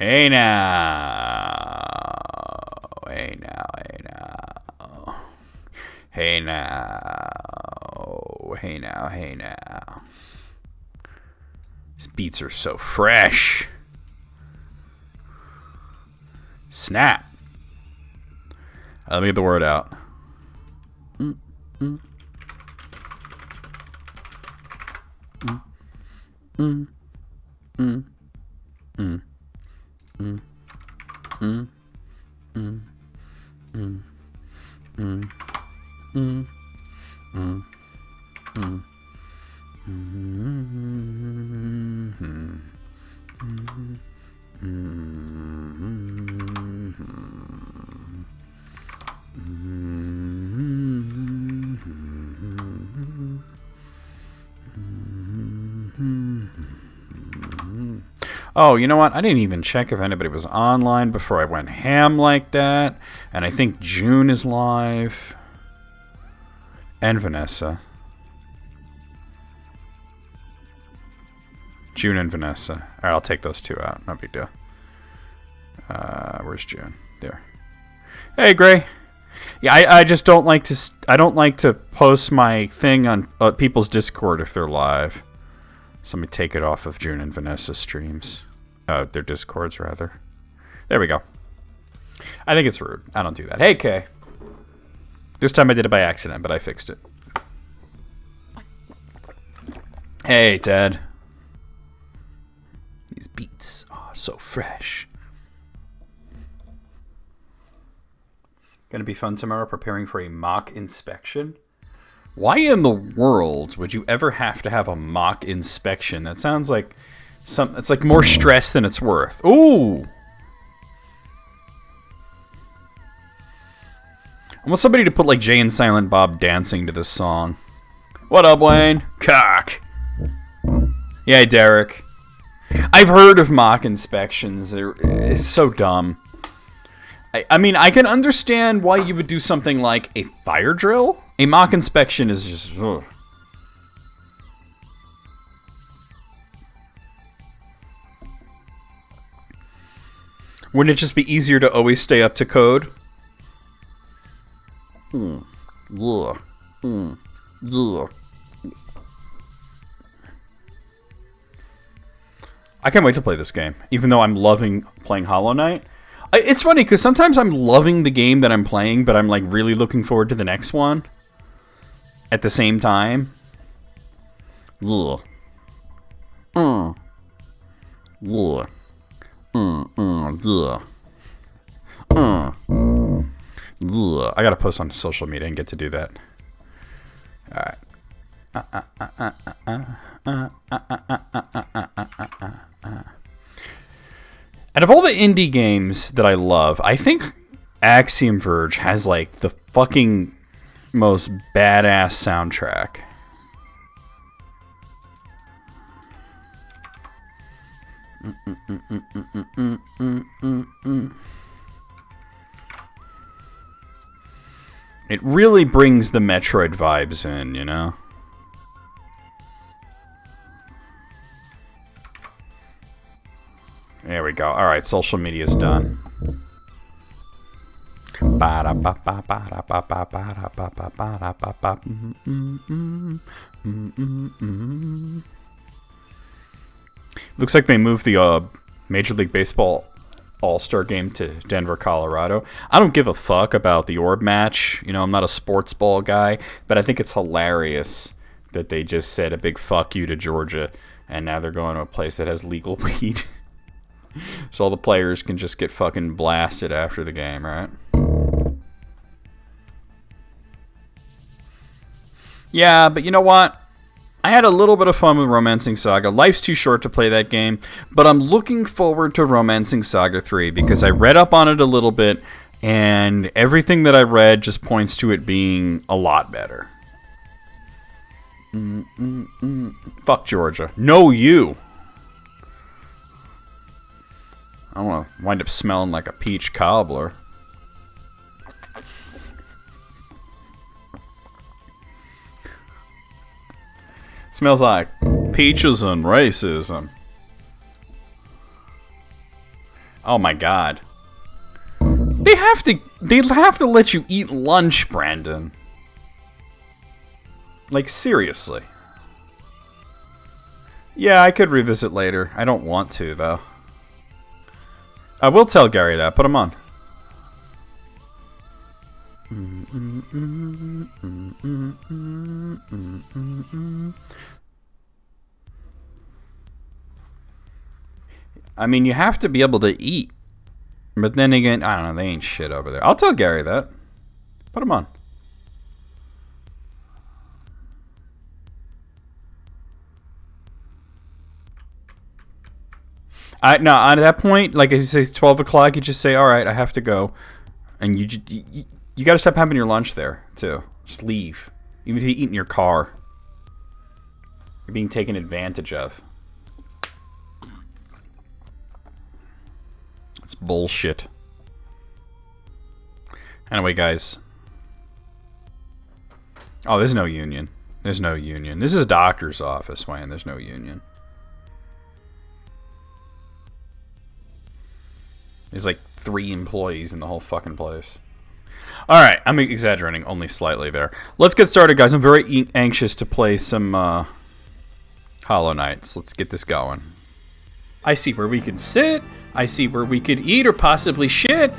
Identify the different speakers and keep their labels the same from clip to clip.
Speaker 1: Hey now. Hey now. Hey now. Hey now. Hey now. Hey now. These beats are so fresh. Snap. Let me get the word out. Mm, mm. Mm, mm, mm, mm, mm, mm, mm, mm, mm, mm, mm, Oh, you know what? I didn't even check if anybody was online before I went ham like that. And I think June is live. And Vanessa. June and Vanessa. Alright, I'll take those two out. No big deal. Where's June? There. Hey, Gray. Yeah, I just don't like to. I don't like to post my thing on people's Discord if they're live. So let me take it off of June and Vanessa's streams. Their Discords, rather. There we go. I think it's rude. I don't do that. Hey, Kay. This time I did it by accident, but I fixed it. Hey, Ted. These beats are so fresh. Gonna be fun tomorrow preparing for a mock inspection. Why in the world would you ever have to have a mock inspection? That sounds like it's like more stress than it's worth. Ooh! I want somebody to put like Jay and Silent Bob dancing to this song. What up, Wayne? Cock! Yeah, Derek. I've heard of mock inspections. It's so dumb. I mean, I can understand why you would do something like a fire drill. A mock inspection is just... Ugh. Wouldn't it just be easier to always stay up to code? Yeah. Yeah. I can't wait to play this game, even though I'm loving playing Hollow Knight. It's funny, because sometimes I'm loving the game that I'm playing, but I'm like really looking forward to the next one at the same time. Yeah. Yeah. Yeah. Yeah. I gotta post on social media and get to do that. Alright. Out of all the indie games that I love, I think Axiom Verge has like the fucking most badass soundtrack. It really brings the Metroid vibes in, you know? There we go. Alright, social media's done. Looks like they moved the Major League Baseball All-Star game to Denver, Colorado. I don't give a fuck about the orb match. You know, I'm not a sports ball guy, but I think it's hilarious that they just said a big fuck you to Georgia, and now they're going to a place that has legal weed. So all the players can just get fucking blasted after the game, right? Yeah, but you know what? I had a little bit of fun with Romancing Saga. Life's too short to play that game, but I'm looking forward to Romancing Saga 3 because I read up on it a little bit, and everything that I read just points to it being a lot better. Fuck Georgia. No, you. I don't want to wind up smelling like a peach cobbler. Smells like peaches and racism. Oh my god. They have to let you eat lunch, Brandon. Like, seriously. Yeah, I could revisit later. I don't want to, though. I will tell Gary that. Put him on. I mean, you have to be able to eat. But then again, I don't know. They ain't shit over there. I'll tell Gary that. Put him on. No, at that point, like as you say, 12 o'clock, you just say, all right, I have to go. And you got to stop having your lunch there, too. Just leave. Even if you eat in your car. You're being taken advantage of. It's bullshit. Anyway, guys. Oh, there's no union. There's no union. This is a doctor's office, Wayne. There's no union. There's like 3 employees in the whole fucking place. Alright, I'm exaggerating only slightly there. Let's get started, guys. I'm very anxious to play some Hollow Knights. Let's get this going. I see where we can sit. I see where we could eat or possibly shit.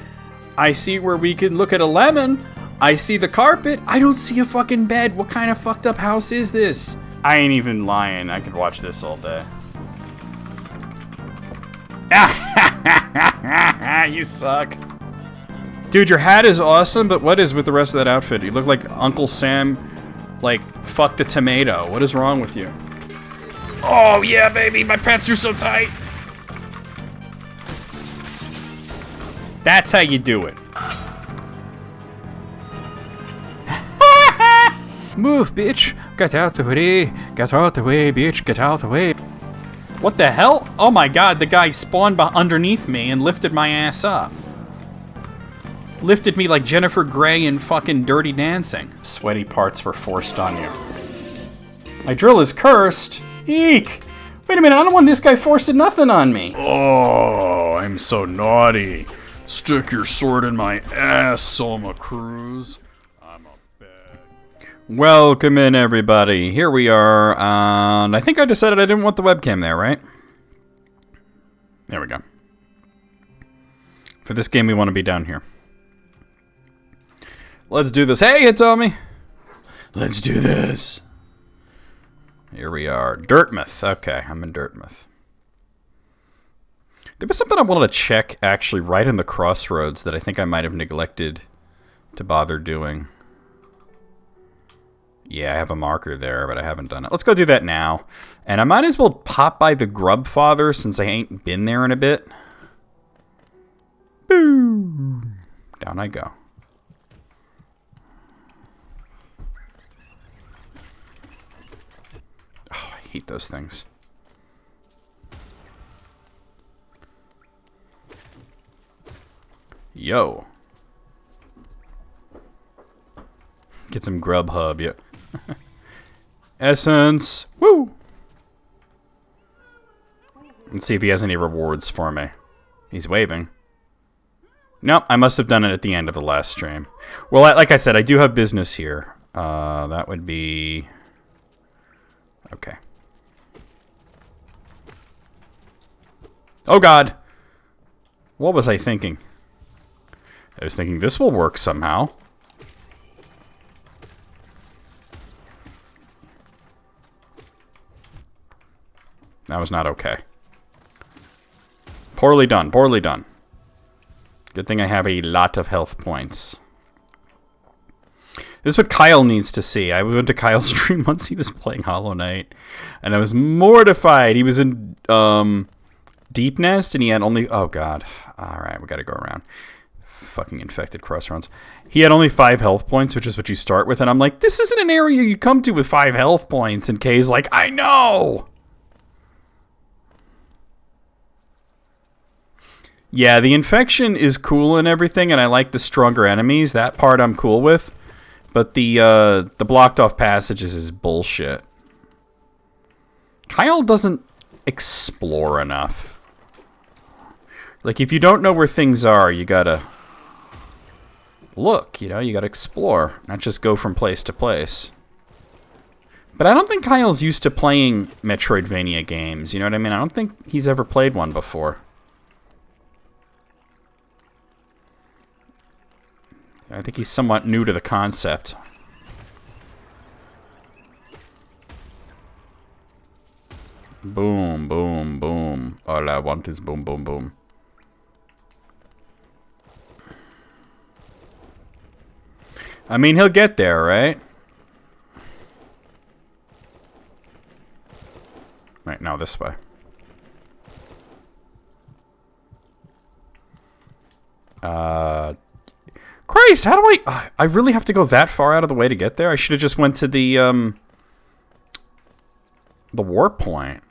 Speaker 1: I see where we can look at a lemon. I see the carpet. I don't see a fucking bed. What kind of fucked up house is this? I ain't even lying. I could watch this all day. You suck. Dude, your hat is awesome, but what is with the rest of that outfit? You look like Uncle Sam, like, fucked a tomato. What is wrong with you? Oh, yeah, baby, my pants are so tight. That's how you do it. Move, bitch. Get out the way. Get out the way, bitch. Get out the way. What the hell? Oh my god, the guy spawned underneath me and lifted my ass up. Lifted me like Jennifer Grey in fucking Dirty Dancing. Sweaty parts were forced on you. My drill is cursed. Eek! Wait a minute, I don't want this guy forcing nothing on me. Oh, I'm so naughty. Stick your sword in my ass, Soma Cruz. I'm a bad... Welcome in, everybody. Here we are, and I think I decided I didn't want the webcam there, right? There we go. For this game, we want to be down here. Let's do this. Hey, Hitomi! Let's do this. Here we are. Dirtmouth. Okay, I'm in Dirtmouth. There was something I wanted to check, actually, right in the crossroads that I think I might have neglected to bother doing. Yeah, I have a marker there, but I haven't done it. Let's go do that now. And I might as well pop by the Grub Father since I ain't been there in a bit. Boo! Down I go. Oh, I hate those things. Yo. Get some Grubhub, yep. Essence. Woo! Let's see if he has any rewards for me. He's waving. Nope, I must have done it at the end of the last stream. Well, like I said, I do have business here. That would be... Okay. Oh, God. What was I thinking? I was thinking this will work somehow. That was not okay. Poorly done, poorly done. Good thing I have a lot of health points. This is what Kyle needs to see. I went to Kyle's stream once he was playing Hollow Knight, and I was mortified. He was in Deep Nest, and he had only... Oh, God. Alright, we gotta go around. Fucking infected crossroads. He had only 5 health points, which is what you start with, and I'm like, this isn't an area you come to with 5 health points, and Kay's like, I know! Yeah, the infection is cool and everything, and I like the stronger enemies. That part I'm cool with. But the blocked off passages is bullshit. Kyle doesn't explore enough. Like, if you don't know where things are, you gotta look, you know? You gotta explore, not just go from place to place. But I don't think Kyle's used to playing Metroidvania games, you know what I mean? I don't think he's ever played one before. I think he's somewhat new to the concept. Boom, boom, boom. All I want is boom, boom, boom. I mean, he'll get there, right? Right, now this way. Christ, how do I really have to go that far out of the way to get there? I should have just went to the warp point.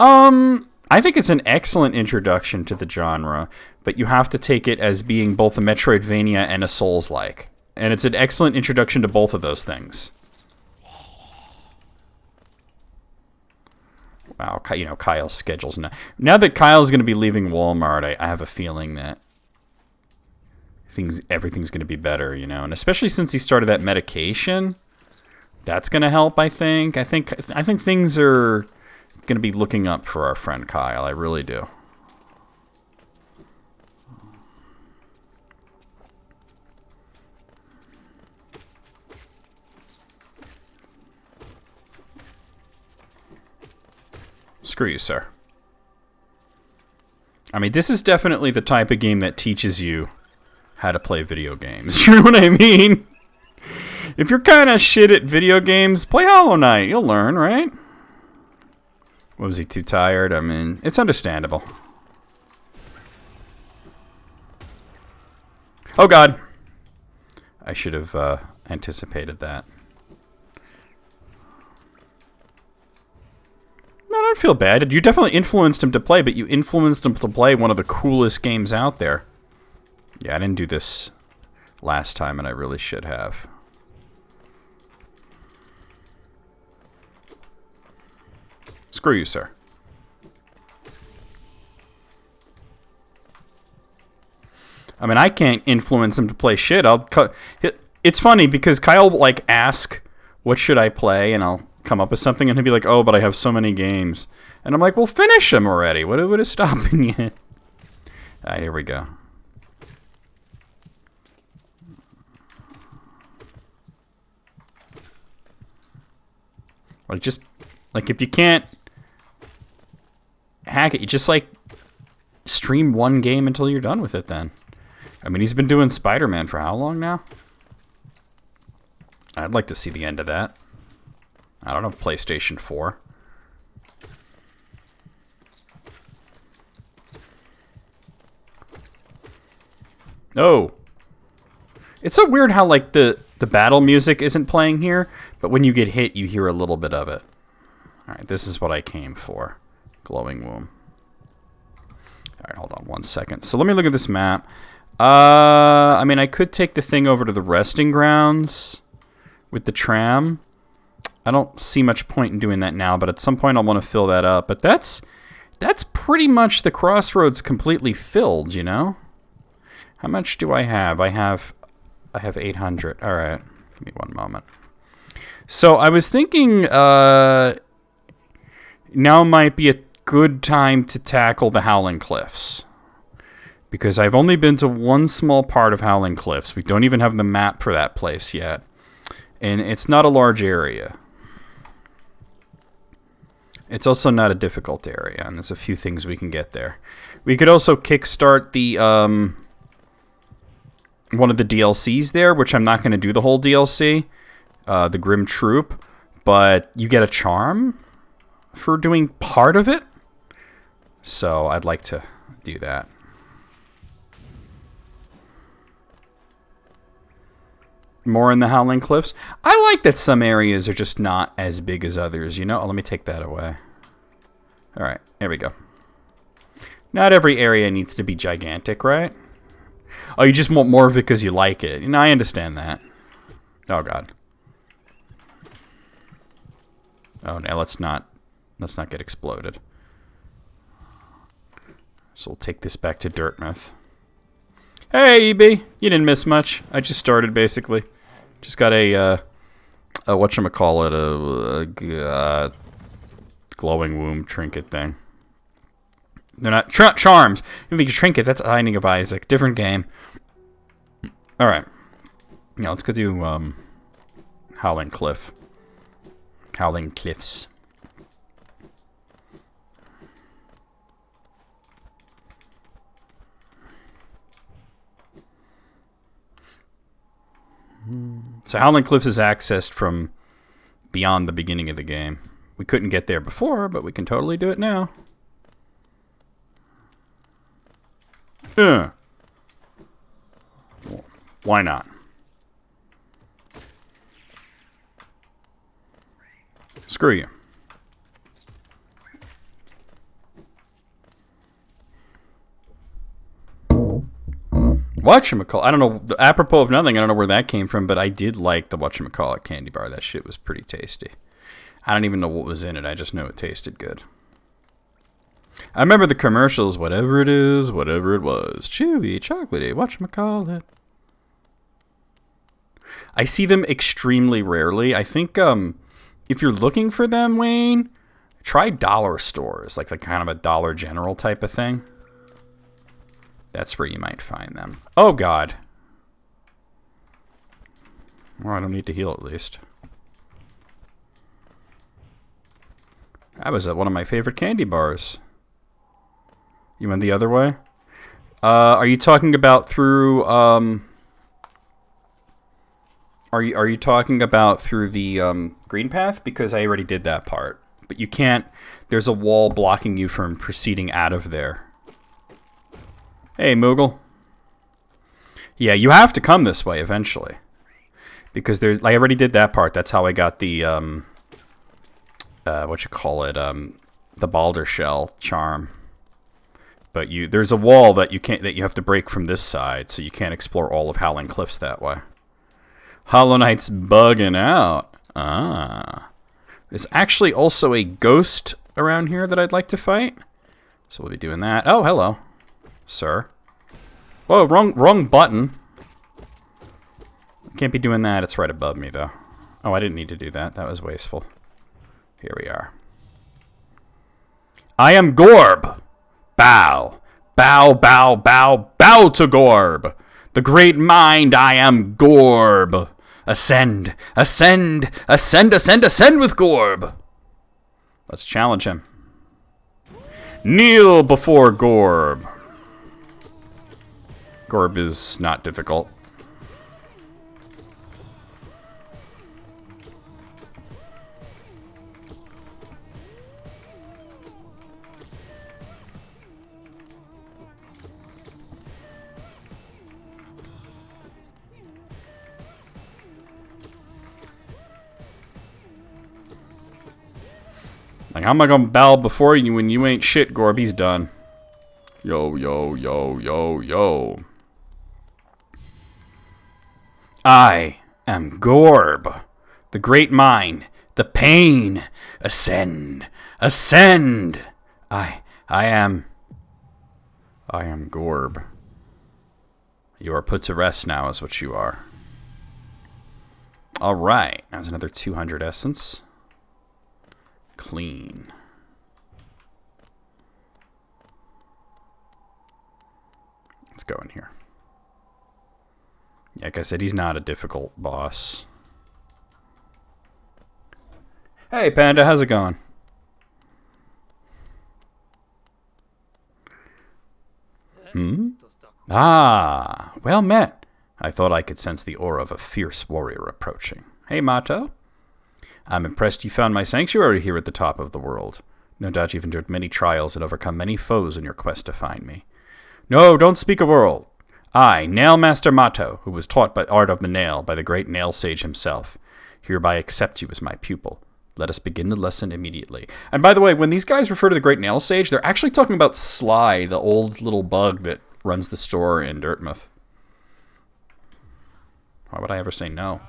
Speaker 1: I think it's an excellent introduction to the genre, but you have to take it as being both a Metroidvania and a Souls-like. And it's an excellent introduction to both of those things. Wow, you know, Kyle's schedule's now that Kyle's going to be leaving Walmart, I have a feeling that everything's going to be better, you know, and especially since he started that medication, that's going to help. I think things are going to be looking up for our friend Kyle. I really do. Screw you, sir. I mean, this is definitely the type of game that teaches you how to play video games. You know what I mean? If you're kind of shit at video games, play Hollow Knight. You'll learn, right? What, was he too tired? I mean, it's understandable. Oh, God. I should have anticipated that. No, don't feel bad. You definitely influenced him to play, but you influenced him to play one of the coolest games out there. Yeah, I didn't do this last time, and I really should have. Screw you, sir. I mean, I can't influence him to play shit. It's funny because Kyle will, like, ask, what should I play? And I'll come up with something, and he'll be like, oh, but I have so many games. And I'm like, well, finish them already. What is stopping you? All right, here we go. Like, just, like, if you can't hack it, you just, like, stream one game until you're done with it then. I mean, he's been doing Spider-Man for how long now? I'd like to see the end of that. I don't know, PlayStation 4. Oh. It's so weird how, like, the battle music isn't playing here, but when you get hit, you hear a little bit of it. Alright, this is what I came for. Glowing womb. Alright, hold on one second. So let me look at this map. I mean, I could take the thing over to the resting grounds with the tram. I don't see much point in doing that now, but at some point I'll want to fill that up. But that's pretty much the crossroads completely filled, you know? How much do I have? I have 800. All right. Give me one moment. So I was thinking now might be a good time to tackle the Howling Cliffs. Because I've only been to one small part of Howling Cliffs. We don't even have the map for that place yet. And it's not a large area. It's also not a difficult area, and there's a few things we can get there. We could also kickstart the one of the DLCs there, which I'm not going to do the whole DLC, the Grim Troop, but you get a charm for doing part of it. So I'd like to do that. More in the Howling Cliffs. I like that some areas are just not as big as others, you know? Oh, let me take that away. All right, there we go. Not every area needs to be gigantic, right? Oh, you just want more of it because you like it. You know, I understand that. Oh, God. Oh, now let's not get exploded. So we'll take this back to Dirtmouth. Hey, EB. You didn't miss much. I just started, basically. Just got a whatchamacallit, a glowing womb trinket thing. They're not... charms! If you trinket, that's Binding of Isaac. Different game. Alright. Yeah, let's go do, Howling Cliff. Howling Cliffs. So Howling Cliffs is accessed from beyond the beginning of the game. We couldn't get there before, but we can totally do it now. Why not? Screw you. Whatchamacallit? I don't know. Apropos of nothing, I don't know where that came from, but I did like the whatchamacallit candy bar. That shit was pretty tasty. I don't even know what was in it. I just know it tasted good. I remember the commercials. Whatever it is, whatever it was. Chewy, chocolatey, whatchamacallit. I see them extremely rarely. I think if you're looking for them, Wayne, try dollar stores. Like the kind of a Dollar General type of thing. That's where you might find them. Oh, God. Well, I don't need to heal at least. That was one of my favorite candy bars. You went the other way? Are you talking about through... Are you talking about through the green path? Because I already did that part. But you can't... There's a wall blocking you from proceeding out of there. Hey, Moogle. Yeah, you have to come this way eventually. Because there's... I already did that part. That's how I got the... the Balder Shell charm. But there's a wall that you have to break from this side, so you can't explore all of Howling Cliffs that way. Hollow Knight's bugging out. Ah. There's actually also a ghost around here that I'd like to fight. So we'll be doing that. Oh, hello, sir. Whoa, wrong button. Can't be doing that. It's right above me, though. Oh, I didn't need to do that. That was wasteful. Here we are. I am Gorb. Bow. Bow, bow, bow, bow to Gorb. The great mind, I am Gorb. Ascend, ascend, ascend, ascend, ascend with Gorb. Let's challenge him. Kneel before Gorb. Gorb is not difficult. Like, how am I gonna bow before you when you ain't shit, Gorb? He's done. Yo, yo, yo, yo, yo. I am Gorb, the great mind, the pain. Ascend, ascend. I am Gorb. You are put to rest now, is what you are. All right, that was another 200 essence. Clean. Let's go in here. Yeah, like I said, he's not a difficult boss. Hey, Panda, how's it going? Ah, well met. I thought I could sense the aura of a fierce warrior approaching. Hey, Mato. I'm impressed you found my sanctuary here at the top of the world. No doubt you've endured many trials and overcome many foes in your quest to find me. No, don't speak a word. I, Nail Master Mato, who was taught by art of the nail by the great nail sage himself, hereby accept you as my pupil. Let us begin the lesson immediately. And by the way, when these guys refer to the great nail sage, they're actually talking about Sly, the old little bug that runs the store in Dirtmouth. Why would I ever say no?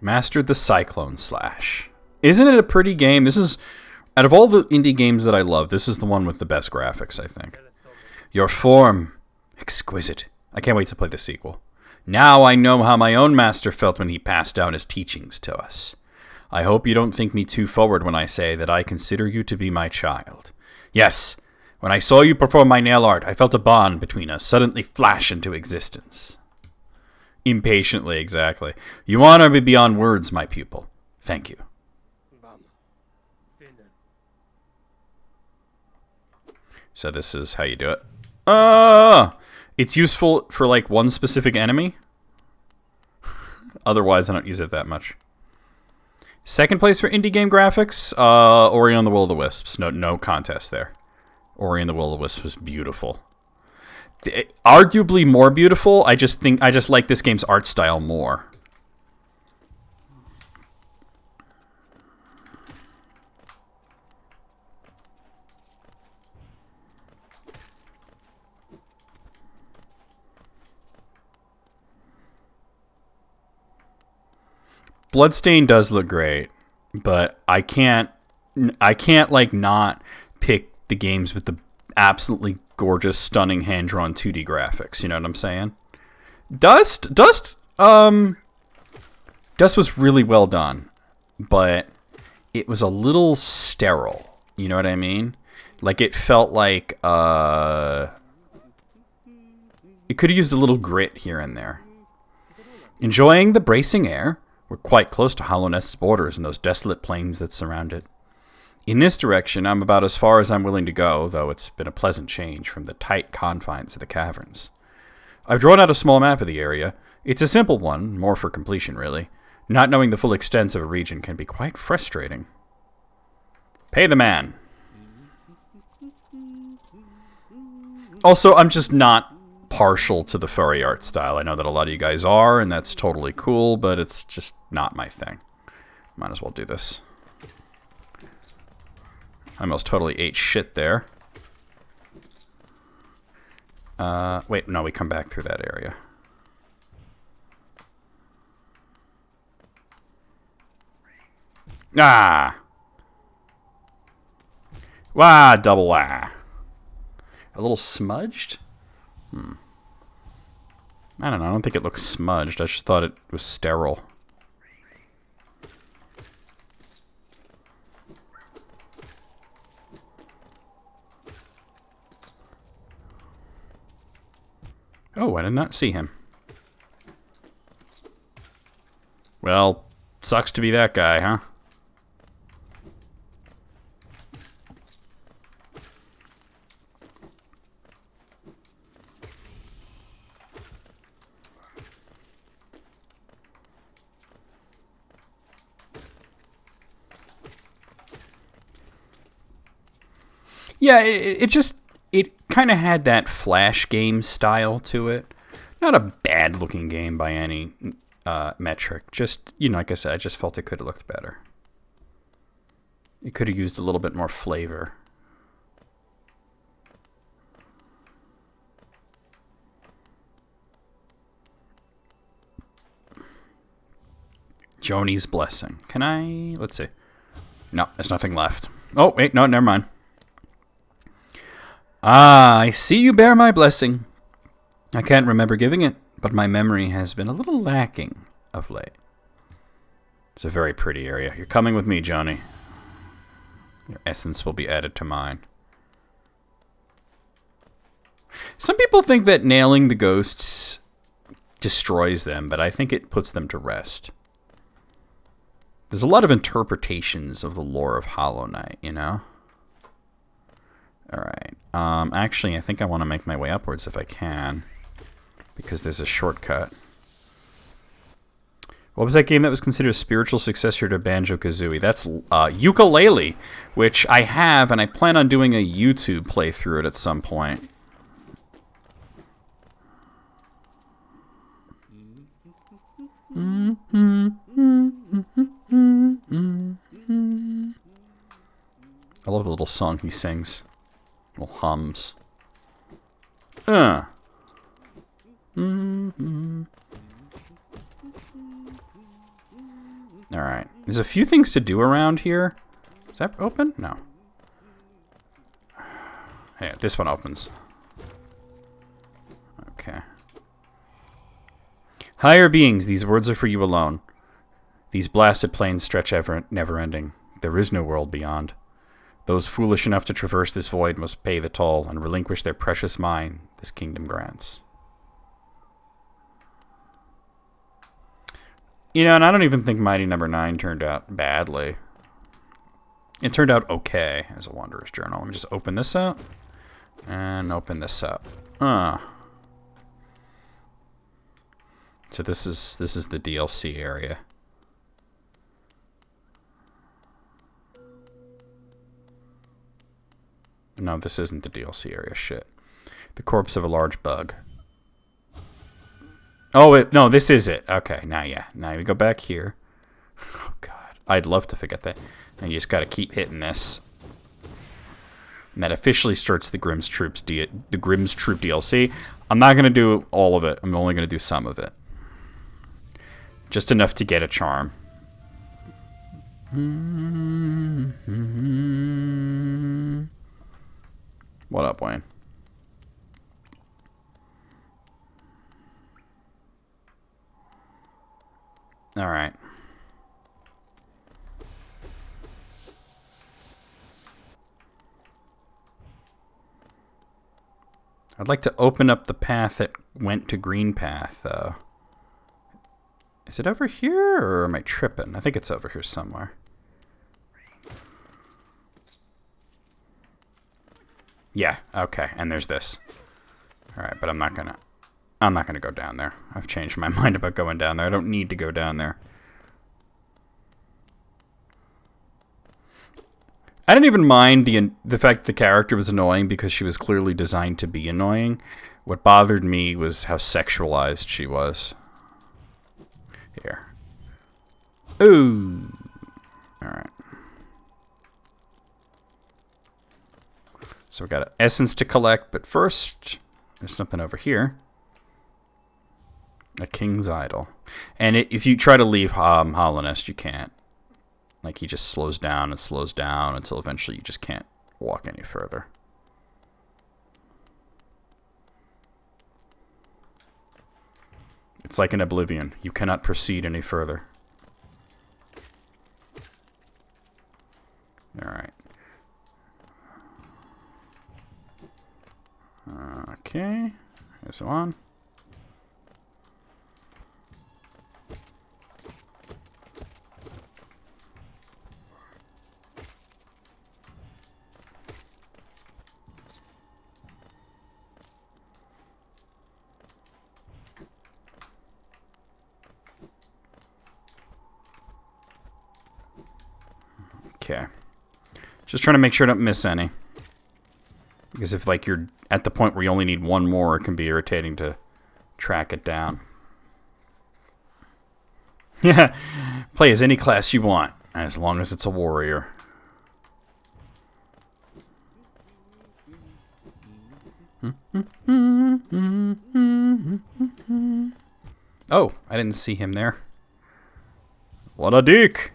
Speaker 1: Mastered the Cyclone Slash. Isn't it a pretty game? This is, out of all the indie games that I love, this is the one with the best graphics, I think. Your form, exquisite. I can't wait to play the sequel. Now I know how my own master felt when he passed down his teachings to us. I hope you don't think me too forward when I say that I consider you to be my child. Yes, when I saw you perform my nail art, I felt a bond between us suddenly flash into existence. Impatiently, exactly. You honor me beyond words, my pupil. Thank you. So this is how you do it. It's useful for like one specific enemy. Otherwise, I don't use it that much. Second place for indie game graphics, Ori and the Will of the Wisps. No contest there. Ori and the Will of the Wisps was beautiful. Arguably more beautiful. I just like this game's art style more. Bloodstain does look great, but I can't like not pick the games with the absolutely gorgeous, stunning hand-drawn 2D graphics. You know what I'm saying? Dust was really well done, but it was a little sterile. You know what I mean? Like it felt like it could have used a little grit here and there. Enjoying the bracing air. We're quite close to Hollow Nest's borders and those desolate plains that surround it. In this direction, I'm about as far as I'm willing to go, though it's been a pleasant change from the tight confines of the caverns. I've drawn out a small map of the area. It's a simple one, more for completion, really. Not knowing the full extent of a region can be quite frustrating. Pay the man. Also, I'm just not partial to the furry art style. I know that a lot of you guys are, and that's totally cool, but it's just not my thing. Might as well do this. I almost totally ate shit there. Wait, no, we come back through that area. Ah! Wah, double wah. A little smudged? I don't know. I don't think it looks smudged. I just thought it was sterile. Oh, I did not see him. Well, sucks to be that guy, huh? Yeah, it kind of had that Flash game style to it. Not a bad looking game by any metric. Just, you know, like I said, I just felt it could have looked better. It could have used a little bit more flavor. Joni's Blessing. Can I... Let's see. No, there's nothing left. Oh, wait, no, never mind. Ah, I see you bear my blessing. I can't remember giving it, but my memory has been a little lacking of late. It's a very pretty area. You're coming with me, Joni. Your essence will be added to mine. Some people think that nailing the ghosts destroys them, but I think it puts them to rest. There's a lot of interpretations of the lore of Hollow Knight, you know? Alright. Actually, I think I want to make my way upwards if I can, because there's a shortcut. What was that game that was considered a spiritual successor to Banjo-Kazooie? That's Yooka-Laylee, which I have, and I plan on doing a YouTube playthrough it at some point. I love the little song he sings. Little hums. There's a few things to do around here. Is that open? No. Hey, this one opens. Okay. Higher beings, these words are for you alone. These blasted plains stretch never-ending. There is no world beyond. Those foolish enough to traverse this void must pay the toll and relinquish their precious mine this kingdom grants. You know, and I don't even think Mighty Number 9 turned out badly. It turned out okay as a Wanderer's Journal. Let me just open this up. And open this up. So this is the DLC area. No, this isn't the DLC area. Shit. The corpse of a large bug. Oh, no, this is it. Okay, now we go back here. Oh, God. I'd love to forget that. And you just got to keep hitting this. And that officially starts the Grimm's Troop DLC. I'm not going to do all of it. I'm only going to do some of it. Just enough to get a charm. What up, Wayne? All right. I'd like to open up the path that went to Green Path. Is it over here, or am I tripping? I think it's over here somewhere. Yeah, okay, and there's this. Alright, but I'm not gonna go down there. I've changed my mind about going down there. I don't need to go down there. I didn't even mind the fact the character was annoying because she was clearly designed to be annoying. What bothered me was how sexualized she was. Here. Ooh. Alright. So we got an essence to collect, but first, there's something over here. A king's idol. And if you try to leave Hollownest, you can't. Like, he just slows down until eventually you just can't walk any further. It's like an Oblivion. You cannot proceed any further. Alright. Okay. Here's the one. Okay. Just trying to make sure I don't miss any. Because if, like, you're at the point where you only need one more, it can be irritating to track it down. Yeah. Play as any class you want, as long as it's a warrior. Oh, I didn't see him there. What a dick!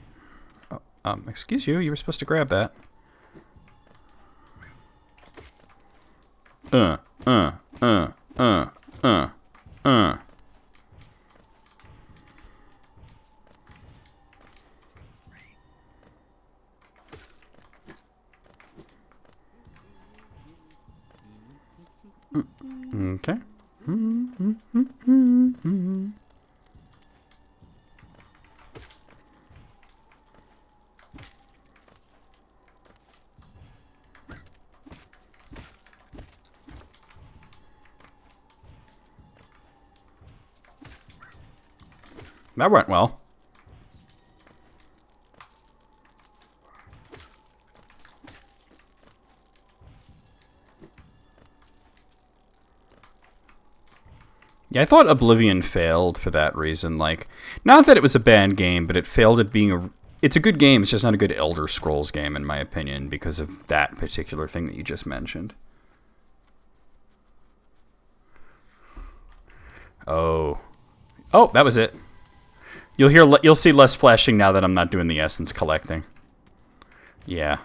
Speaker 1: Excuse you, you were supposed to grab that. Okay. That went well. Yeah, I thought Oblivion failed for that reason. Like, not that it was a bad game, but it failed at being a... It's a good game, it's just not a good Elder Scrolls game, in my opinion, because of that particular thing that you just mentioned. Oh. Oh, that was it. You'll see less flashing now that I'm not doing the essence collecting. Yeah.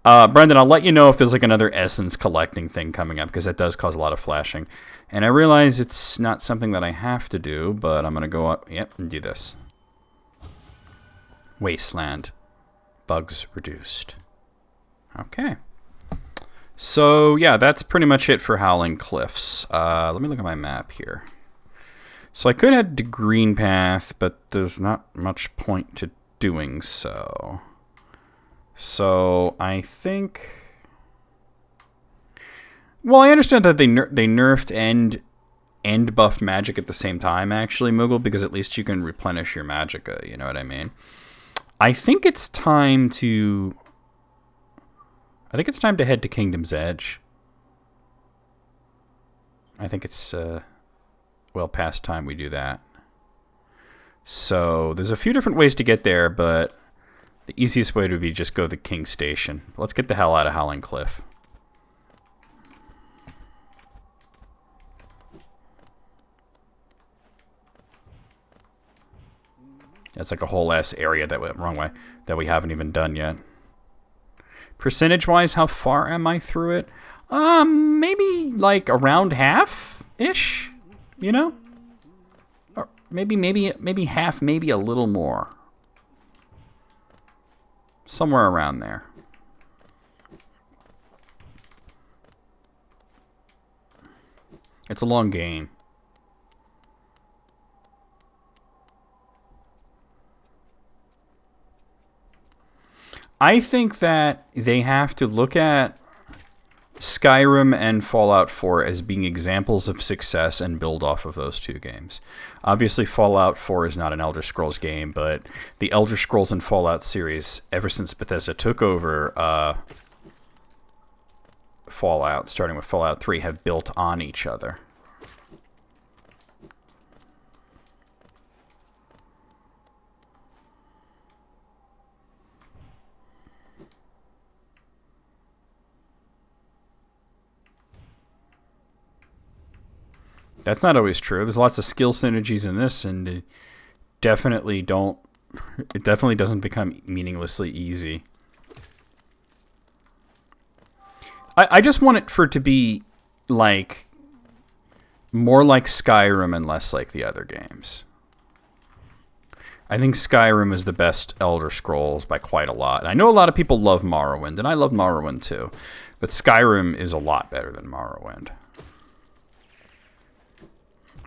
Speaker 1: Brendan, I'll let you know if there's like another essence collecting thing coming up, because that does cause a lot of flashing. And I realize it's not something that I have to do, but I'm going to go up, and do this. Wasteland. Bugs reduced. Okay. So, yeah, that's pretty much it for Howling Cliffs. Let me look at my map here. So I could head to Green Path, but there's not much point to doing so. So I think... Well, I understand that they nerfed and buffed magic at the same time, actually, Moogle, because at least you can replenish your magicka, you know what I mean? I think it's time to head to Kingdom's Edge. I think it's well past time we do that. So there's a few different ways to get there, but the easiest way would be just go to the King Station. Let's get the hell out of Howling Cliff. That's like a whole ass area that went wrong way that we haven't even done yet. Percentage-wise, how far am I through it? Maybe like around half-ish, you know? Or maybe half, maybe a little more. Somewhere around there. It's a long game. I think that they have to look at Skyrim and Fallout 4 as being examples of success and build off of those two games. Obviously, Fallout 4 is not an Elder Scrolls game, but the Elder Scrolls and Fallout series, ever since Bethesda took over Fallout, starting with Fallout 3, have built on each other. That's not always true. There's lots of skill synergies in this, and it definitely doesn't become meaninglessly easy. I just want it for it to be like more like Skyrim and less like the other games. I think Skyrim is the best Elder Scrolls by quite a lot. And I know a lot of people love Morrowind, and I love Morrowind too. But Skyrim is a lot better than Morrowind.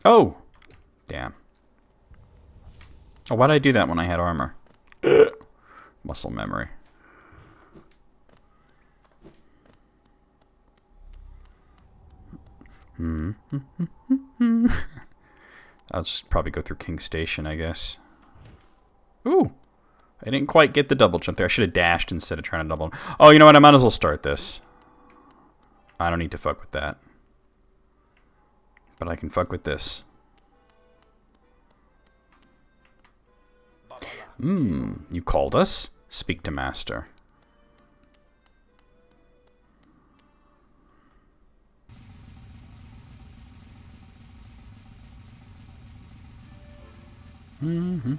Speaker 1: Oh! Damn. Oh, why did I do that when I had armor? Muscle memory. I'll just probably go through King Station, I guess. Ooh! I didn't quite get the double jump there. I should have dashed instead of trying to double. Oh, you know what? I might as well start this. I don't need to fuck with that. But I can fuck with this. You called us? Speak to Master. And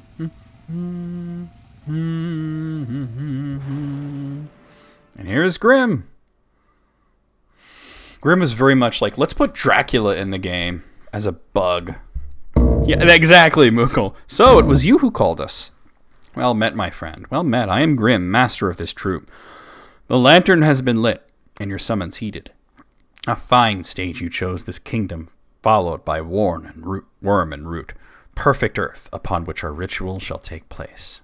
Speaker 1: here's Grim. Grim is very much like, let's put Dracula in the game as a bug. Yeah, exactly, Moogle. So, it was you who called us. Well met, my friend. Well met. I am Grim, master of this troop. The lantern has been lit, and your summons heeded. A fine stage you chose, this kingdom, followed by worm and root, perfect earth upon which our ritual shall take place.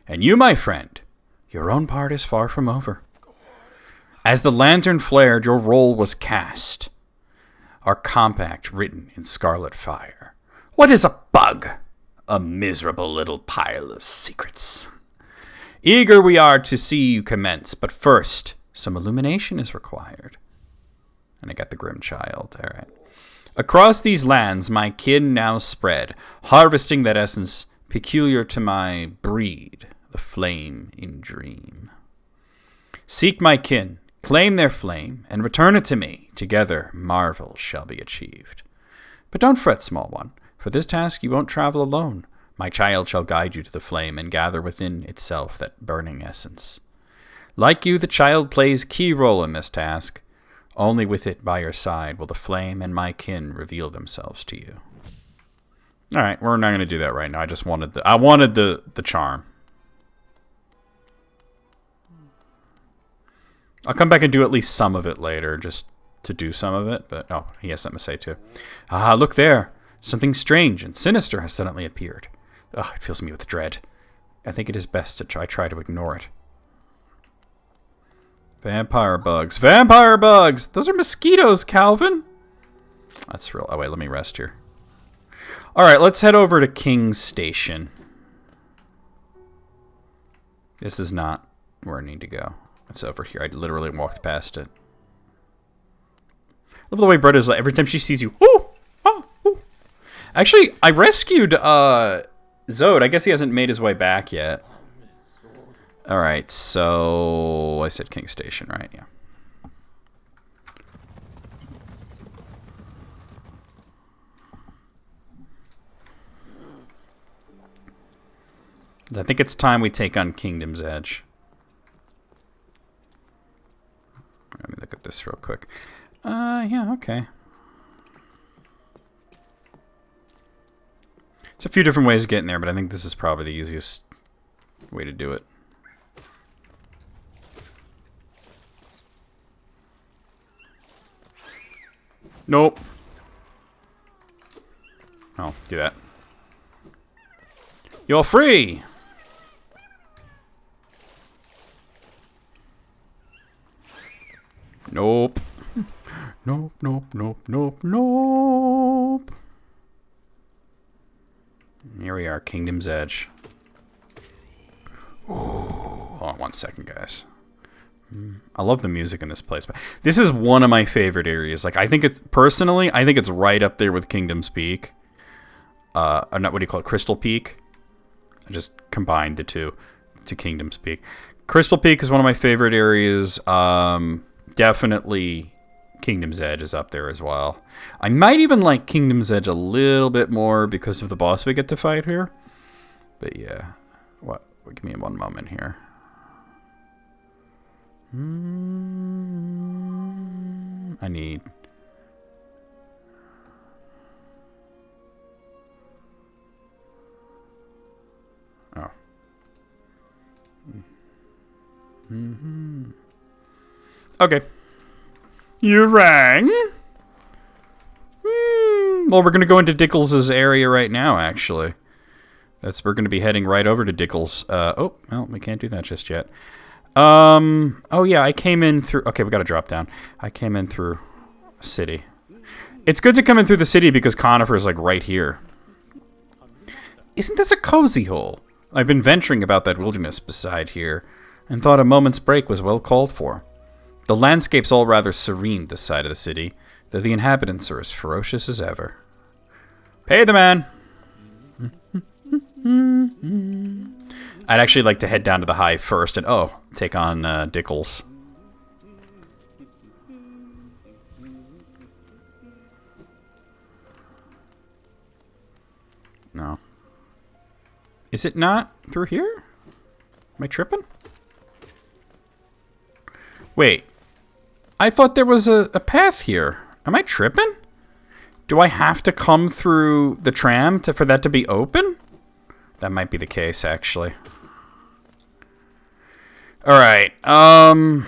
Speaker 1: And you, my friend, your own part is far from over. As the lantern flared, your roll was cast. Our compact written in scarlet fire. What is a bug? A miserable little pile of secrets. Eager we are to see you commence, but first, some illumination is required. And I got the Grim Child, all right. Across these lands my kin now spread, harvesting that essence peculiar to my breed, the flame in dream. Seek my kin, claim their flame, and return it to me. Together marvels shall be achieved. But don't fret, small one, for this task you won't travel alone. My child shall guide you to the flame and gather within itself that burning essence. Like you, the child plays key role in this task. Only with it by your side will the flame and my kin reveal themselves to you. All right, we're not going to do that right now. I just wanted the charm. I'll come back and do at least some of it later, just to do some of it. But oh, he has something to say too. Ah, look there. Something strange and sinister has suddenly appeared. Ugh, it fills me with dread. I think it is best to try to ignore it. Vampire bugs. Vampire bugs! Those are mosquitoes, Calvin! That's real. Oh, wait, let me rest here. Alright, let's head over to King's Station. This is not where I need to go. It's over here. I literally walked past it. Love the way Bretta's like, every time she sees you, woo! Oh, woo! Actually, I rescued Zode. I guess he hasn't made his way back yet. Alright, so I said King Station, right? Yeah. I think it's time we take on Kingdom's Edge. Let me look at this real quick. Yeah, okay. It's a few different ways of getting there, but I think this is probably the easiest way to do it. Nope. Oh, do that. You're free! Nope. Nope, nope, nope, nope, nope. Here we are, Kingdom's Edge. Ooh. Hold on 1 second, guys. I love the music in this place. This is one of my favorite areas. Like, I think it's, personally, I think it's right up there with Kingdom's Peak. Not, what do you call it? Crystal Peak. I just combined the two to Kingdom's Peak. Crystal Peak is one of my favorite areas. Definitely Kingdom's Edge is up there as well. I might even like Kingdom's Edge a little bit more because of the boss we get to fight here. But yeah. What? Give me 1 moment here. I need... Oh. Okay. You rang? Well, we're going to go into Dickles' area right now, actually. We're going to be heading right over to Dickles. Oh, well, we can't do that just yet. Oh, yeah, I came in through... Okay, we got to drop down. I came in through city. It's good to come in through the city because Conqueror is, like, right here. Isn't this a cozy hole? I've been venturing about that wilderness beside here and thought a moment's break was well called for. The landscape's all rather serene this side of the city, though the inhabitants are as ferocious as ever. Pay the man! I'd actually like to head down to the Hive first and, take on Dickles. No. Is it not through here? Am I tripping? Wait. I thought there was a path here. Am I tripping? Do I have to come through the tram for that to be open? That might be the case, actually. Alright, well,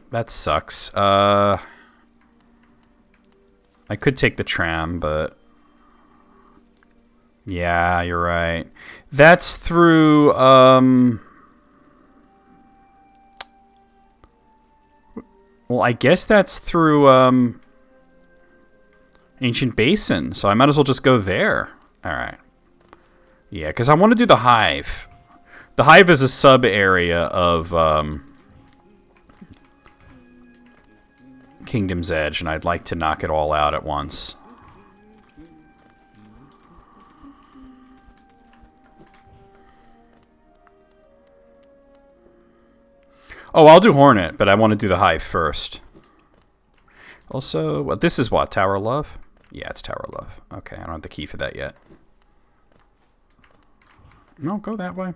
Speaker 1: that sucks. I could take the tram, but... Yeah, you're right. That's through, Well, I guess that's through, Ancient Basin, so I might as well just go there. Alright. Yeah, because I want to do the Hive. The Hive is a sub-area of Kingdom's Edge, and I'd like to knock it all out at once. Oh, I'll do Hornet, but I want to do the Hive first. Also, this is what? Tower of Love? Yeah, it's Tower of Love. Okay, I don't have the key for that yet. No, go that way.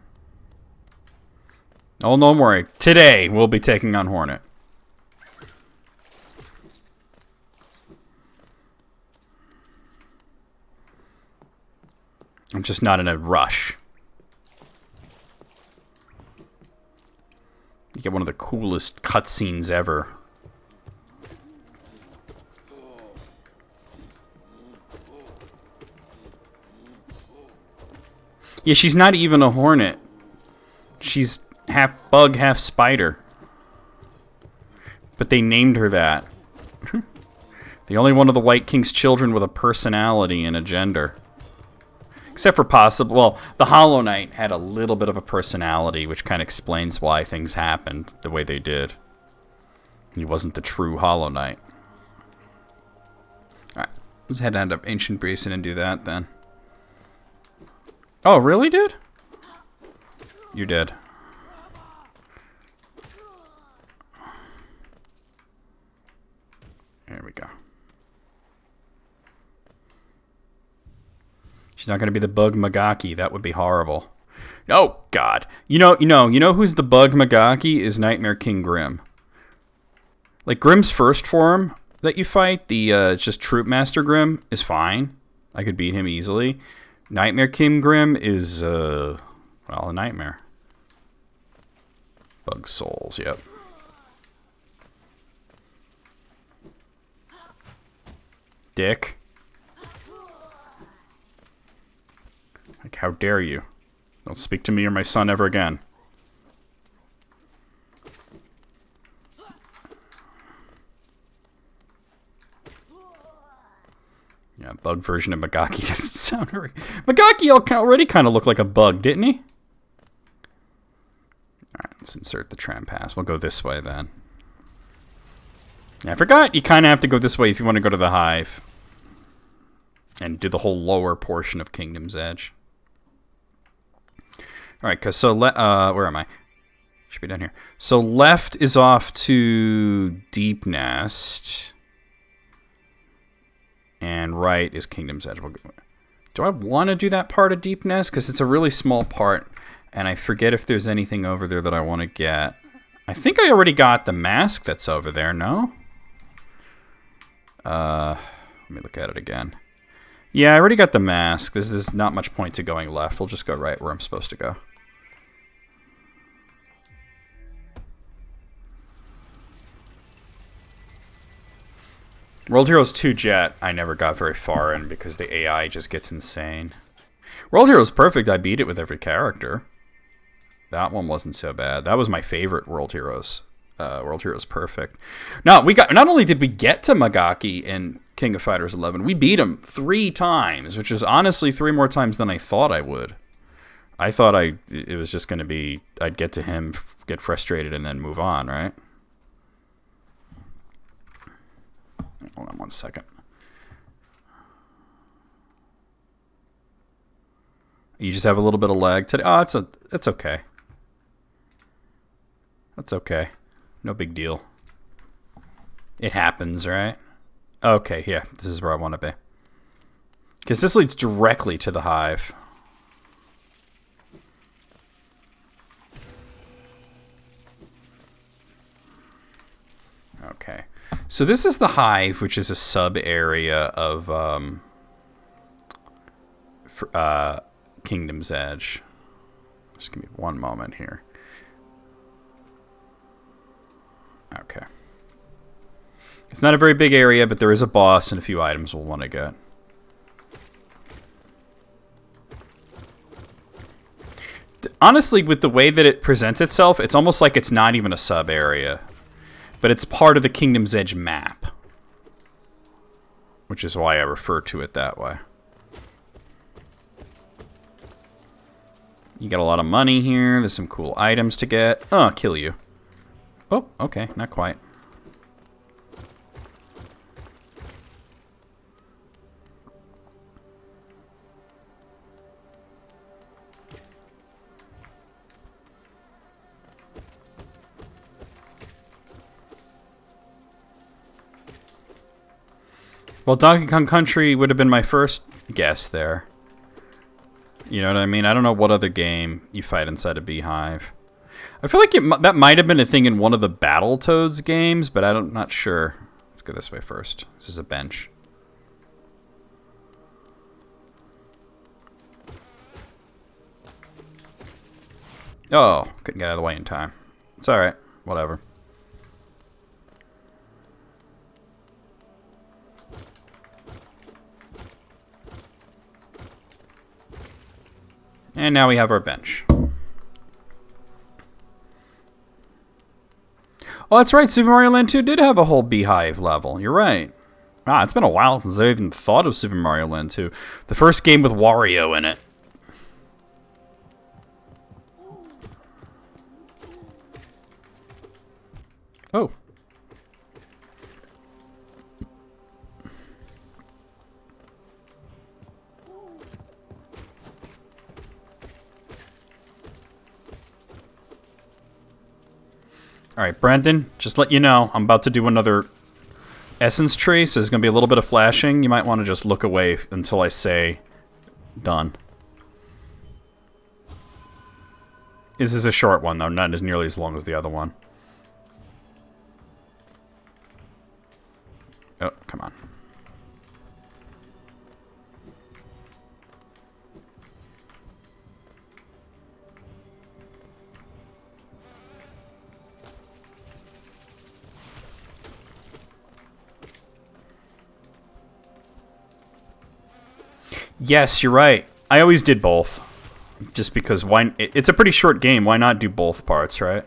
Speaker 1: Oh, don't worry. Today, we'll be taking on Hornet. I'm just not in a rush. You get one of the coolest cutscenes ever. Yeah, she's not even a hornet. She's half bug, half spider. But they named her that. The only one of the White King's children with a personality and a gender. Except for possible... Well, the Hollow Knight had a little bit of a personality, which kind of explains why things happened the way they did. He wasn't the true Hollow Knight. Alright, let's head down to Ancient Basin and do that then. Oh, really, dude? You're dead. There we go. She's not going to be the Bug Magaki. That would be horrible. Oh, God. You know who's the Bug Magaki is Nightmare King Grim. Like, Grim's first form that you fight, the it's just Troop Master Grim, is fine. I could beat him easily. Nightmare King Grim is, well, a nightmare. Bug Souls, yep. Dick. Like, how dare you? Don't speak to me or my son ever again. Yeah, bug version of Magaki doesn't sound very... Magaki already kind of looked like a bug, didn't he? Alright, let's insert the tram pass. We'll go this way then. Yeah, I forgot you kind of have to go this way if you want to go to the Hive. And do the whole lower portion of Kingdom's Edge. Alright, cause so where am I? Should be down here. So left is off to Deep Nest. And right is Kingdom's Edge. Do I want to do that part of Deep Nest? Because it's a really small part. And I forget if there's anything over there that I want to get. I think I already got the mask that's over there, no? Let me look at it again. Yeah, I already got the mask. There's not much point to going left. We'll just go right where I'm supposed to go. World Heroes 2 Jet, I never got very far in because the AI just gets insane. World Heroes Perfect, I beat it with every character. That one wasn't so bad. That was my favorite World Heroes. World Heroes Perfect. No, not only did we get to Magaki in King of Fighters 11, we beat him 3 times, which is honestly 3 more times than I thought I would. I thought it was just going to be, I'd get to him, get frustrated, and then move on, right? Hold on one second. You just have a little bit of lag today. Oh, it's okay. That's okay. No big deal. It happens, right? Okay, yeah, this is where I want to be. Because this leads directly to the Hive. Okay. So this is the Hive, which is a sub-area of Kingdom's Edge. Just give me one moment here. Okay. It's not a very big area, but there is a boss and a few items we'll want to get. Honestly, with the way that it presents itself, it's almost like it's not even a sub-area. But it's part of the Kingdom's Edge map. Which is why I refer to it that way. You got a lot of money here. There's some cool items to get. Oh, I'll kill you. Oh, okay. Not quite. Well, Donkey Kong Country would have been my first guess there. You know what I mean? I don't know what other game you fight inside a beehive. I feel like that might have been a thing in one of the Battletoads games, but I'm not sure. Let's go this way first. This is a bench. Oh, couldn't get out of the way in time. It's alright. Whatever. And now we have our bench. Oh, that's right. Super Mario Land 2 did have a whole beehive level. You're right. Ah, it's been a while since I even thought of Super Mario Land 2. The first game with Wario in it. Oh. Alright, Brandon, just let you know, I'm about to do another essence tree, so there's going to be a little bit of flashing. You might want to just look away until I say done. This is a short one, though, not as nearly as long as the other one. Oh, come on. Yes, you're right. I always did both. Just because it's a pretty short game. Why not do both parts, right?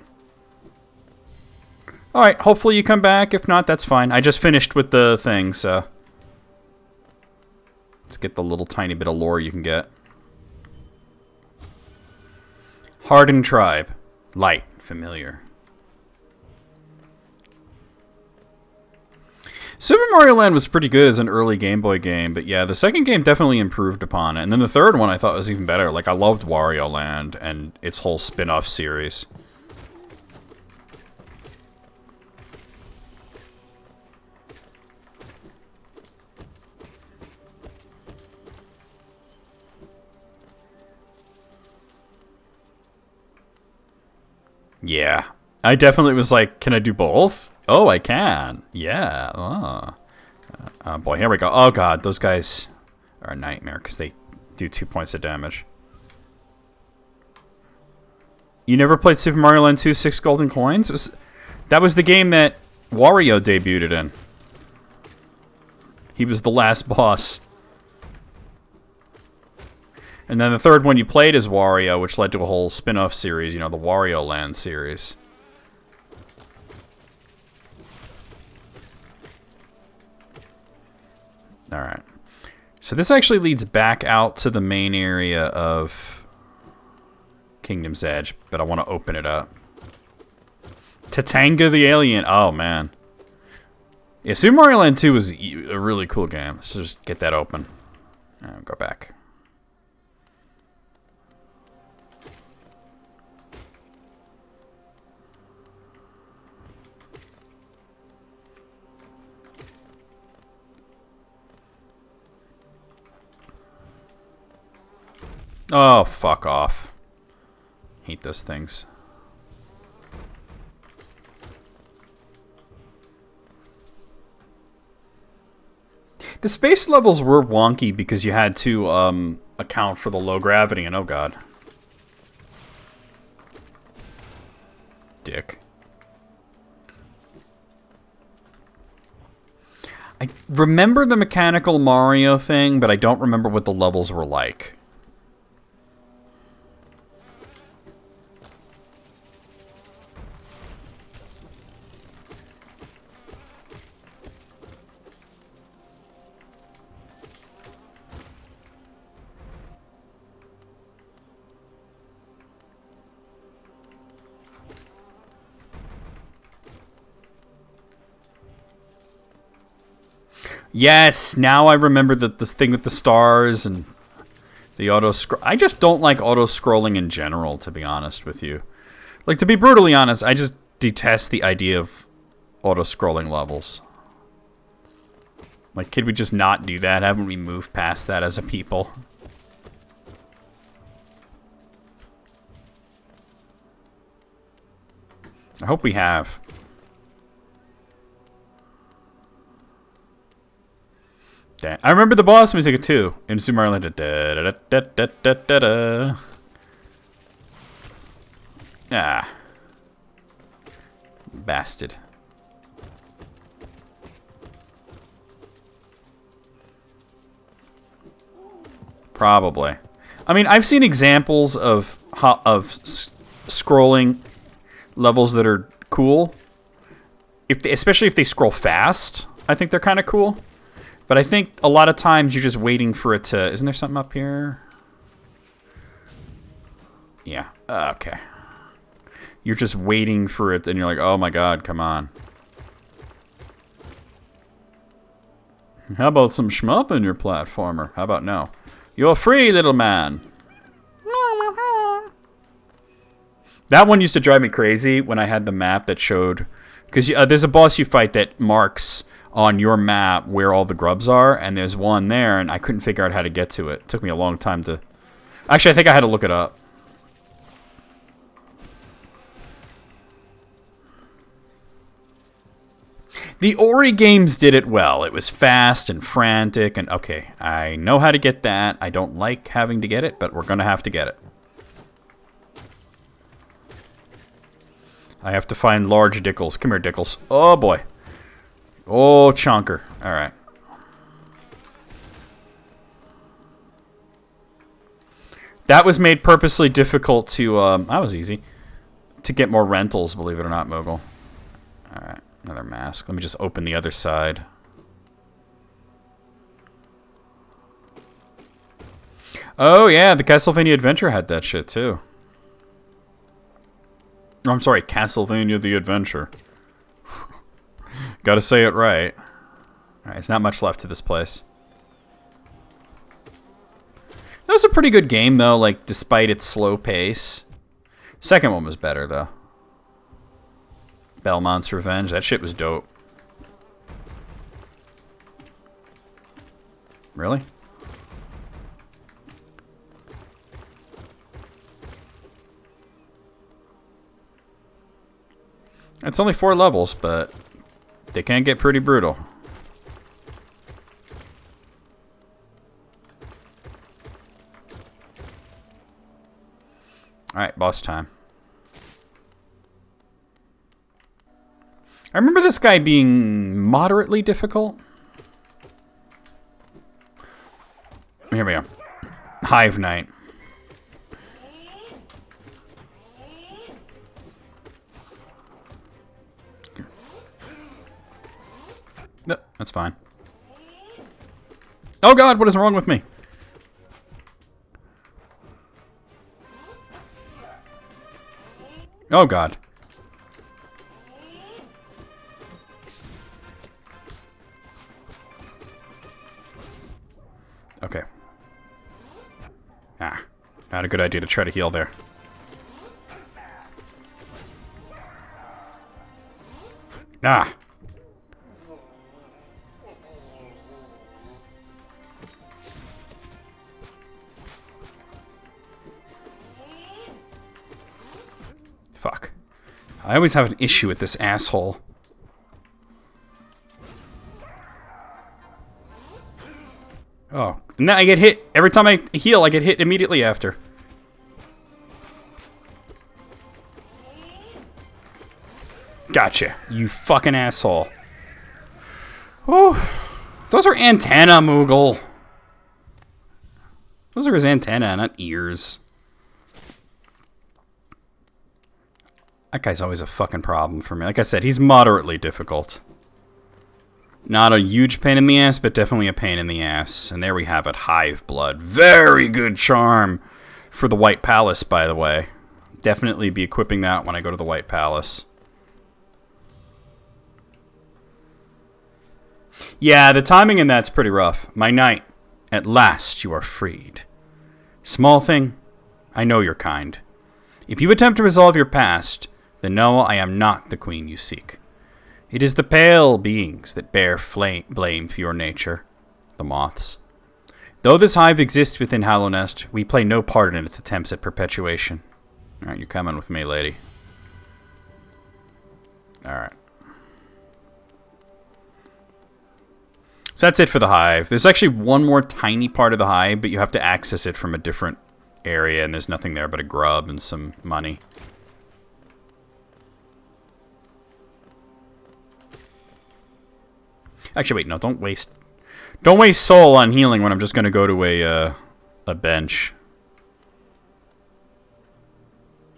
Speaker 1: Alright, hopefully you come back. If not, that's fine. I just finished with the thing, so... Let's get the little tiny bit of lore you can get. Hardened Tribe. Light. Familiar. Super Mario Land was pretty good as an early Game Boy game, but yeah, the second game definitely improved upon it. And then the third one I thought was even better. Like, I loved Wario Land and its whole spin-off series. Yeah. I definitely was like, can I do both? Oh, I can. Yeah. Oh, boy, here we go. Oh, God, those guys are a nightmare because they do 2 points of damage. You never played Super Mario Land 2 6 Golden Coins? That was the game that Wario debuted in. He was the last boss. And then the third one you played as Wario, which led to a whole spin-off series, you know, the Wario Land series. Alright. So this actually leads back out to the main area of Kingdom's Edge, but I want to open it up. Tatanga the Alien. Oh, man. Yeah, Super Mario Land 2 was a really cool game. Let's just get that open. And go back. Oh, fuck off. Hate those things. The space levels were wonky because you had to account for the low gravity, and oh god. Dick. I remember the mechanical Mario thing, but I don't remember what the levels were like. Yes, now I remember this thing with the stars and the auto-scroll. I just don't like auto-scrolling in general, to be honest with you. Like, to be brutally honest, I just detest the idea of auto-scrolling levels. Like, could we just not do that? Haven't we moved past that as a people? I hope we have. Damn. I remember the boss music too in Super Mario Land. Ah. Bastard. Probably. I mean, I've seen examples of scrolling levels that are cool. Especially if they scroll fast, I think they're kind of cool. But I think a lot of times you're just waiting for it to... Isn't there something up here? Yeah. Okay. You're just waiting for it, and you're like, oh my god, come on. How about some shmup in your platformer? How about no? You're free, little man. That one used to drive me crazy when I had the map that showed... Because there's a boss you fight that marks on your map where all the grubs are, and there's one there, and I couldn't figure out how to get to it. It took me a long time to... Actually, I think I had to look it up. The Ori games did it well. It was fast and frantic, and okay, I know how to get that. I don't like having to get it, but we're going to have to get it. I have to find large Dickles. Come here, Dickles. Oh, boy. Oh, chonker. All right. That was made purposely difficult to... that was easy. To get more rentals, believe it or not, Moogle. All right. Another mask. Let me just open the other side. Oh, yeah. The Castlevania Adventure had that shit, too. Oh, I'm sorry. Castlevania the Adventure. Gotta say it right. Alright, there's not much left to this place. That was a pretty good game, though, like, despite its slow pace. Second one was better, though. Belmont's Revenge. That shit was dope. Really? It's only 4 levels, but they can get pretty brutal. Alright, boss time. I remember this guy being moderately difficult. Here we go. Hive Knight. No, that's fine. Oh god, what is wrong with me? Oh god. Okay. Ah, not a good idea to try to heal there. Ah. Fuck. I always have an issue with this asshole. Oh, and then I get hit. Every time I heal, I get hit immediately after. Gotcha, you fucking asshole. Oh, those are antenna, Moogle. Those are his antenna, not ears. That guy's always a fucking problem for me. Like I said, he's moderately difficult. Not a huge pain in the ass, but definitely a pain in the ass. And there we have it, Hive Blood. Very good charm for the White Palace, by the way. Definitely be equipping that when I go to the White Palace. Yeah, the timing in that's pretty rough. My knight, at last you are freed. Small thing, I know you're kind. If you attempt to resolve your past, then know I am not the queen you seek. It is the pale beings that bear blame for your nature, the moths. Though this hive exists within Hallownest, we play no part in its attempts at perpetuation. Alright, you're coming with me, lady. Alright. So that's it for the Hive. There's actually one more tiny part of the Hive, but you have to access it from a different area, and there's nothing there but a grub and some money. Actually, wait, no, don't waste soul on healing when I'm just going to go to a bench.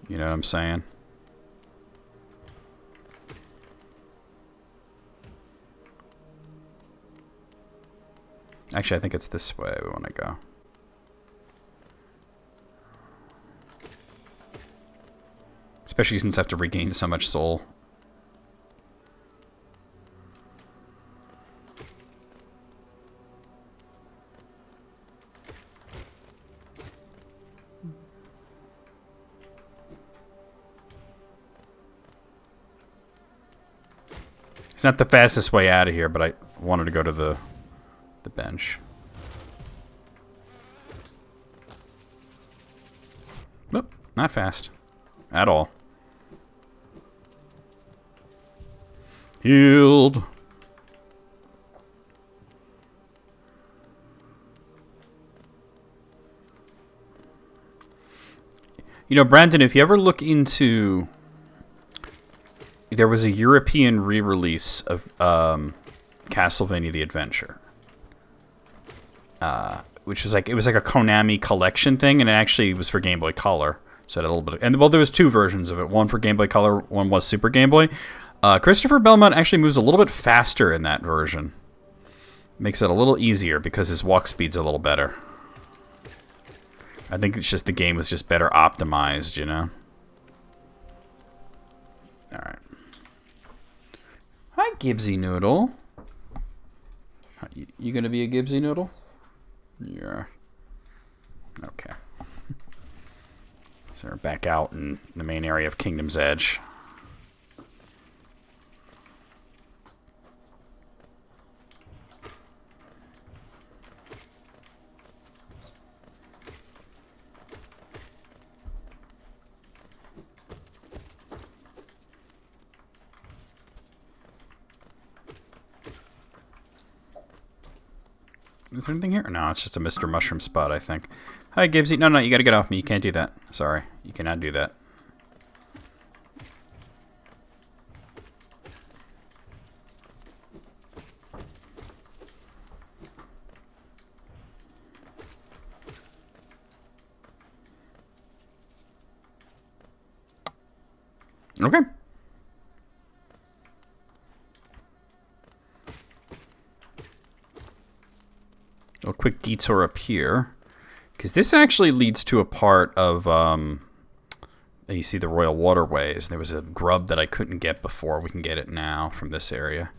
Speaker 1: You know what I'm saying? Actually, I think it's this way we want to go. Especially since I have to regain so much soul. It's not the fastest way out of here, but I wanted to go to the bench. Nope, not fast. At all. Healed. You know, Brandon, if you ever look into... There was a European re-release of Castlevania The Adventure. Which was like, it was like a Konami collection thing, and it actually was for Game Boy Color. So it had a little bit of, and well, there was two versions of it. One for Game Boy Color, one was Super Game Boy. Christopher Belmont actually moves a little bit faster in that version. Makes it a little easier because his walk speed's a little better. I think it's just the game was just better optimized, you know? Alright. Hi, Gibbsy Noodle. You gonna be a Gibbsy Noodle? Yeah. Okay. So we're back out in the main area of Kingdom's Edge. Is there anything here? No, it's just a Mr. Mushroom spot, I think. Hi, Gibbsy. No, you gotta get off me. You can't do that. Sorry. You cannot do that. Okay. A quick detour up here, because this actually leads to a part of, you see the Royal Waterways. There was a grub that I couldn't get before. We can get it now from this area.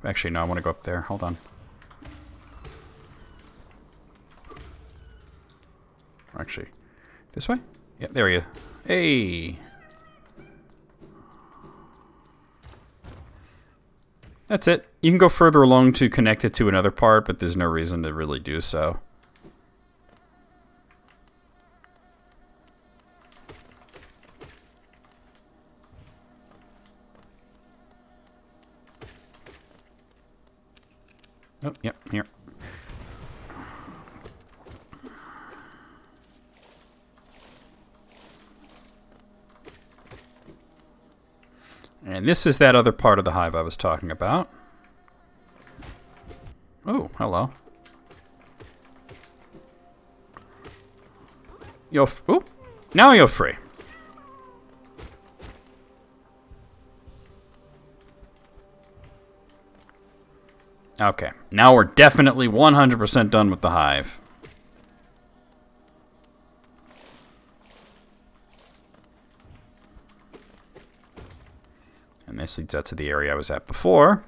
Speaker 1: Actually, no, I want to go up there. Hold on. Actually, this way? Yeah, there we go. Hey! That's it. You can go further along to connect it to another part, but there's no reason to really do so. Oh, yep, here. And this is that other part of the Hive I was talking about. Oh, hello. Ooh, now you're free. Okay, now we're definitely 100% done with the Hive. And this leads out to the area I was at before.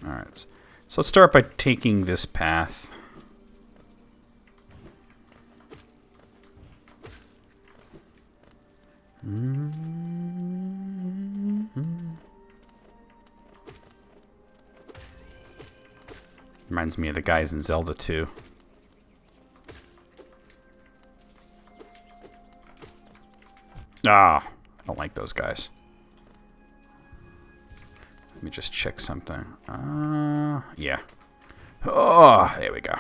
Speaker 1: Alright, so let's start by taking this path. Reminds me of the guys in Zelda 2. Ah, I don't like those guys. Let me just check something. Yeah. Oh, there we go.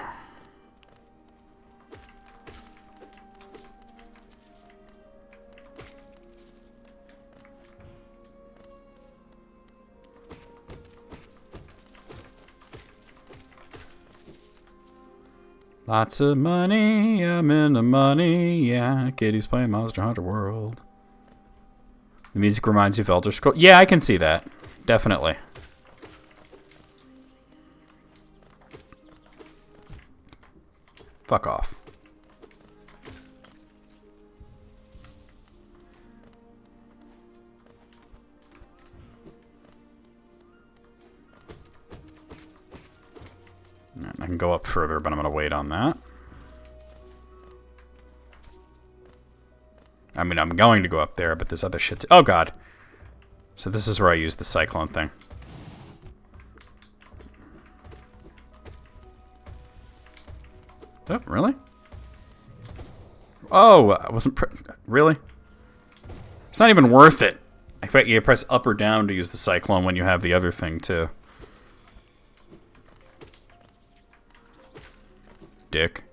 Speaker 1: Lots of money, I'm in the money, yeah. Kitty's playing Monster Hunter World. The music reminds you of Elder Scrolls. Yeah, I can see that. Definitely. Fuck off. I can go up further, but I'm going to wait on that. I mean, I'm going to go up there, but there's other shit. Oh, God. So this is where I use the cyclone thing. Oh, really? Oh, I wasn't... Really? It's not even worth it. I bet you press up or down to use the cyclone when you have the other thing, too. Dick.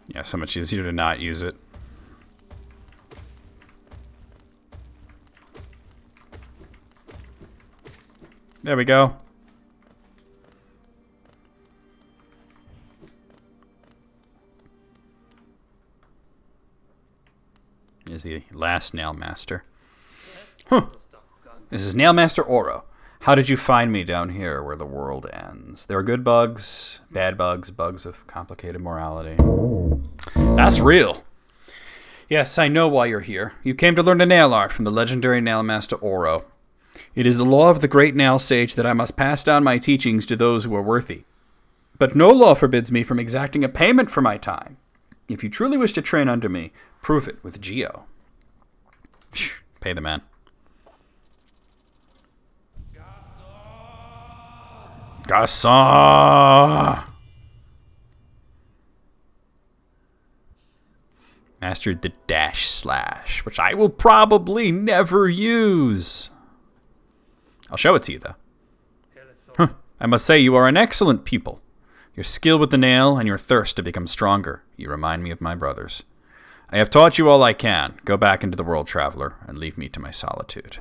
Speaker 1: Yeah, so much easier to not use it. There we go. Is the last Nail Master. Huh. This is Nail Master Oro. How did you find me down here where the world ends? There are good bugs, bad bugs, bugs of complicated morality. That's real. Yes, I know why you're here. You came to learn the nail art from the legendary Nail Master Oro. It is the law of the great nail sage that I must pass down my teachings to those who are worthy. But no law forbids me from exacting a payment for my time. If you truly wish to train under me, prove it with Geo. Pay the man. Gasa! Mastered the dash slash, which I will probably never use. I'll show it to you, though. Huh. I must say you are an excellent pupil. Your skill with the nail and your thirst to become stronger. You remind me of my brothers. I have taught you all I can. Go back into the world, traveler, and leave me to my solitude.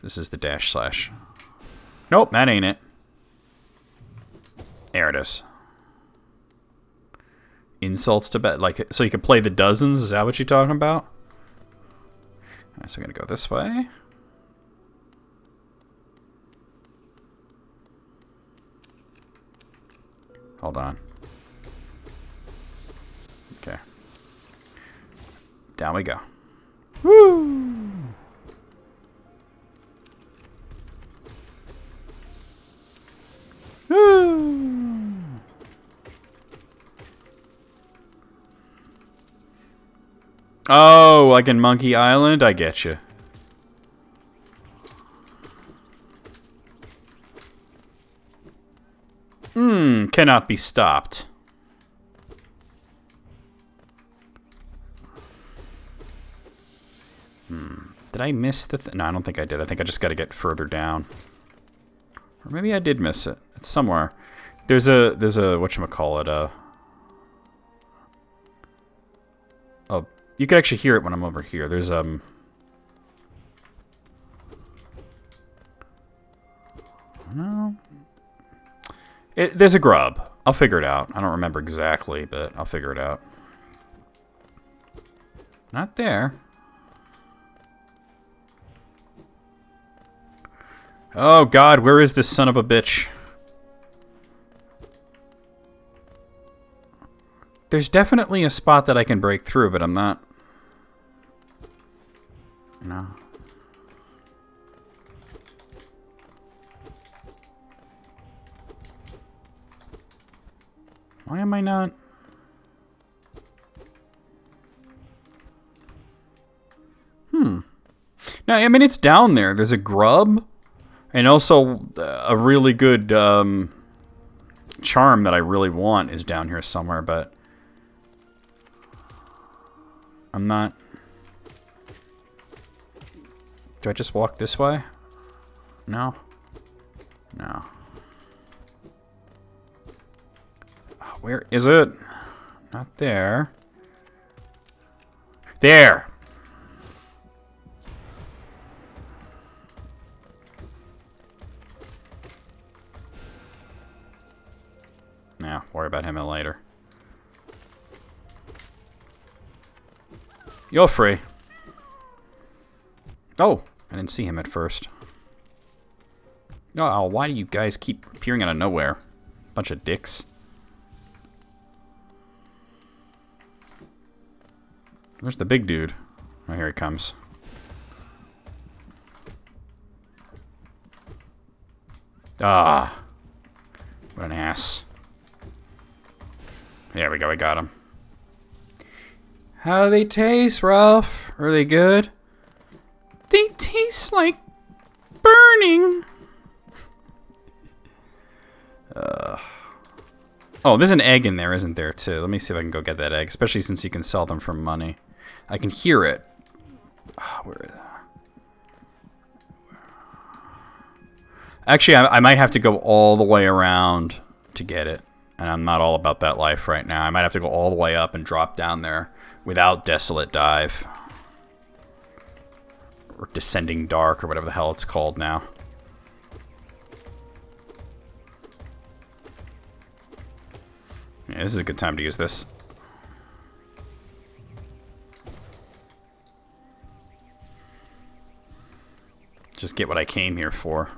Speaker 1: This is the dash slash. Nope, that ain't it. There it is. Insults to bet, like, so you can play the dozens. Is that what you're talking about? All right, so we're gonna go this way. Hold on. Okay. Down we go. Woo! Woo! Oh, like in Monkey Island? I get you. Cannot be stopped. Did I miss the no, I don't think I did. I think I just got to get further down. Or maybe I did miss it. It's somewhere. There's a whatchamacallit, oh, you can actually hear it when I'm over here. There's no. There's a grub. I'll figure it out. I don't remember exactly, but I'll figure it out. Not there. Oh, God, where is this son of a bitch? There's definitely a spot that I can break through, but I'm not... No. Why am I not... No, I mean, it's down there. There's a grub. And also, a really good charm that I really want is down here somewhere, but I'm not... Do I just walk this way? No? No. Where is it? Not there. There! Yeah, worry about him later. You're free. Oh, I didn't see him at first. Oh, why do you guys keep appearing out of nowhere? Bunch of dicks. Where's the big dude? Oh, here he comes. Ah. What an ass. There we go, I got him. How do they taste, Ralph? Are they good? They taste like burning. Oh, there's an egg in there, isn't there, too? Let me see if I can go get that egg, especially since you can sell them for money. I can hear it. Oh, where is that? Actually, I might have to go all the way around to get it. And I'm not all about that life right now. I might have to go all the way up and drop down there without Desolate Dive. Or Descending Dark, or whatever the hell it's called now. Yeah, this is a good time to use this. Just get what I came here for.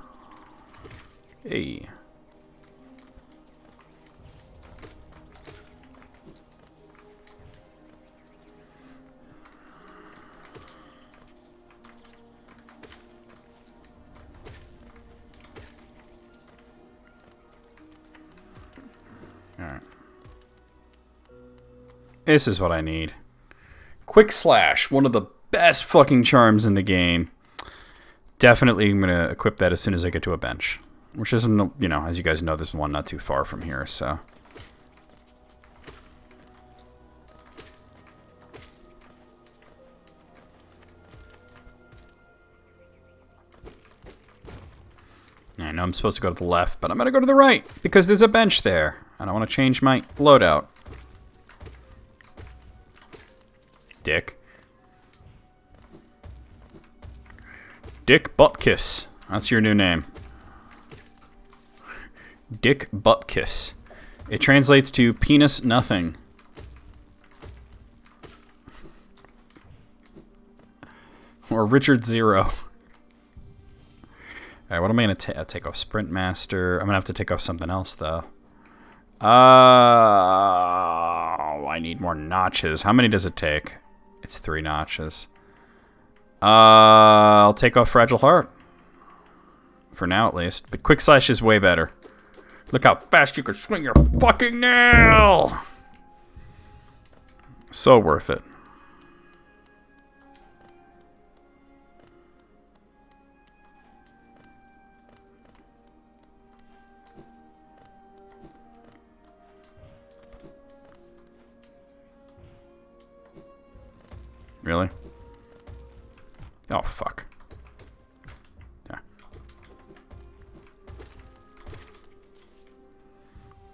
Speaker 1: Hey. Alright. This is what I need. Quick Slash, one of the best fucking charms in the game. Definitely I'm going to equip that as soon as I get to a bench. Which isn't, you know, as you guys know, there's one not too far from here, so... I know I'm supposed to go to the left, but I'm going to go to the right, because there's a bench there. And I want to change my loadout. Dick. Dick Buttkiss. That's your new name. Dick Buttkiss. It translates to penis nothing. Or Richard Zero. Alright, what am I going to take off? Sprint Master. I'm going to have to take off something else, though. I need more notches. How many does it take? It's 3 notches. I'll take off Fragile Heart. For now, at least. But Quick Slash is way better. Look how fast you can swing your fucking nail! So worth it. Really? Oh, fuck. Yeah.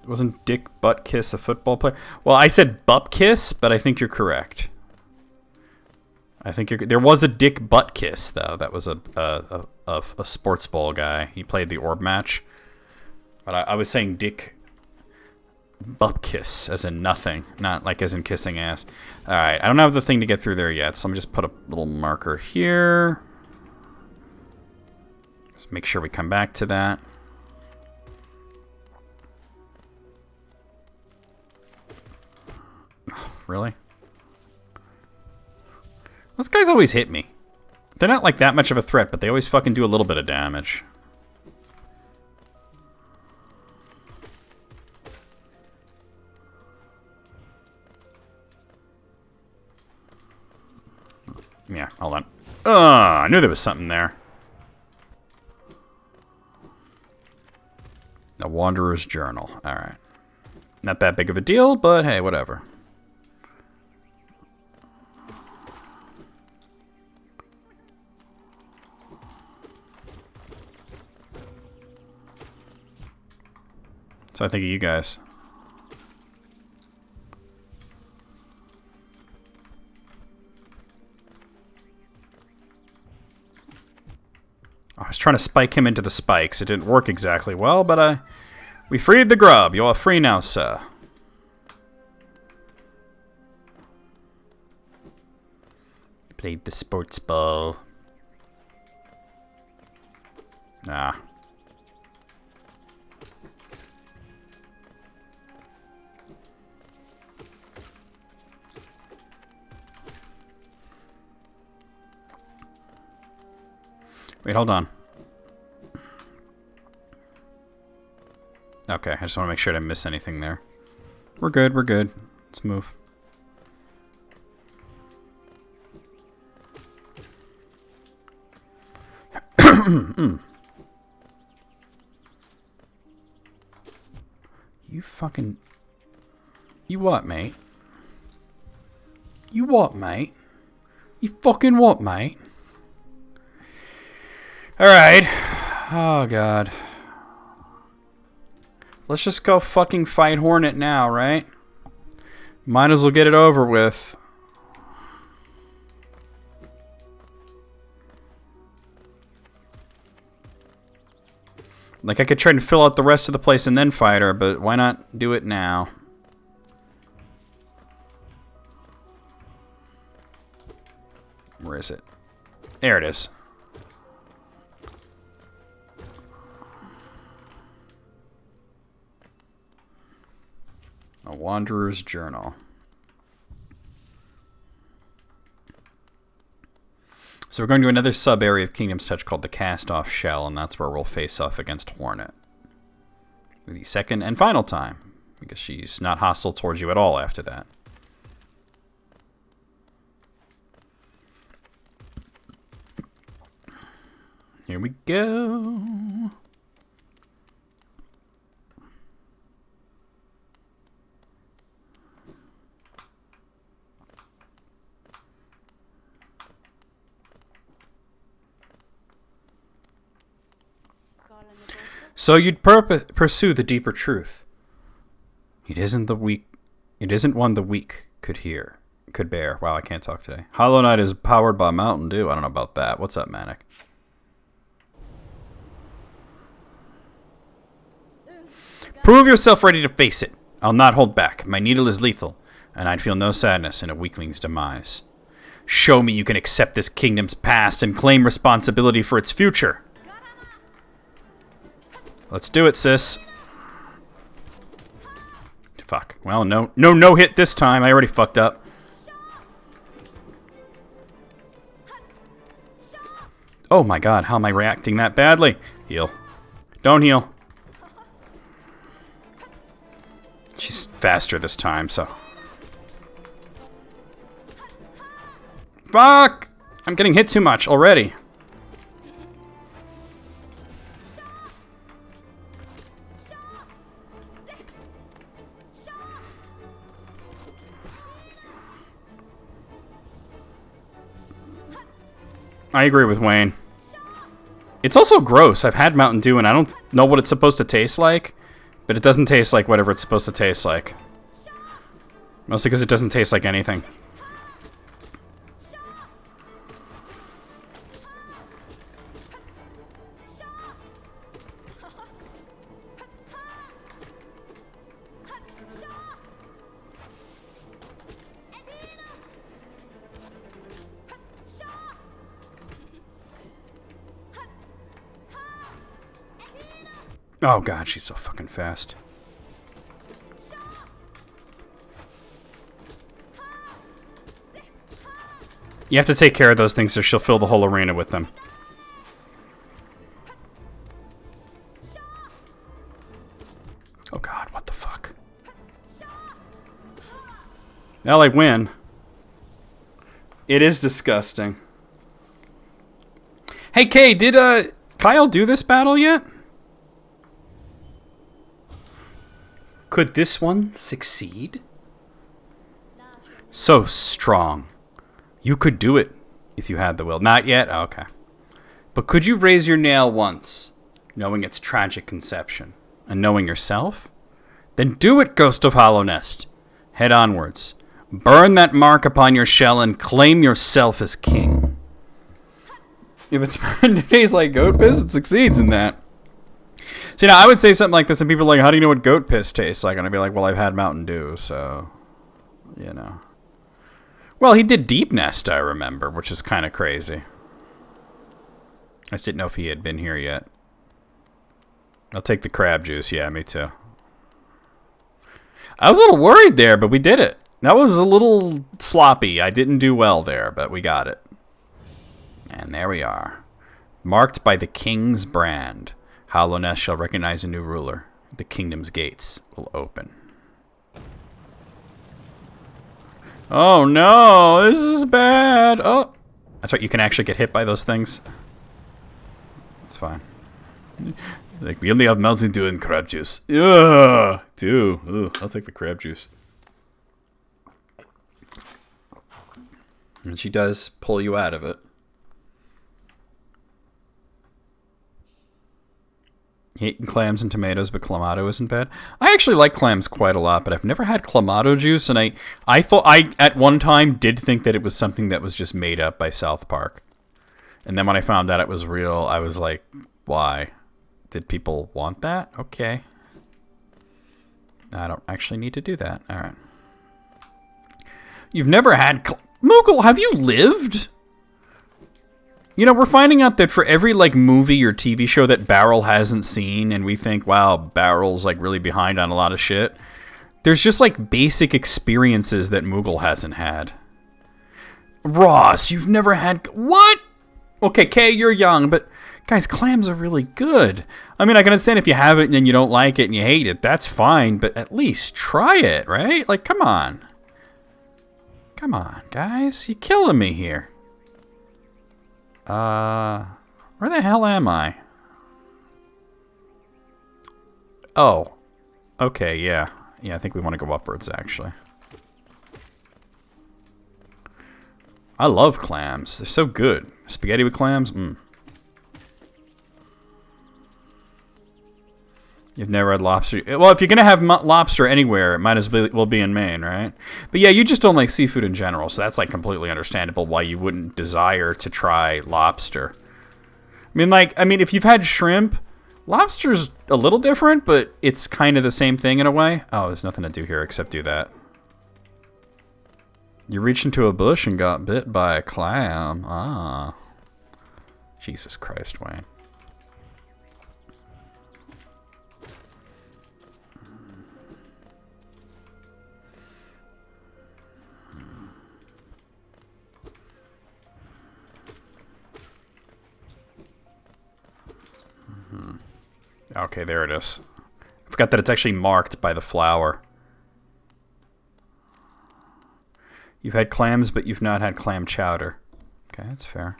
Speaker 1: Wasn't Dick Buttkiss a football player? Well, I said Bupkiss, but I think you're correct. I think you're... There was a Dick Buttkiss, though. That was a sports ball guy. He played the orb match. But I was saying Dick... Bupkiss, as in nothing, not like as in kissing ass. Alright, I don't have the thing to get through there yet, so let me just put a little marker here. Just make sure we come back to that. Oh, really? Those guys always hit me. They're not like that much of a threat, but they always fucking do a little bit of damage. Yeah, hold on. I knew there was something there. A Wanderer's Journal. Alright. Not that big of a deal, but hey, whatever. So I think of you guys. I was trying to spike him into the spikes. It didn't work exactly well, but we freed the grub. You are free now, sir. Played the sports ball. Ah. Wait, hold on. Okay, I just want to make sure I didn't miss anything there. We're good, we're good. Let's move. You fucking... You what, mate? You what, mate? You fucking what, mate? Alright. Oh, God. Let's just go fucking fight Hornet now, right? Might as well get it over with. Like, I could try to fill out the rest of the place and then fight her, but why not do it now? Where is it? There it is. A Wanderer's Journal. So we're going to another sub-area of Kingdom's Touch called the Cast-Off Shell, and that's where we'll face off against Hornet. For the second and final time, because she's not hostile towards you at all after that. Here we go. So you'd pursue the deeper truth. It isn't one the weak could bear. Wow, I can't talk today. Hollow Knight is powered by Mountain Dew. I don't know about that. What's up, Manic? Prove yourself ready to face it. I'll not hold back. My needle is lethal, and I'd feel no sadness in a weakling's demise. Show me you can accept this kingdom's past and claim responsibility for its future. Let's do it, sis. Fuck. Well, no hit this time. I already fucked up. Oh my god, how am I reacting that badly? Heal. Don't heal. She's faster this time, so... Fuck! I'm getting hit too much already. I agree with Wayne. It's also gross. I've had Mountain Dew and I don't know what it's supposed to taste like, but it doesn't taste like whatever it's supposed to taste like. Mostly because it doesn't taste like anything. Oh god, she's so fucking fast. You have to take care of those things or she'll fill the whole arena with them. Oh god, what the fuck? Well, I win. It is disgusting. Hey Kay, did Kyle do this battle yet? Could this one succeed? So strong. You could do it if you had the will. Not yet? Okay. But could you raise your nail once, knowing its tragic conception, and knowing yourself? Then do it, Ghost of Hollow Nest. Head onwards. Burn that mark upon your shell and claim yourself as king. If it's burned in days like goat piss, it succeeds in that. See, now I would say something like this, and people are like, how do you know what goat piss tastes like? And I'd be like, well, I've had Mountain Dew, so, you know. Well, he did Deep Nest, I remember, which is kind of crazy. I just didn't know if he had been here yet. I'll take the crab juice. Yeah, me too. I was a little worried there, but we did it. That was a little sloppy. I didn't do well there, but we got it. And there we are. Marked by the king's brand. Hollow Nest shall recognize a new ruler. The kingdom's gates will open. Oh no, this is bad. Oh, that's right. You can actually get hit by those things. It's fine. Like, we only have Mountain Dew and crab juice. Ugh, I'll take the crab juice. And she does pull you out of it. Eating clams and tomatoes, but clamato isn't bad. I actually like clams quite a lot, but I've never had clamato juice, and I thought I at one time did think that it was something that was just made up by South Park. And then when I found out it was real, I was like, why? Did people want that? Okay. I don't actually need to do that. All right. You've never had... Moogle, have you lived? You know, we're finding out that for every, like, movie or TV show that Barrel hasn't seen, and we think, wow, Barrel's, like, really behind on a lot of shit, there's just, like, basic experiences that Moogle hasn't had. Ross, you've never had... What? Okay, Kay, you're young, but... Guys, clams are really good. I mean, I can understand if you have it and then you don't like it and you hate it. That's fine, but at least try it, right? Like, come on. Come on, guys. You're killing me here. Where the hell am I? Oh. Okay, yeah. Yeah, I think we want to go upwards, actually. I love clams. They're so good. Spaghetti with clams? Mmm. You've never had lobster. Well, if you're going to have lobster anywhere, it might as well be in Maine, right? But yeah, you just don't like seafood in general, so that's like completely understandable why you wouldn't desire to try lobster. I mean, if you've had shrimp, lobster's a little different, but it's kind of the same thing in a way. Oh, there's nothing to do here except do that. You reached into a bush and got bit by a clam. Ah. Jesus Christ, Wayne. Okay, there it is. I forgot that it's actually marked by the flower. You've had clams, but you've not had clam chowder. Okay, that's fair.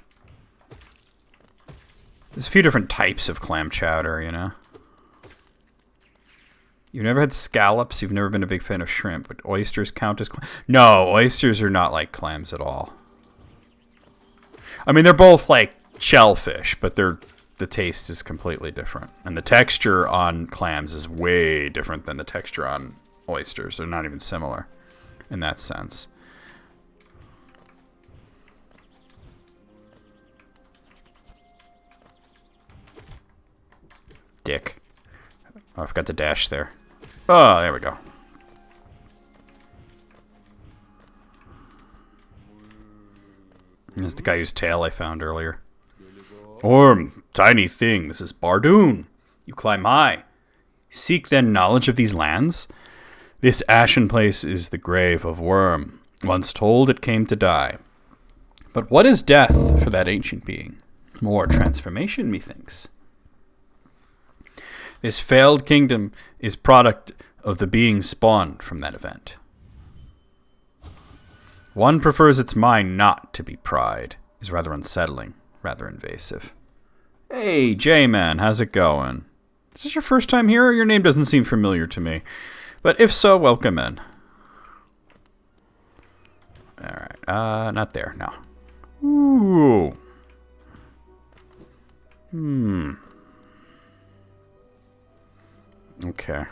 Speaker 1: There's a few different types of clam chowder, you know. You've never had scallops. You've never been a big fan of shrimp, but oysters count as clams. No, oysters are not like clams at all. I mean, they're both like shellfish, but the taste is completely different. And the texture on clams is way different than the texture on oysters. They're not even similar in that sense. Dick. Oh, I forgot to dash there. Oh, there we go. This is the guy whose tail I found earlier. Orm, tiny thing, this is Bardoon. You climb high. Seek then knowledge of these lands. This ashen place is the grave of Worm. Once told it came to die. But what is death for that ancient being? More transformation, methinks. This failed kingdom is product of the being spawned from that event. One prefers its mind not to be pride, is rather unsettling. Rather invasive. Hey, J-Man, how's it going? Is this your first time here, or your name doesn't seem familiar to me? But if so, welcome in. Alright, not there, no. Ooh. Okay.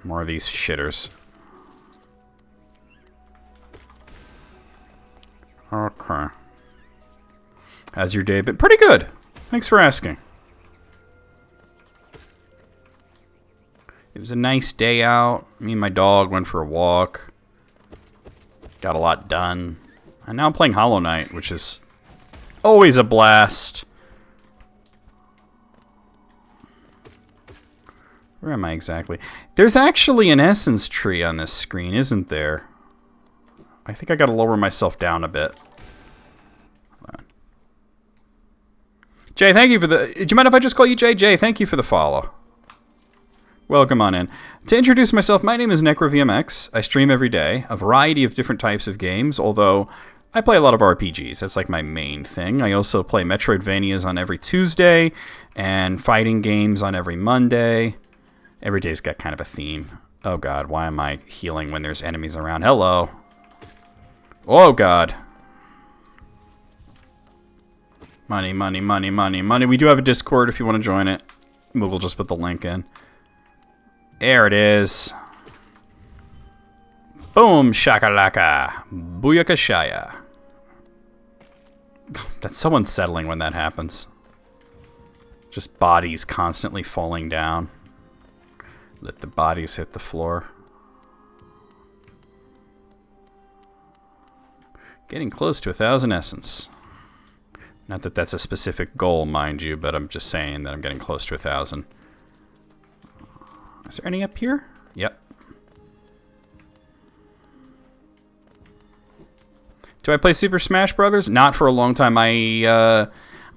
Speaker 1: More of these shitters. Okay. How's your day been? Pretty good. Thanks for asking. It was a nice day out. Me and my dog went for a walk. Got a lot done. And now I'm playing Hollow Knight, which is always a blast. Where am I exactly? There's actually an essence tree on this screen, isn't there? I think I gotta lower myself down a bit. Hold on. Jay, thank you for the... Do you mind if I just call you Jay? Jay, thank you for the follow. Welcome on in. To introduce myself, my name is NecroVMX. I stream every day, a variety of different types of games, although I play a lot of RPGs. That's like my main thing. I also play Metroidvanias on every Tuesday, and fighting games on every Monday. Every day's got kind of a theme. Oh god, why am I healing when there's enemies around? Hello. Oh god. Money, money, money, money, money. We do have a Discord if you want to join it. Moogle just put the link in. There it is. Boom, shakalaka. Booyakashaya. That's so unsettling when that happens. Just bodies constantly falling down. Let the bodies hit the floor. Getting close to 1,000 essence. Not that that's a specific goal, mind you, but I'm just saying that I'm getting close to 1,000. Is there any up here? Yep. Do I play Super Smash Brothers? Not for a long time. I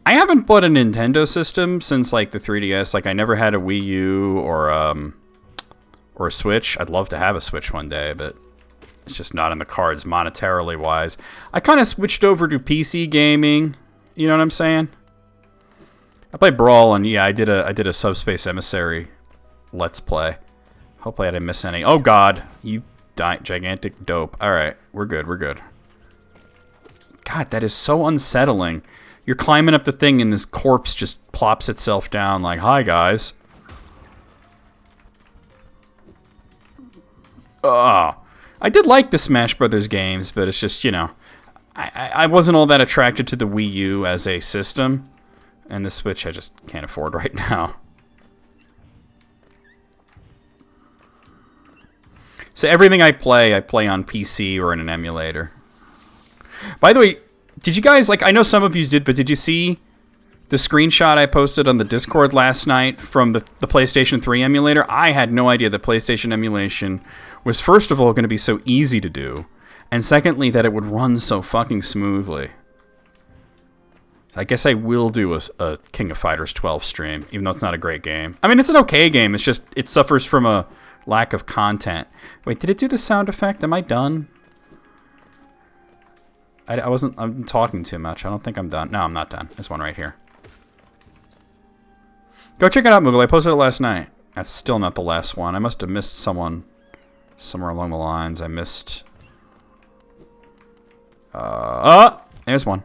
Speaker 1: haven't bought a Nintendo system since like the 3DS. Like I never had a Wii U or a Switch. I'd love to have a Switch one day, but it's just not in the cards monetarily wise. I kind of switched over to PC gaming. You know what I'm saying? I played Brawl, and yeah, I did a Subspace Emissary Let's Play. Hopefully I didn't miss any. Oh god, you gigantic dope. All right, we're good. We're good. God, that is so unsettling. You're climbing up the thing, and this corpse just plops itself down like, "Hi guys." I did like the Smash Brothers games, but it's just, you know, I wasn't all that attracted to the Wii U as a system, and the Switch I just can't afford right now. So everything I play on PC or in an emulator. By the way, did you guys, like, I know some of you did, but did you see the screenshot I posted on the Discord last night from the PlayStation 3 emulator? I had no idea that PlayStation emulation was, first of all, going to be so easy to do, and secondly, that it would run so fucking smoothly. I guess I will do a King of Fighters 12 stream, even though it's not a great game. I mean, it's an okay game, it's just, it suffers from a lack of content. Wait, did it do the sound effect? Am I done? I'm talking too much. I don't think I'm done. No, I'm not done. There's one right here. Go check it out, Moogle. I posted it last night. That's still not the last one. I must have missed someone somewhere along the lines. I missed... there's one.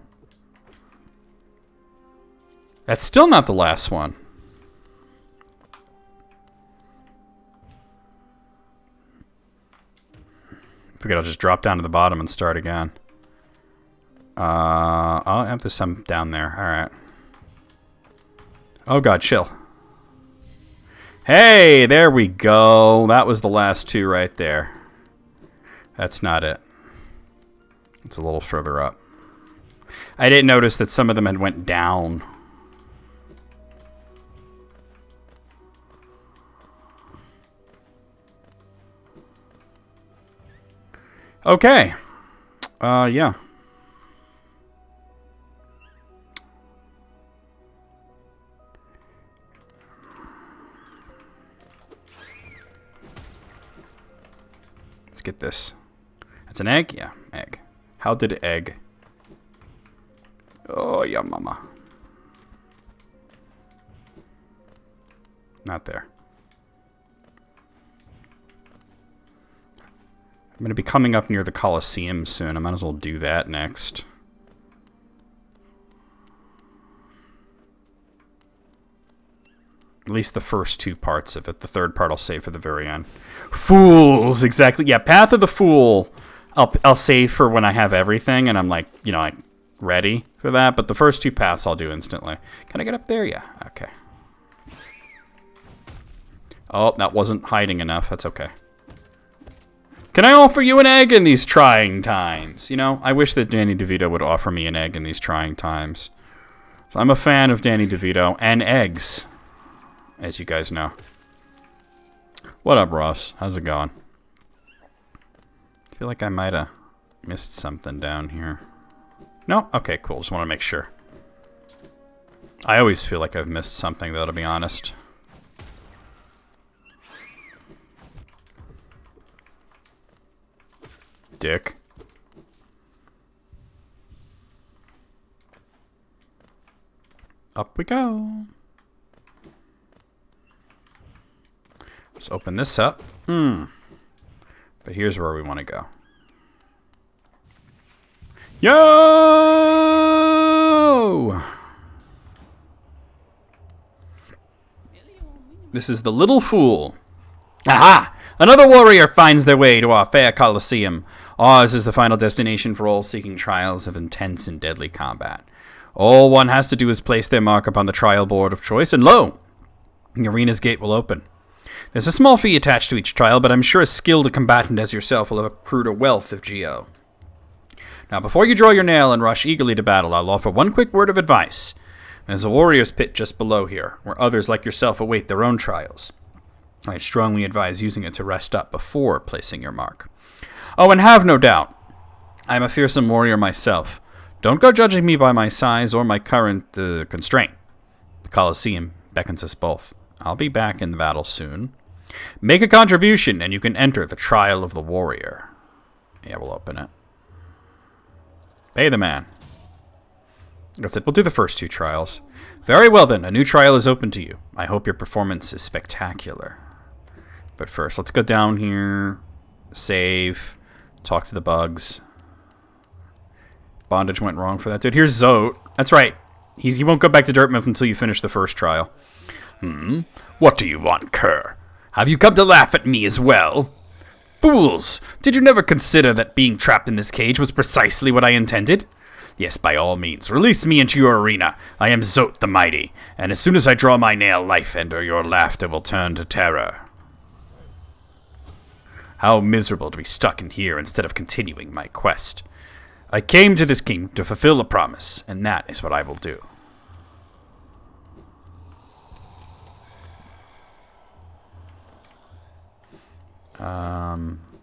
Speaker 1: That's still not the last one. Forget, I'll just drop down to the bottom and start again. I'll have this some down there. Alright. Oh god, chill. Hey, there we go. That was the last two right there. That's not it. It's a little further up. I didn't notice that some of them had went down. Okay. Yeah. Let's get this. It's an egg? Yeah, egg. How did egg? Oh, yeah, mama. Not there. I'm going to be coming up near the Coliseum soon. I might as well do that next. At least the first 2 parts of it. The third part I'll save for the very end. Fools! Exactly. Yeah, Path of the Fool I'll save for when I have everything and I'm like, you know, like ready for that. But the first 2 paths I'll do instantly. Can I get up there? Yeah. Okay. Oh, that wasn't hiding enough. That's okay. Can I offer you an egg in these trying times? You know, I wish that Danny DeVito would offer me an egg in these trying times. So I'm a fan of Danny DeVito and eggs, as you guys know. What up, Ross? How's it going? I feel like I might have missed something down here. No? Okay, cool. Just want to make sure. I always feel like I've missed something, though, to be honest. Dick. Up we go. Let's open this up. But here's where we want to go. Yo! This is the Little Fool. Aha! Another warrior finds their way to our fair Coliseum. Ours is the final destination for all seeking trials of intense and deadly combat. All one has to do is place their mark upon the trial board of choice, and lo! The arena's gate will open. There's a small fee attached to each trial, but I'm sure a skilled combatant as yourself will have accrued a wealth of geo. Now, before you draw your nail and rush eagerly to battle, I'll offer one quick word of advice. There's a warrior's pit just below here, where others like yourself await their own trials. I'd strongly advise using it to rest up before placing your mark. Oh, and have no doubt, I'm a fearsome warrior myself. Don't go judging me by my size or my current constraint. The Coliseum beckons us both. I'll be back in the battle soon. Make a contribution, and you can enter the Trial of the Warrior. Yeah, we'll open it. Pay the man. That's it. We'll do the first 2 trials. Very well, then. A new trial is open to you. I hope your performance is spectacular. But first, let's go down here. Save. Talk to the bugs. Bondage went wrong for that dude. Here's Zote. That's right. He won't go back to Dirtmouth until you finish the first trial. What do you want, cur? Have you come to laugh at me as well? Fools! Did you never consider that being trapped in this cage was precisely what I intended? Yes, by all means, release me into your arena. I am Zote the Mighty, and as soon as I draw my nail, life ender, your laughter will turn to terror. How miserable to be stuck in here instead of continuing my quest. I came to this kingdom to fulfill a promise, and that is what I will do.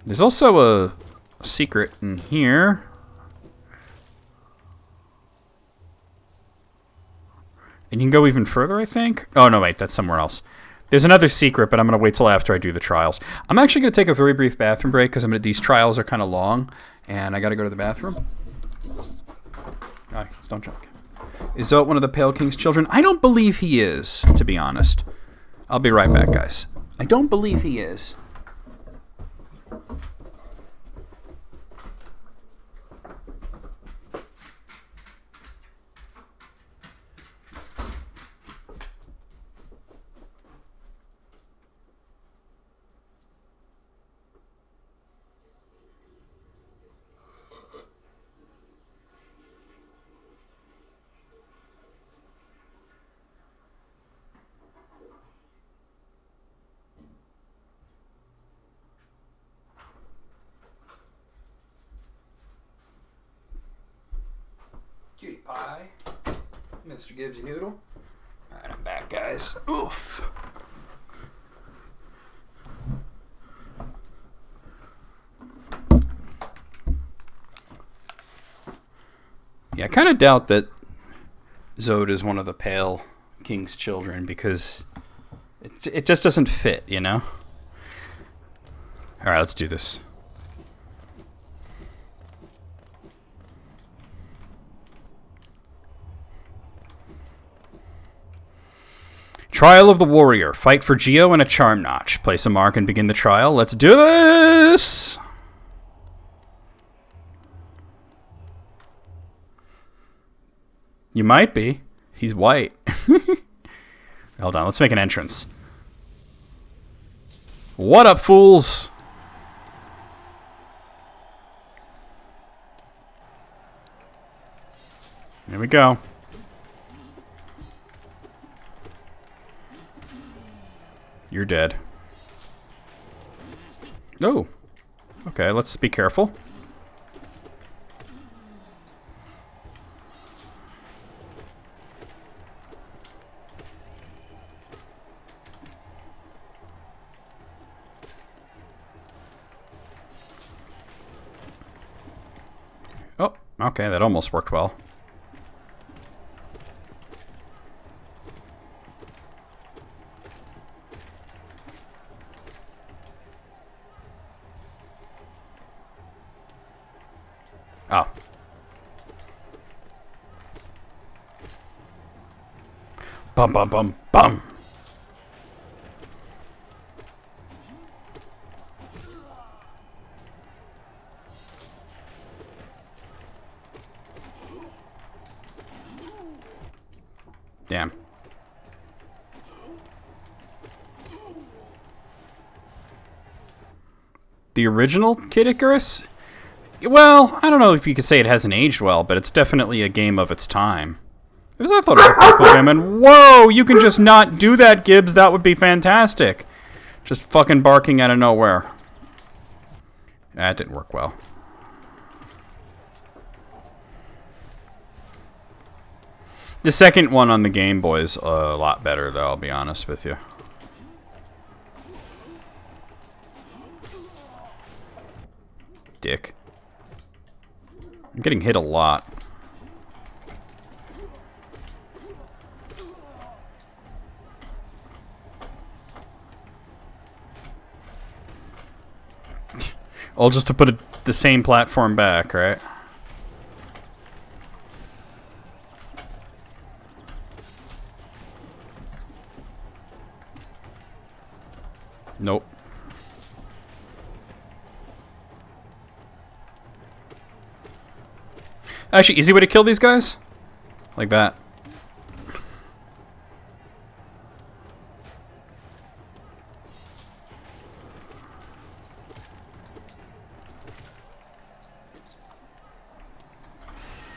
Speaker 1: There's also a secret in here. And you can go even further, I think. Oh, no, wait, that's somewhere else. There's another secret, but I'm going to wait till after I do the trials. I'm actually going to take a very brief bathroom break because these trials are kind of long, and I got to go to the bathroom. Alright, don't joke. Is Zote one of the Pale King's children? I don't believe he is, to be honest. I'll be right back, guys. I don't believe he is. Cutie pie. Mr. Gibbsy Noodle. Alright, I'm back, guys. Oof. Yeah, I kind of doubt that Zote is one of the Pale King's children because it just doesn't fit, you know? Alright, let's do this. Trial of the Warrior. Fight for Geo and a Charm Notch. Place a mark and begin the trial. Let's do this! You might be. He's white. Hold on, let's make an entrance. What up, fools? Here we go. You're dead. Oh. Okay, let's be careful. Oh, okay, that almost worked well. Oh. Bum, bum, bum, bum. Damn. The original Kid Icarus? Well, I don't know if you could say it hasn't aged well, but it's definitely a game of its time. I thought it was a pretty cool game, and whoa, you can just not do that, Gibbs. That would be fantastic. Just fucking barking out of nowhere. That didn't work well. The second one on the Game Boy's a lot better, though, I'll be honest with you. Dick. I'm getting hit a lot. All just to put the same platform back, right? Nope. Actually, easy way to kill these guys? Like that.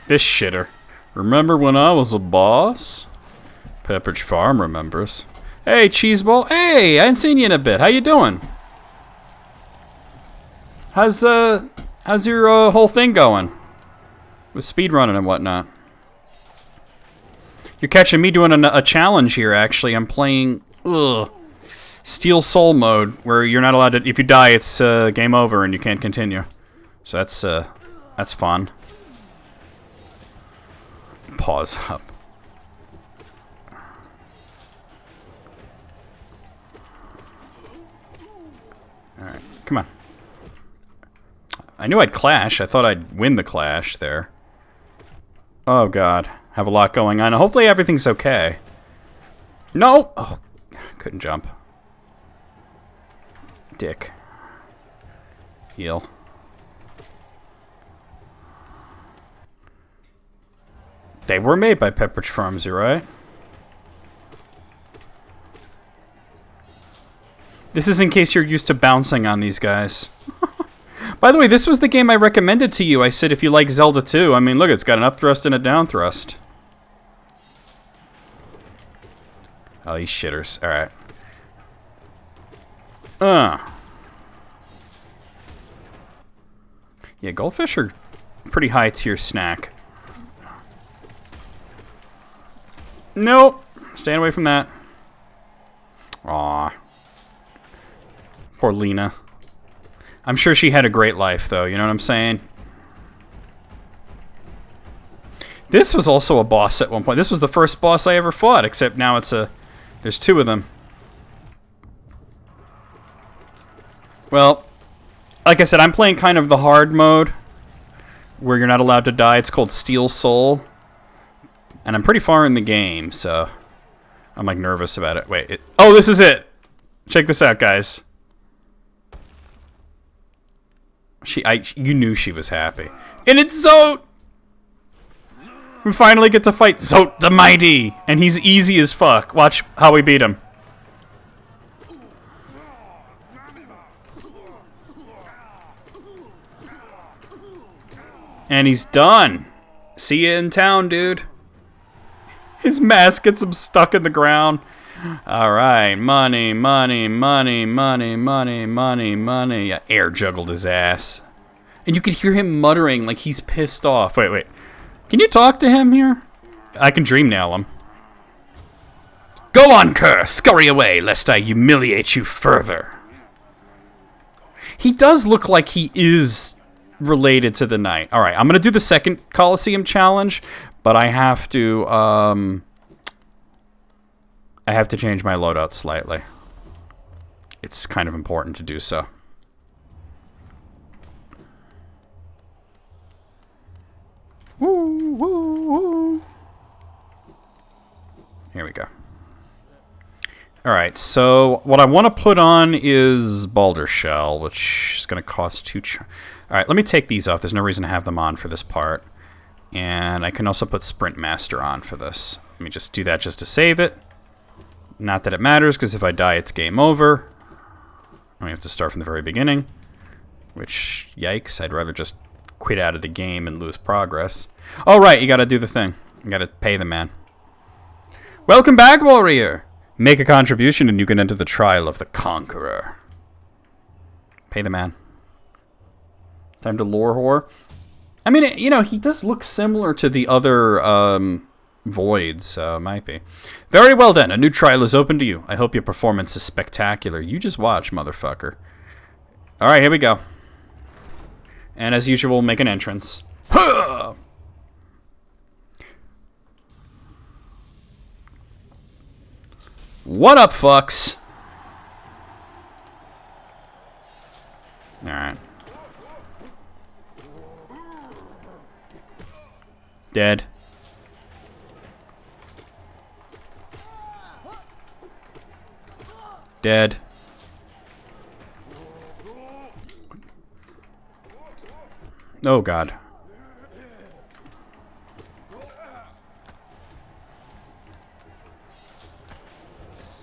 Speaker 1: This shitter. Remember when I was a boss? Pepperidge Farm remembers. Hey, Cheeseball. Hey, I hadn't seen you in a bit. How you doing? How's your whole thing going? With speedrunning and whatnot. You're catching me doing a challenge here, actually. I'm playing Steel Soul mode, where you're not allowed to... If you die, it's game over and you can't continue. So that's fun. Pause up. Alright, come on. I knew I'd clash. I thought I'd win the clash there. Oh god. Have a lot going on. Hopefully everything's okay. No! Oh, couldn't jump. Dick. Heal. They were made by Pepperidge Farms, you're right. This is in case you're used to bouncing on these guys. By the way, this was the game I recommended to you. I said if you like Zelda 2. I mean, look, it's got an up thrust and a down thrust. Oh, these shitters. Alright. Yeah, goldfish are pretty high tier snack. Nope. Staying away from that. Aw. Poor Lena. I'm sure she had a great life, though. You know what I'm saying? This was also a boss at one point. This was the first boss I ever fought, except now it's a... There's two of them. Well, like I said, I'm playing kind of the hard mode, where you're not allowed to die. It's called Steel Soul. And I'm pretty far in the game, so... I'm, like, nervous about it. Wait, oh, this is it! Check this out, guys. You knew she was happy. And it's so... We finally get to fight Zote the Mighty, and he's easy as fuck. Watch how we beat him. And he's done. See you in town, dude. His mask gets him stuck in the ground. Alright, money, money, money, money, money, money, money. Yeah, air juggled his ass. And you could hear him muttering like he's pissed off. Wait. Can you talk to him here? I can dream nail him. Go on, Cur! Scurry away, lest I humiliate you further. He does look like he is related to the knight. Alright, I'm gonna do the second Coliseum challenge, but I have to change my loadout slightly. It's kind of important to do so. Woo, woo, woo. Here we go. Alright, so what I want to put on is Balder Shell, which is going to cost 2... Alright, let me take these off. There's no reason to have them on for this part. And I can also put Sprint Master on for this. Let me just do that just to save it. Not that it matters, because if I die, it's game over. We have to start from the very beginning. Which, yikes, I'd rather just quit out of the game and lose progress. Oh, right, you gotta do the thing. You gotta pay the man. Welcome back, warrior! Make a contribution and you can enter the trial of the Conqueror. Pay the man. Time to lore whore. I mean, you know, he does look similar to the other voids, so it might be. Very well then, a new trial is open to you. I hope your performance is spectacular. You just watch, motherfucker. Alright, here we go. And as usual, make an entrance. Huh! What up, fucks? Alright. Dead. Dead. Oh, God.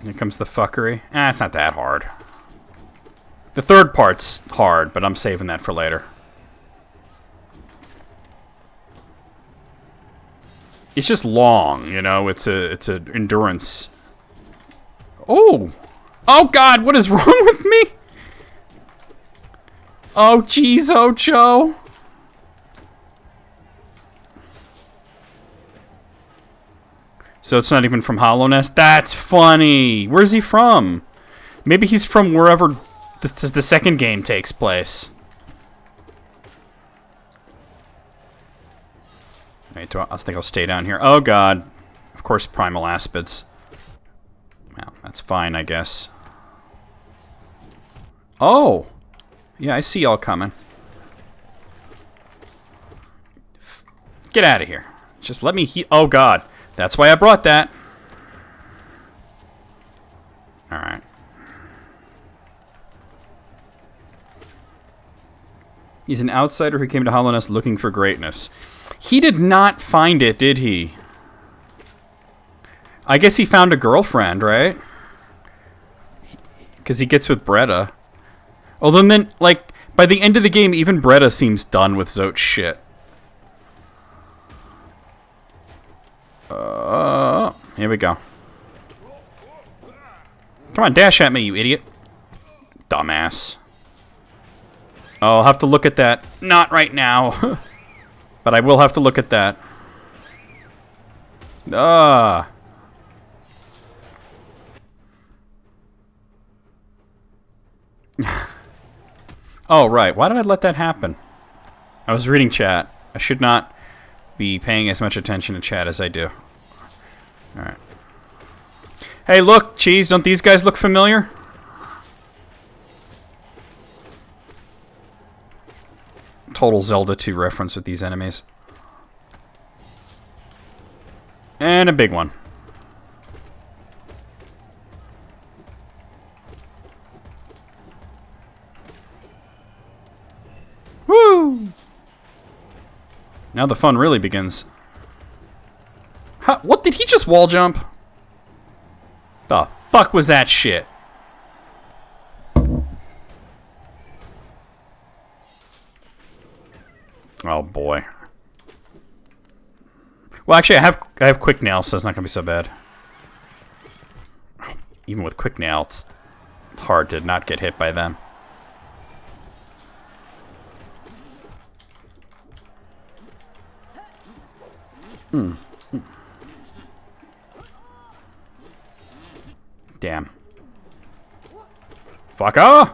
Speaker 1: Here comes the fuckery. Ah, it's not that hard. The third part's hard, but I'm saving that for later. It's just long, you know. It's a endurance. Oh, oh God! What is wrong with me? Oh, jeez, Ocho. So it's not even from Hollownest? That's funny. Where's he from? Maybe he's from wherever the second game takes place. Wait, I think I'll stay down here. Oh, God. Of course, Primal Aspids. Well, that's fine, I guess. Oh! Yeah, I see y'all coming. Get out of here. Just let me heal. Oh, God. That's why I brought that. Alright. He's an outsider who came to Hollownest looking for greatness. He did not find it, did he? I guess he found a girlfriend, right? Because he gets with Bretta. Although then, like, by the end of the game, even Bretta seems done with Zote's shit. Here we go. Come on, dash at me, you idiot. Dumbass. Oh, I'll have to look at that. Not right now. But I will have to look at that. Ah. Oh, right. Why did I let that happen? I was reading chat. I should not be paying as much attention to chat as I do. Alright. Hey, look, Cheese, don't these guys look familiar? Total Zelda 2 reference with these enemies. And a big one. Woo! Now the fun really begins. he just wall jump? The fuck was that shit? Oh boy. Well, actually, I have quick nail, so it's not gonna be so bad. Even with quick nail, it's hard to not get hit by them. Damn. Fucker!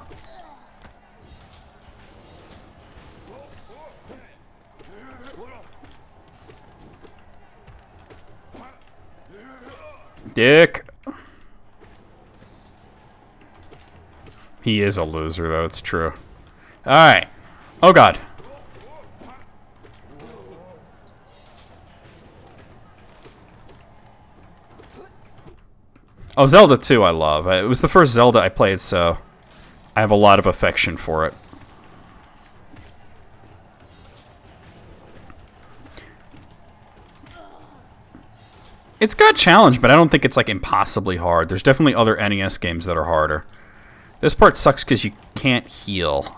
Speaker 1: Dick. He is a loser, though. It's true. Alright. Oh, God. Oh, Zelda 2 I love. It was the first Zelda I played, so I have a lot of affection for it. It's got challenge, but I don't think it's like impossibly hard. There's definitely other NES games that are harder. This part sucks because you can't heal.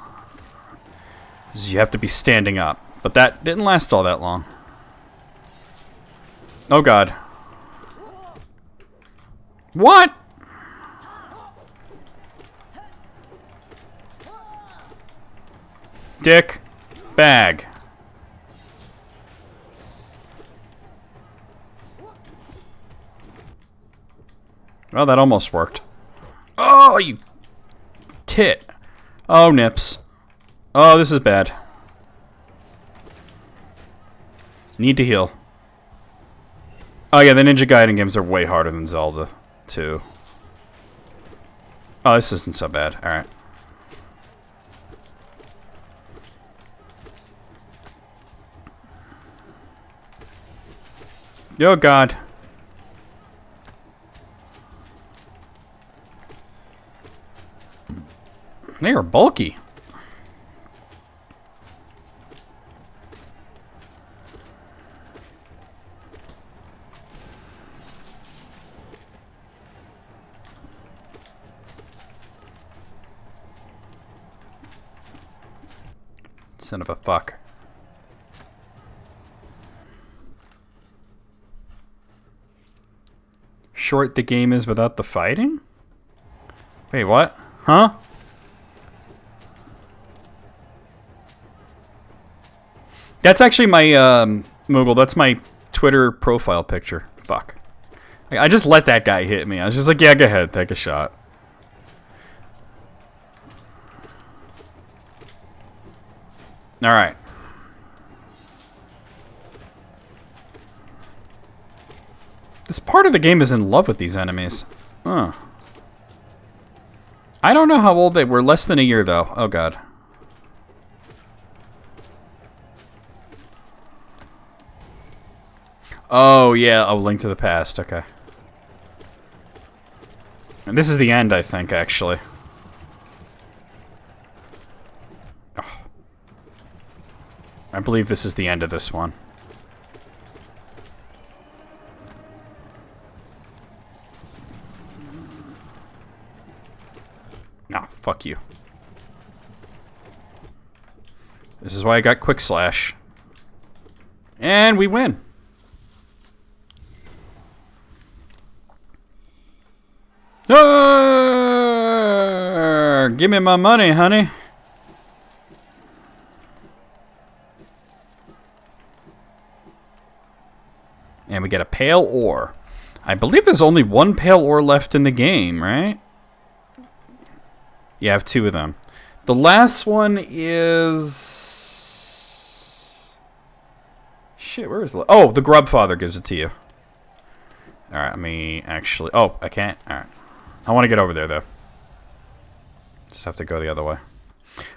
Speaker 1: You have to be standing up. But that didn't last all that long. Oh, God. What? Dick. Bag. Well, that almost worked. Oh, you tit. Oh, nips. Oh, this is bad. Need to heal. Oh, yeah, the Ninja Gaiden games are way harder than Zelda 2. Oh, this isn't so bad. Alright. Oh, God. They are bulky. Son of a fuck. Short the game is without the fighting? Wait, what? Huh? That's actually my, Moogle, that's my Twitter profile picture. Fuck. I just let that guy hit me. I was just like, yeah, go ahead, take a shot. Alright. This part of the game is in love with these enemies. Huh. I don't know how old they were. Less than a year, though. Oh, God. Oh, yeah. Oh, Link to the Past. Okay. And this is the end, I think, actually. Oh. I believe this is the end of this one. Nah, fuck you. This is why I got Quick Slash. And we win. Give me my money, honey. And we get a pale ore. I believe there's only one pale ore left in the game, right? Yeah, I have two of them. The last one is... Shit, where is it? Oh, the Grubfather gives it to you. Alright, let me actually... Oh, I can't? Alright. I want to get over there, though. Just have to go the other way.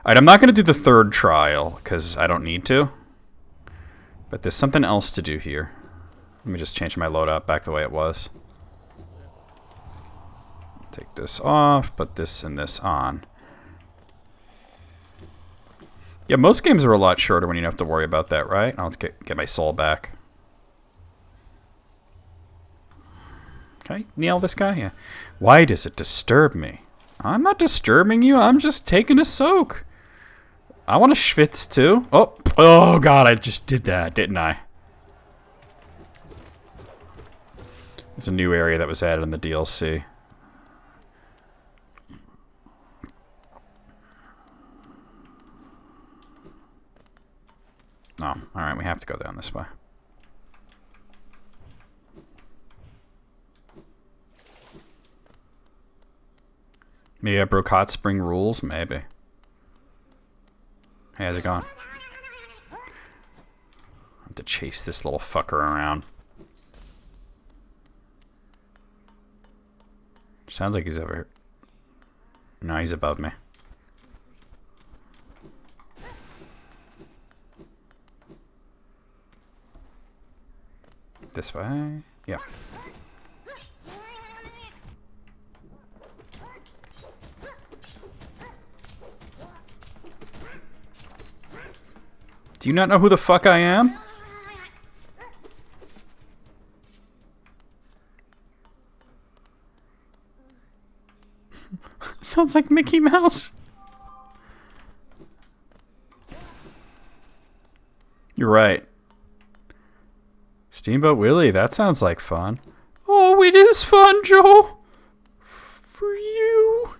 Speaker 1: Alright, I'm not going to do the third trial, because I don't need to. But there's something else to do here. Let me just change my loadout back the way it was. Take this off, put this and this on. Yeah, most games are a lot shorter when you don't have to worry about that, right? I'll get my soul back. Can I nail this guy? Yeah. Why does it disturb me? I'm not disturbing you. I'm just taking a soak. I want to schwitz too. Oh God! I just did that, didn't I? There's a new area that was added in the DLC. Oh, alright, we have to go down this way. Maybe I broke Hot Spring rules? Maybe. Hey, how's it going? I have to chase this little fucker around. Sounds like he's over here. No, he's above me. This way? Yeah. Do you not know who the fuck I am? Sounds like Mickey Mouse. You're right. Steamboat Willie, that sounds like fun. Oh, it is fun, Joe. For you.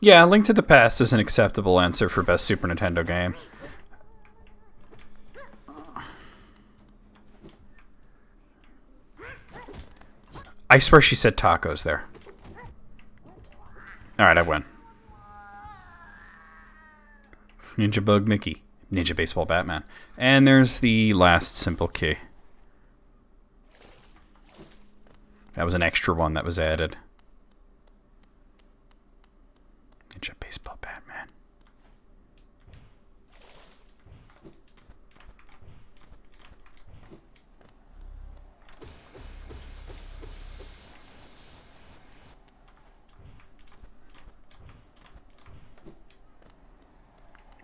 Speaker 1: Yeah, Link to the Past is an acceptable answer for best Super Nintendo game. I swear she said tacos there. Alright, I win. Ninja Bug Mickey. Ninja Baseball Batman. And there's the last simple key. That was an extra one that was added. Ninja Baseball Batman.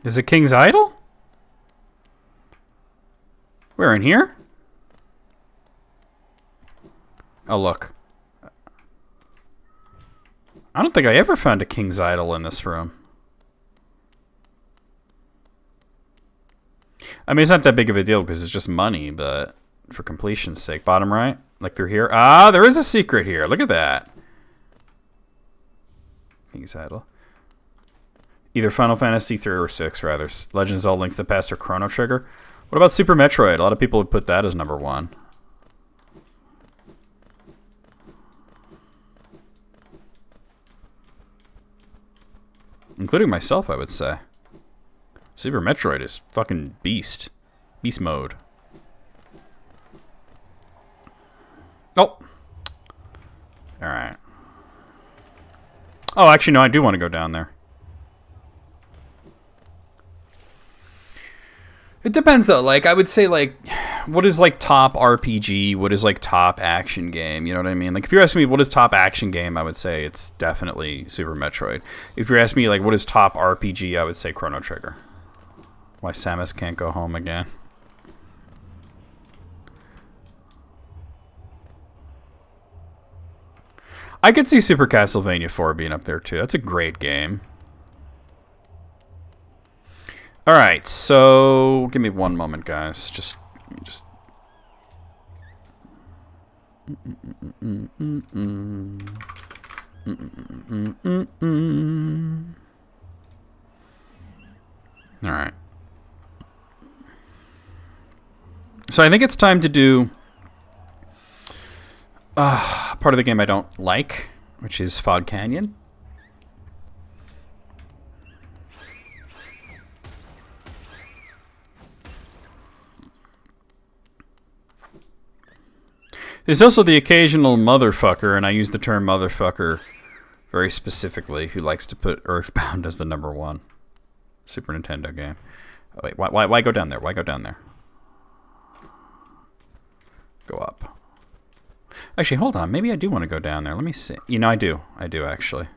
Speaker 1: Is it King's Idol? We're in here? Oh, look. I don't think I ever found a King's Idol in this room. I mean, it's not that big of a deal because it's just money, but for completion's sake. Bottom right? Like through here? Ah, there is a secret here. Look at that. King's Idol. Either Final Fantasy 3 or 6, rather. Legend of Zelda Link to the Past or Chrono Trigger. What about Super Metroid? A lot of people would put that as number 1. Including myself, I would say. Super Metroid is fucking beast. Beast mode. Oh! Alright. Oh, actually, no, I do want to go down there. It depends, though. Like, I would say, like, what is, like, top RPG? What is, like, top action game? You know what I mean? Like, if you're asking me what is top action game, I would say it's definitely Super Metroid. If you're asking me, like, what is top RPG, I would say Chrono Trigger. Why Samus can't go home again. I could see Super Castlevania 4 being up there, too. That's a great game. Alright, so give me one moment, guys. Just Alright. So I think it's time to do part of the game I don't like, which is Fog Canyon. There's also the occasional motherfucker, and I use the term motherfucker very specifically, who likes to put Earthbound as the number 1 Super Nintendo game. Oh, wait, why go down there? Why go down there? Go up. Actually, hold on. Maybe I do want to go down there. Let me see. You know, I do. I do, actually.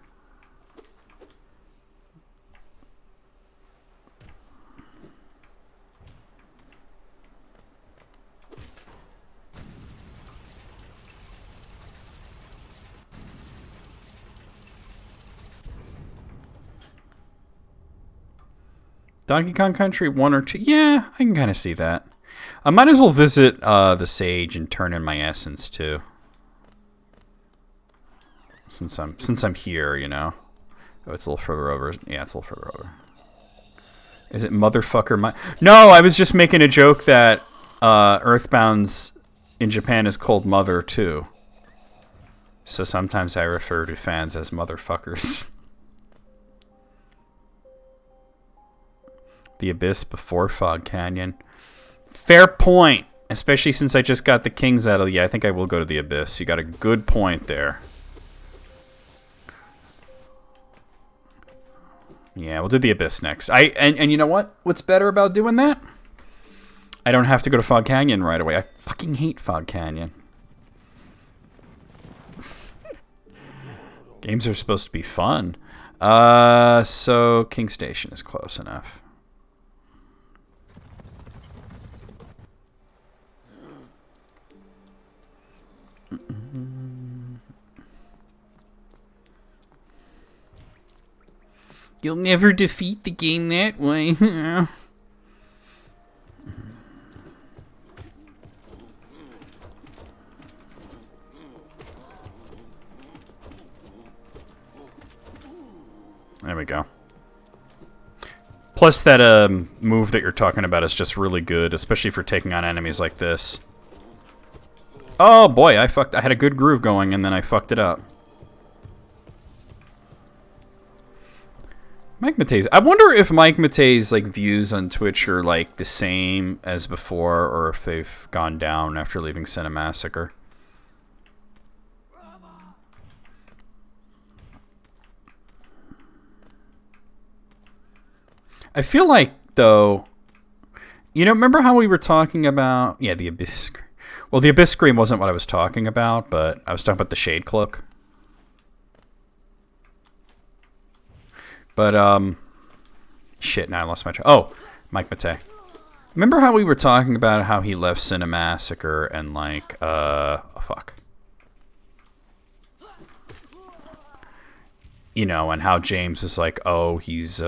Speaker 1: Donkey Kong Country 1 or 2. Yeah, I can kind of see that. I might as well visit the Sage and turn in my essence too. Since I'm here, you know. Oh, it's a little further over. Yeah, it's a little further over. Is it motherfucker? No, I was just making a joke that Earthbound's in Japan is called Mother too. So sometimes I refer to fans as motherfuckers. The Abyss before Fog Canyon. Fair point. Especially since I just got the Kings out of the... Yeah, I think I will go to the Abyss. You got a good point there. Yeah, we'll do the Abyss next. And you know what? What's better about doing that? I don't have to go to Fog Canyon right away. I fucking hate Fog Canyon. Games are supposed to be fun. So King Station is close enough. You'll never defeat the game that way. There we go. Plus that move that you're talking about is just really good, especially for taking on enemies like this. Oh boy, I had a good groove going and then I fucked it up. Mike Matei's. I wonder if Mike Matei's like views on Twitch are like the same as before, or if they've gone down after leaving Cinemassacre. I feel like though, you know, remember how we were talking about the Abyss? Well, the Abyss Scream wasn't what I was talking about, but I was talking about the Shade Cloak. But, shit, now I lost my track. Oh, Mike Matei. Remember how we were talking about how he left Cinemassacre and, like, fuck. You know, and how James is like, oh, he's,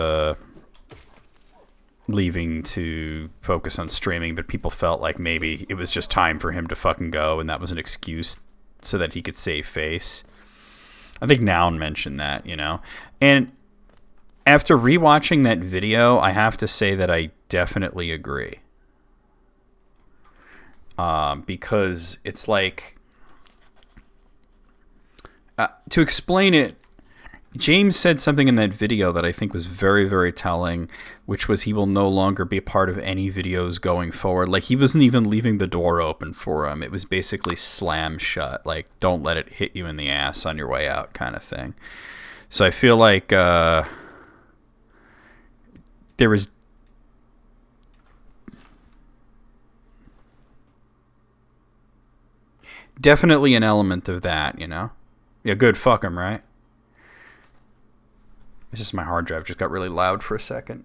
Speaker 1: leaving to focus on streaming, but people felt like maybe it was just time for him to fucking go, and that was an excuse so that he could save face. I think Noun mentioned that, you know. And after rewatching that video, I have to say that I definitely agree. Because it's like... to explain it, James said something in that video that I think was very, very telling, which was he will no longer be a part of any videos going forward. Like, he wasn't even leaving the door open for him. It was basically slam shut. Like, don't let it hit you in the ass on your way out kind of thing. So I feel like... there was definitely an element of that, you know? Yeah, good, fuck him, right? It's just my hard drive just got really loud for a second.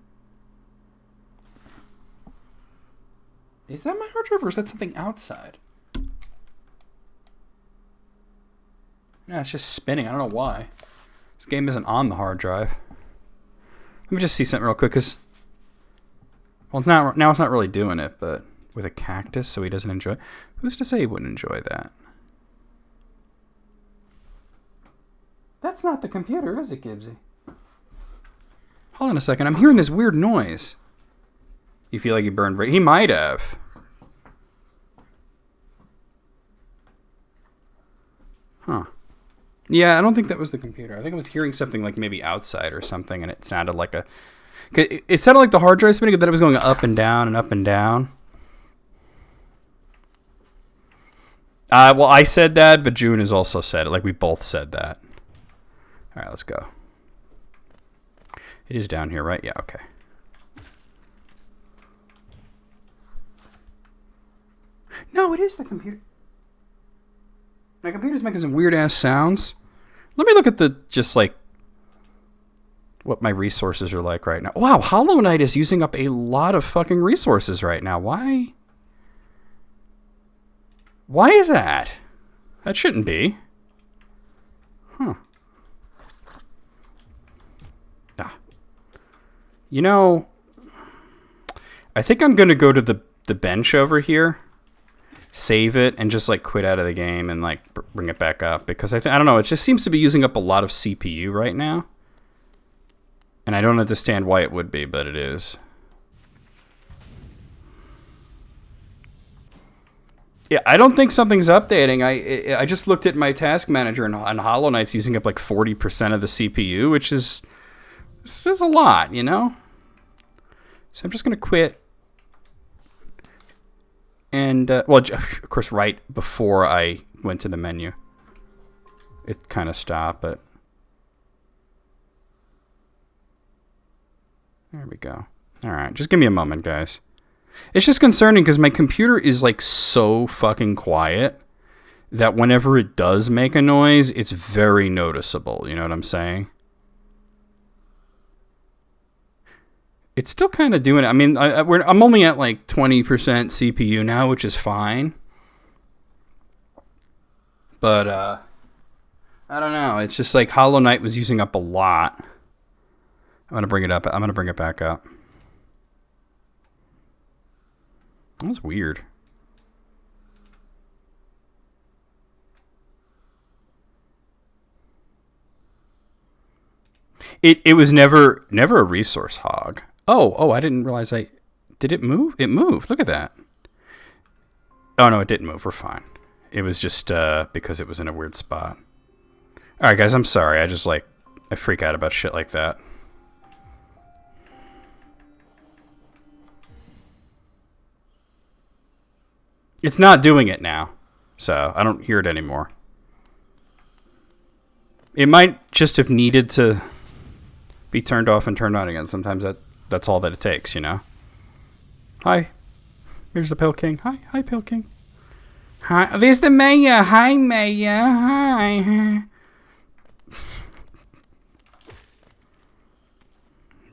Speaker 1: Is that my hard drive or is that something outside? No, it's just spinning. I don't know why. This game isn't on the hard drive. Let me just see something real quick, because... Well, now it's not really doing it, but with a cactus, so he doesn't enjoy... Who's to say he wouldn't enjoy that? That's not the computer, is it, Gibbsy? Hold on a second. I'm hearing this weird noise. You feel like he burned... He might have. Huh. Yeah, I don't think that was the computer. I think I was hearing something like maybe outside or something, and it sounded like a... It sounded like the hard drive spinning, but then it was going up and down and up and down. Well, I said that, but June has also said it. Like, we both said that. All right, let's go. It is down here, right? Yeah, okay. No, it is the computer. My computer's making some weird-ass sounds. Let me look at the, just like, what my resources are like right now. Wow, Hollow Knight is using up a lot of fucking resources right now. Why? Why is that? That shouldn't be. Huh. Ah. You know, I think I'm going to go to the bench over here, save it, and just like quit out of the game and like bring it back up, because I don't know, it just seems to be using up a lot of CPU right now. And I don't understand why it would be, but it is. Yeah, I don't think something's updating. I just looked at my task manager, and Hollow Knight's using up like 40% of the CPU, which is a lot, you know? So I'm just going to quit. And, well, of course, right before I went to the menu, it kind of stopped, but... There we go. All right, just give me a moment, guys. It's just concerning because my computer is like so fucking quiet that whenever it does make a noise, it's very noticeable. You know what I'm saying? It's still kind of doing it. I mean, I'm only at like 20% CPU now, which is fine. But I don't know. It's just like Hollow Knight was using up a lot. I'm gonna bring it up. I'm gonna bring it back up. That's weird. It was never a resource hog. Oh, I didn't realize did it move? It moved. Look at that. Oh no, it didn't move. We're fine. It was just because it was in a weird spot. All right, guys, I'm sorry. I freak out about shit like that. It's not doing it now, so I don't hear it anymore. It might just have needed to be turned off and turned on again. Sometimes that's all that it takes, you know? Hi. Here's the Pale King. Hi, Pale King. Hi. There's the mayor. Hi, mayor. Hi.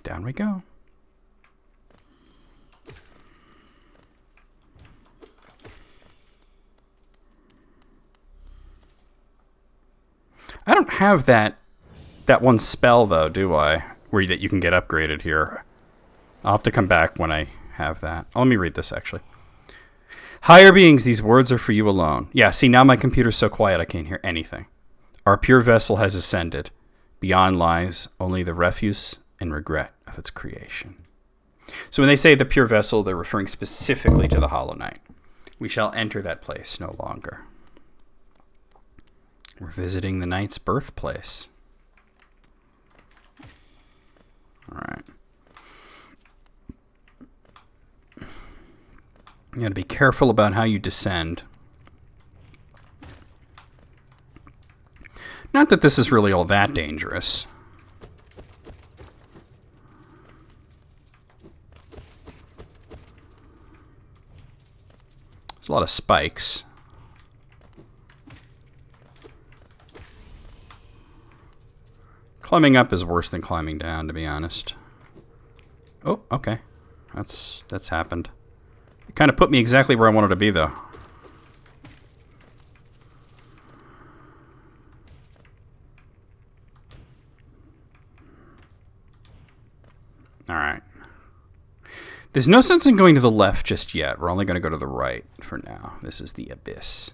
Speaker 1: Down we go. I don't have that one spell, though, do I? That you can get upgraded here. I'll have to come back when I have that. Oh, let me read this, actually. Higher beings, these words are for you alone. Yeah, see, now my computer's so quiet I can't hear anything. Our pure vessel has ascended. Beyond lies only the refuse and regret of its creation. So when they say the pure vessel, they're referring specifically to the Hollow Knight. We shall enter that place no longer. We're visiting the Knights Birthplace. All right. You got to be careful about how you descend. Not that this is really all that dangerous. There's a lot of spikes. Climbing up is worse than climbing down, to be honest. Oh, okay. That's happened. It kind of put me exactly where I wanted to be, though. Alright. There's no sense in going to the left just yet. We're only going to go to the right for now. This is the abyss.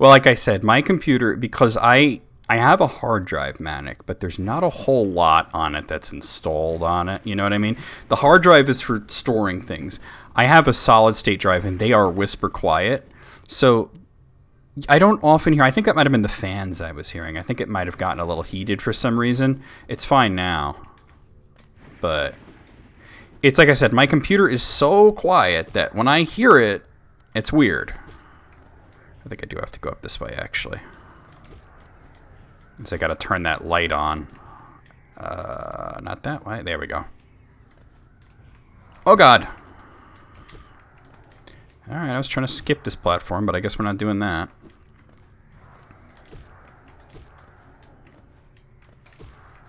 Speaker 1: Well, like I said, my computer, because I have a hard drive Manic, but there's not a whole lot on it that's installed on it. You know what I mean? The hard drive is for storing things. I have a solid state drive, and they are whisper quiet. So I don't often hear... I think that might have been the fans I was hearing. I think it might have gotten a little heated for some reason. It's fine now. But it's like I said, my computer is so quiet that when I hear it, it's weird. I think I do have to go up this way, actually. So I got to turn that light on. Not that way. There we go. Oh, God. All right, I was trying to skip this platform, but I guess we're not doing that.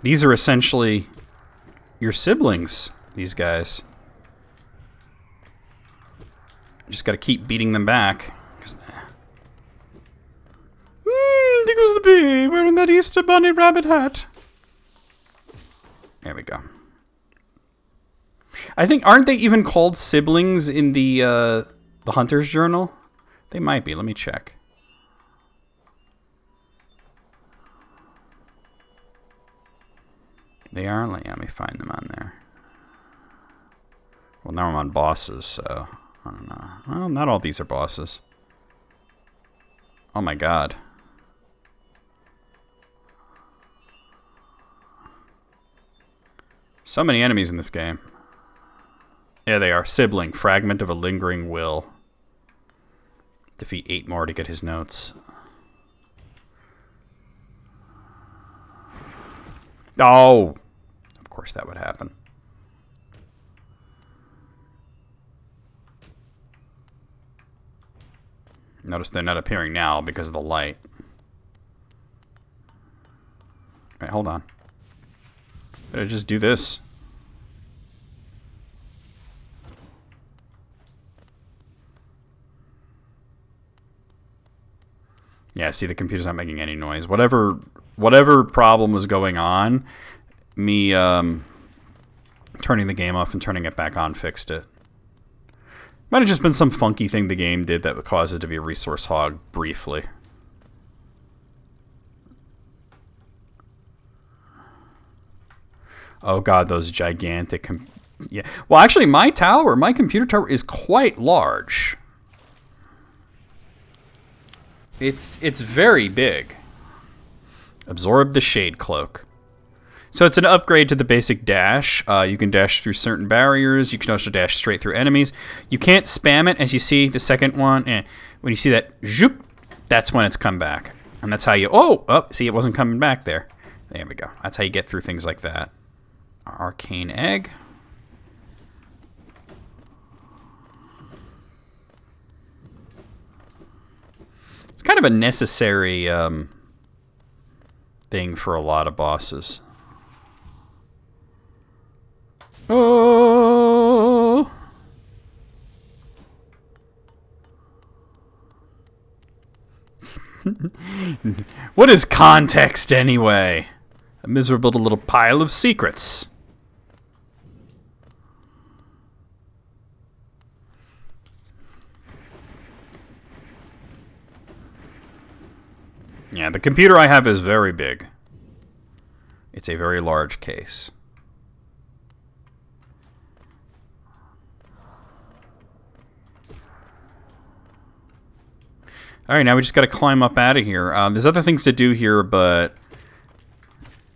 Speaker 1: These are essentially your siblings, these guys. Just got to keep beating them back. Tickles the bee wearing that Easter bunny rabbit hat. There we go. I think, aren't they even called siblings in the Hunter's Journal? They might be. Let me check. They are? Let me find them on there. Well, now I'm on bosses, so I don't know. Well, not all these are bosses. Oh my god. So many enemies in this game. Yeah, they are. Sibling. Fragment of a lingering will. Defeat 8 more to get his notes. Oh! Of course that would happen. Notice they're not appearing now because of the light. Alright, hold on. Better just do this. Yeah, see, the computer's not making any noise. Whatever problem was going on, me turning the game off and turning it back on fixed it. Might have just been some funky thing the game did that would cause it to be a resource hog briefly. Oh god, those gigantic... yeah. Well, actually, my computer tower is quite large. It's very big. Absorb the Shade Cloak. So it's an upgrade to the basic dash. You can dash through certain barriers. You can also dash straight through enemies. You can't spam it, as you see the second one. And when you see that, zoop, that's when it's come back. And that's how you... Oh, see, it wasn't coming back there. There we go. That's how you get through things like that. Arcane Egg. It's kind of a necessary thing for a lot of bosses. Oh! What is context anyway? A miserable little pile of secrets. Yeah, the computer I have is very big. It's a very large case. Alright, now we just gotta climb up out of here. There's other things to do here, but...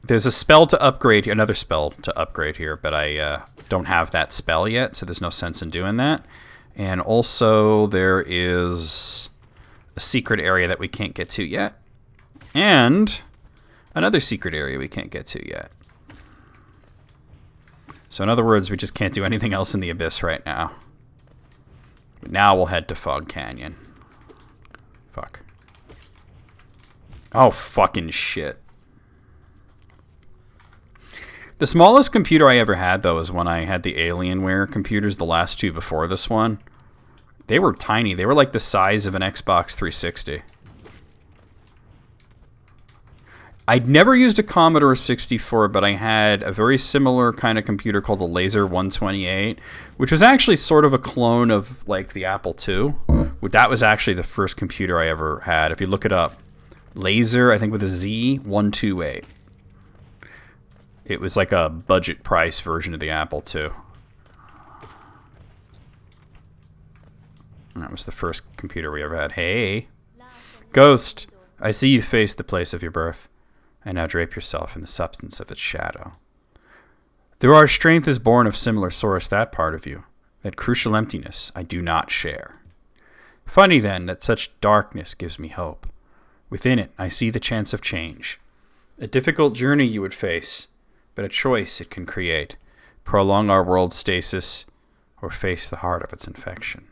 Speaker 1: There's a spell to upgrade, another spell to upgrade here, but I don't have that spell yet, so there's no sense in doing that. And also, there is a secret area that we can't get to yet. And another secret area we can't get to yet. So in other words, we just can't do anything else in the Abyss right now. But now we'll head to Fog Canyon. Fuck. Oh, fucking shit. The smallest computer I ever had, though, is when I had the Alienware computers, the last two before this one. They were tiny. They were like the size of an Xbox 360. I'd never used a Commodore 64, but I had a very similar kind of computer called the Laser 128, which was actually sort of a clone of like the Apple II. That was actually the first computer I ever had. If you look it up, Laser, I think with a Z, 128. It was like a budget price version of the Apple II. And that was the first computer we ever had. Hey, Ghost, I see you face the place of your birth. And now drape yourself in the substance of its shadow. Though our strength is born of similar source, that part of you, that crucial emptiness, I do not share. Funny then that such darkness gives me hope. Within it, I see the chance of change. A difficult journey you would face, but a choice it can create. Prolong our world's stasis, or face the heart of its infection.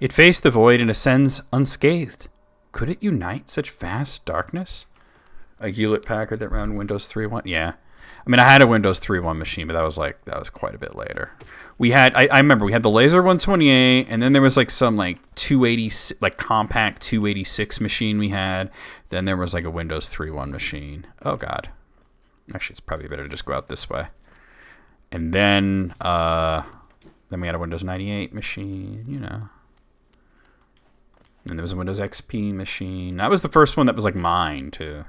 Speaker 1: It faced the void and ascends unscathed. Could it unite such vast darkness? A Hewlett-Packard that ran Windows 3.1? Yeah. I mean, I had a Windows 3.1 machine, but that was quite a bit later. We had, I remember, we had the Laser 128, and then there was like some like 280, like compact 286 machine we had. Then there was like a Windows 3.1 machine. Oh, God. Actually, it's probably better to just go out this way. And then we had a Windows 98 machine, you know. And there was a Windows XP machine. That was the first one that was like mine, too.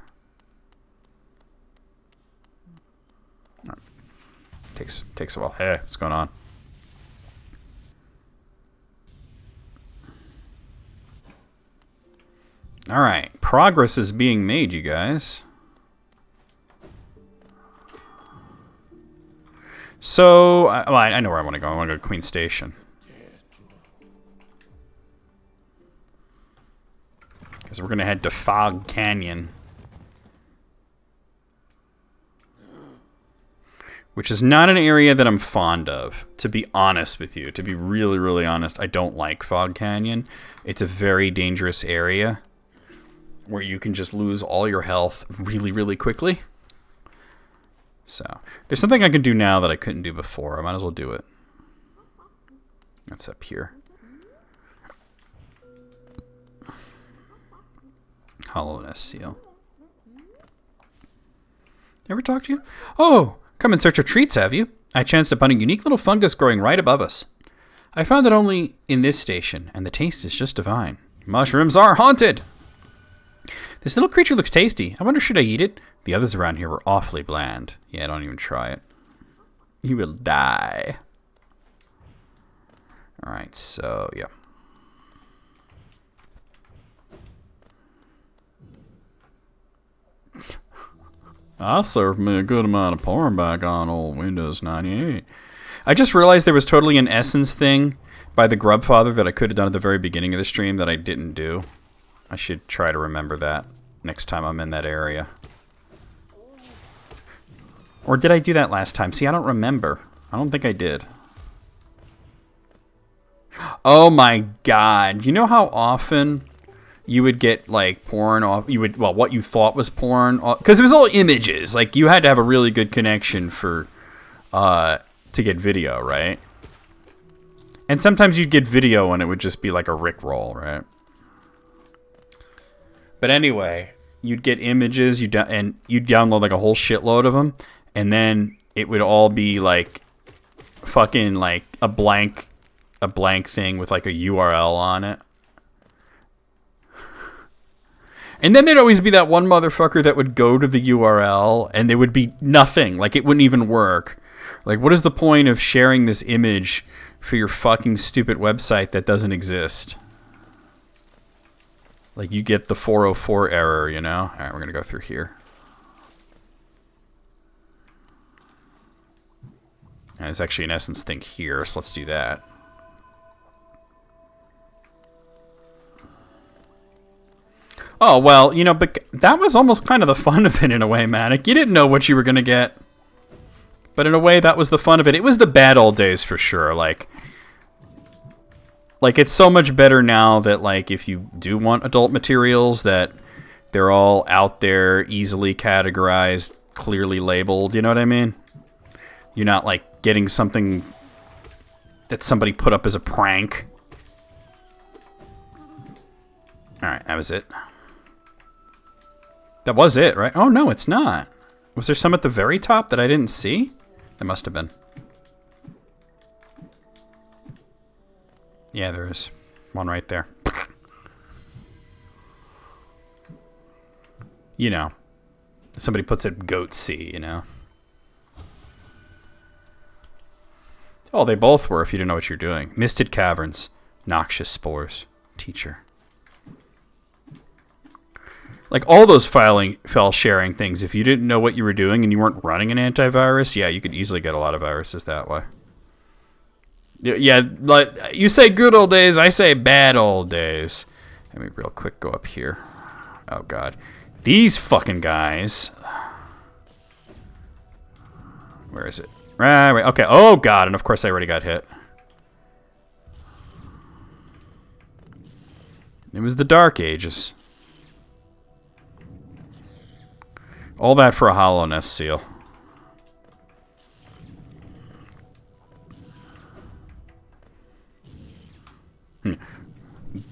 Speaker 1: Takes a while. Hey, what's going on? All right, progress is being made, you guys. So, I know where I want to go. I want to go to Queen Station. Because we're going to head to Fog Canyon. Which is not an area that I'm fond of, to be honest with you. To be really, really honest, I don't like Fog Canyon. It's a very dangerous area where you can just lose all your health really, really quickly. So, there's something I can do now that I couldn't do before. I might as well do it. That's up here. Hollowness seal. Ever talk to you? Oh, come in search of treats, have you? I chanced upon a unique little fungus growing right above us. I found it only in this station, and the taste is just divine. Mushrooms are haunted! This little creature looks tasty. I wonder, should I eat it? The others around here were awfully bland. Yeah, don't even try it. You will die. Alright, so, yeah. I served me a good amount of porn back on old Windows 98. I just realized there was totally an Essence thing by the Grubfather that I could have done at the very beginning of the stream that I didn't do. I should try to remember that next time I'm in that area. Or did I do that last time? See, I don't remember. I don't think I did. Oh my god. You know how often you would get, like, porn off... You would, well, what you thought was porn... Because it was all images. Like, you had to have a really good connection for... to get video, right? And sometimes you'd get video and it would just be like a Rickroll, right? But anyway, you'd get images, and you'd download, like, a whole shitload of them. And then it would all be, like, fucking, like, a blank thing with, like, a URL on it. And then there'd always be that one motherfucker that would go to the URL, and there would be nothing. Like, it wouldn't even work. Like, what is the point of sharing this image for your fucking stupid website that doesn't exist? Like, you get the 404 error, you know? Alright, we're gonna go through here. And there's actually an Essence thing here, so let's do that. Oh, well, you know, but that was almost kind of the fun of it in a way, Manic. You didn't know what you were going to get. But in a way, that was the fun of it. It was the bad old days for sure. Like, it's so much better now that, like, if you do want adult materials, that they're all out there, easily categorized, clearly labeled. You know what I mean? You're not, like, getting something that somebody put up as a prank. Alright, that was it. That was it, right? Oh, no, it's not. Was there some at the very top that I didn't see? There must have been. Yeah, there is. One right there. You know. Somebody puts it goat C, you know. Oh, they both were if you didn't know what you're doing. Misted caverns. Noxious spores. Teacher. Like, all those file sharing things, if you didn't know what you were doing and you weren't running an antivirus, yeah, you could easily get a lot of viruses that way. Yeah, like, you say good old days, I say bad old days. Let me real quick go up here. Oh, God. These fucking guys. Where is it? Right, okay. Oh, God, and of course I already got hit. It was the Dark Ages. All that for a Hollowness seal.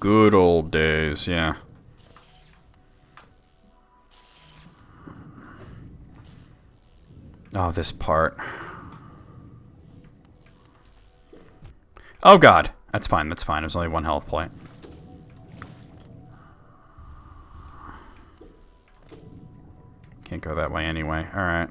Speaker 1: Good old days, yeah. Oh, this part. Oh, God. That's fine. That's fine. There's only one health point. Can't go that way anyway. Alright.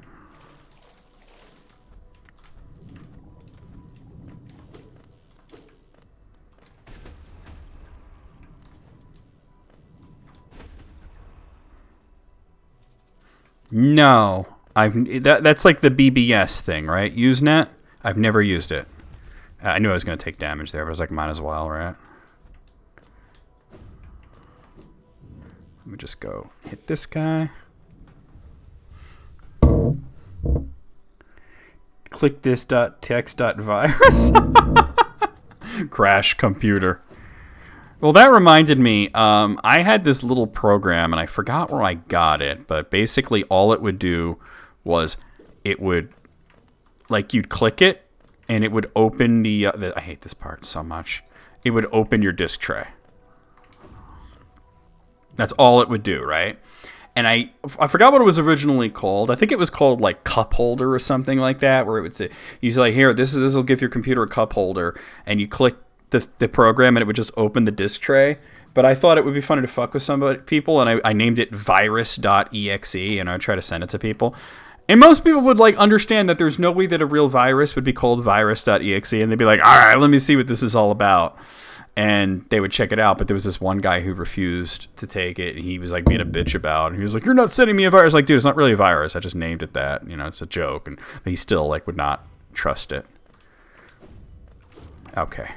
Speaker 1: No. That's like the BBS thing, right? Usenet? I've never used it. I knew I was going to take damage there, but I was like, might as well, right? Let me just go hit this guy. Click this .text.virus. Crash computer. Well, that reminded me, I had this little program, and I forgot where I got it, but basically all it would do was it would, like, you'd click it, and it would open I hate this part so much. It would open your disk tray. That's all it would do, right? And I forgot what it was originally called. I think it was called, like, cup holder or something like that, where it would say, you say, like, here, this will give your computer a cup holder, and you click the program, and it would just open the disk tray. But I thought it would be funny to fuck with people, and I named it virus.exe, and I would try to send it to people. And most people would, like, understand that there's no way that a real virus would be called virus.exe, and they'd be like, all right, let me see what this is all about. And they would check it out, but there was this one guy who refused to take it, and he was, like, being a bitch about it. And he was like, you're not sending me a virus. Like, dude, it's not really a virus. I just named it that. You know, it's a joke. But he still, like, would not trust it. Okay.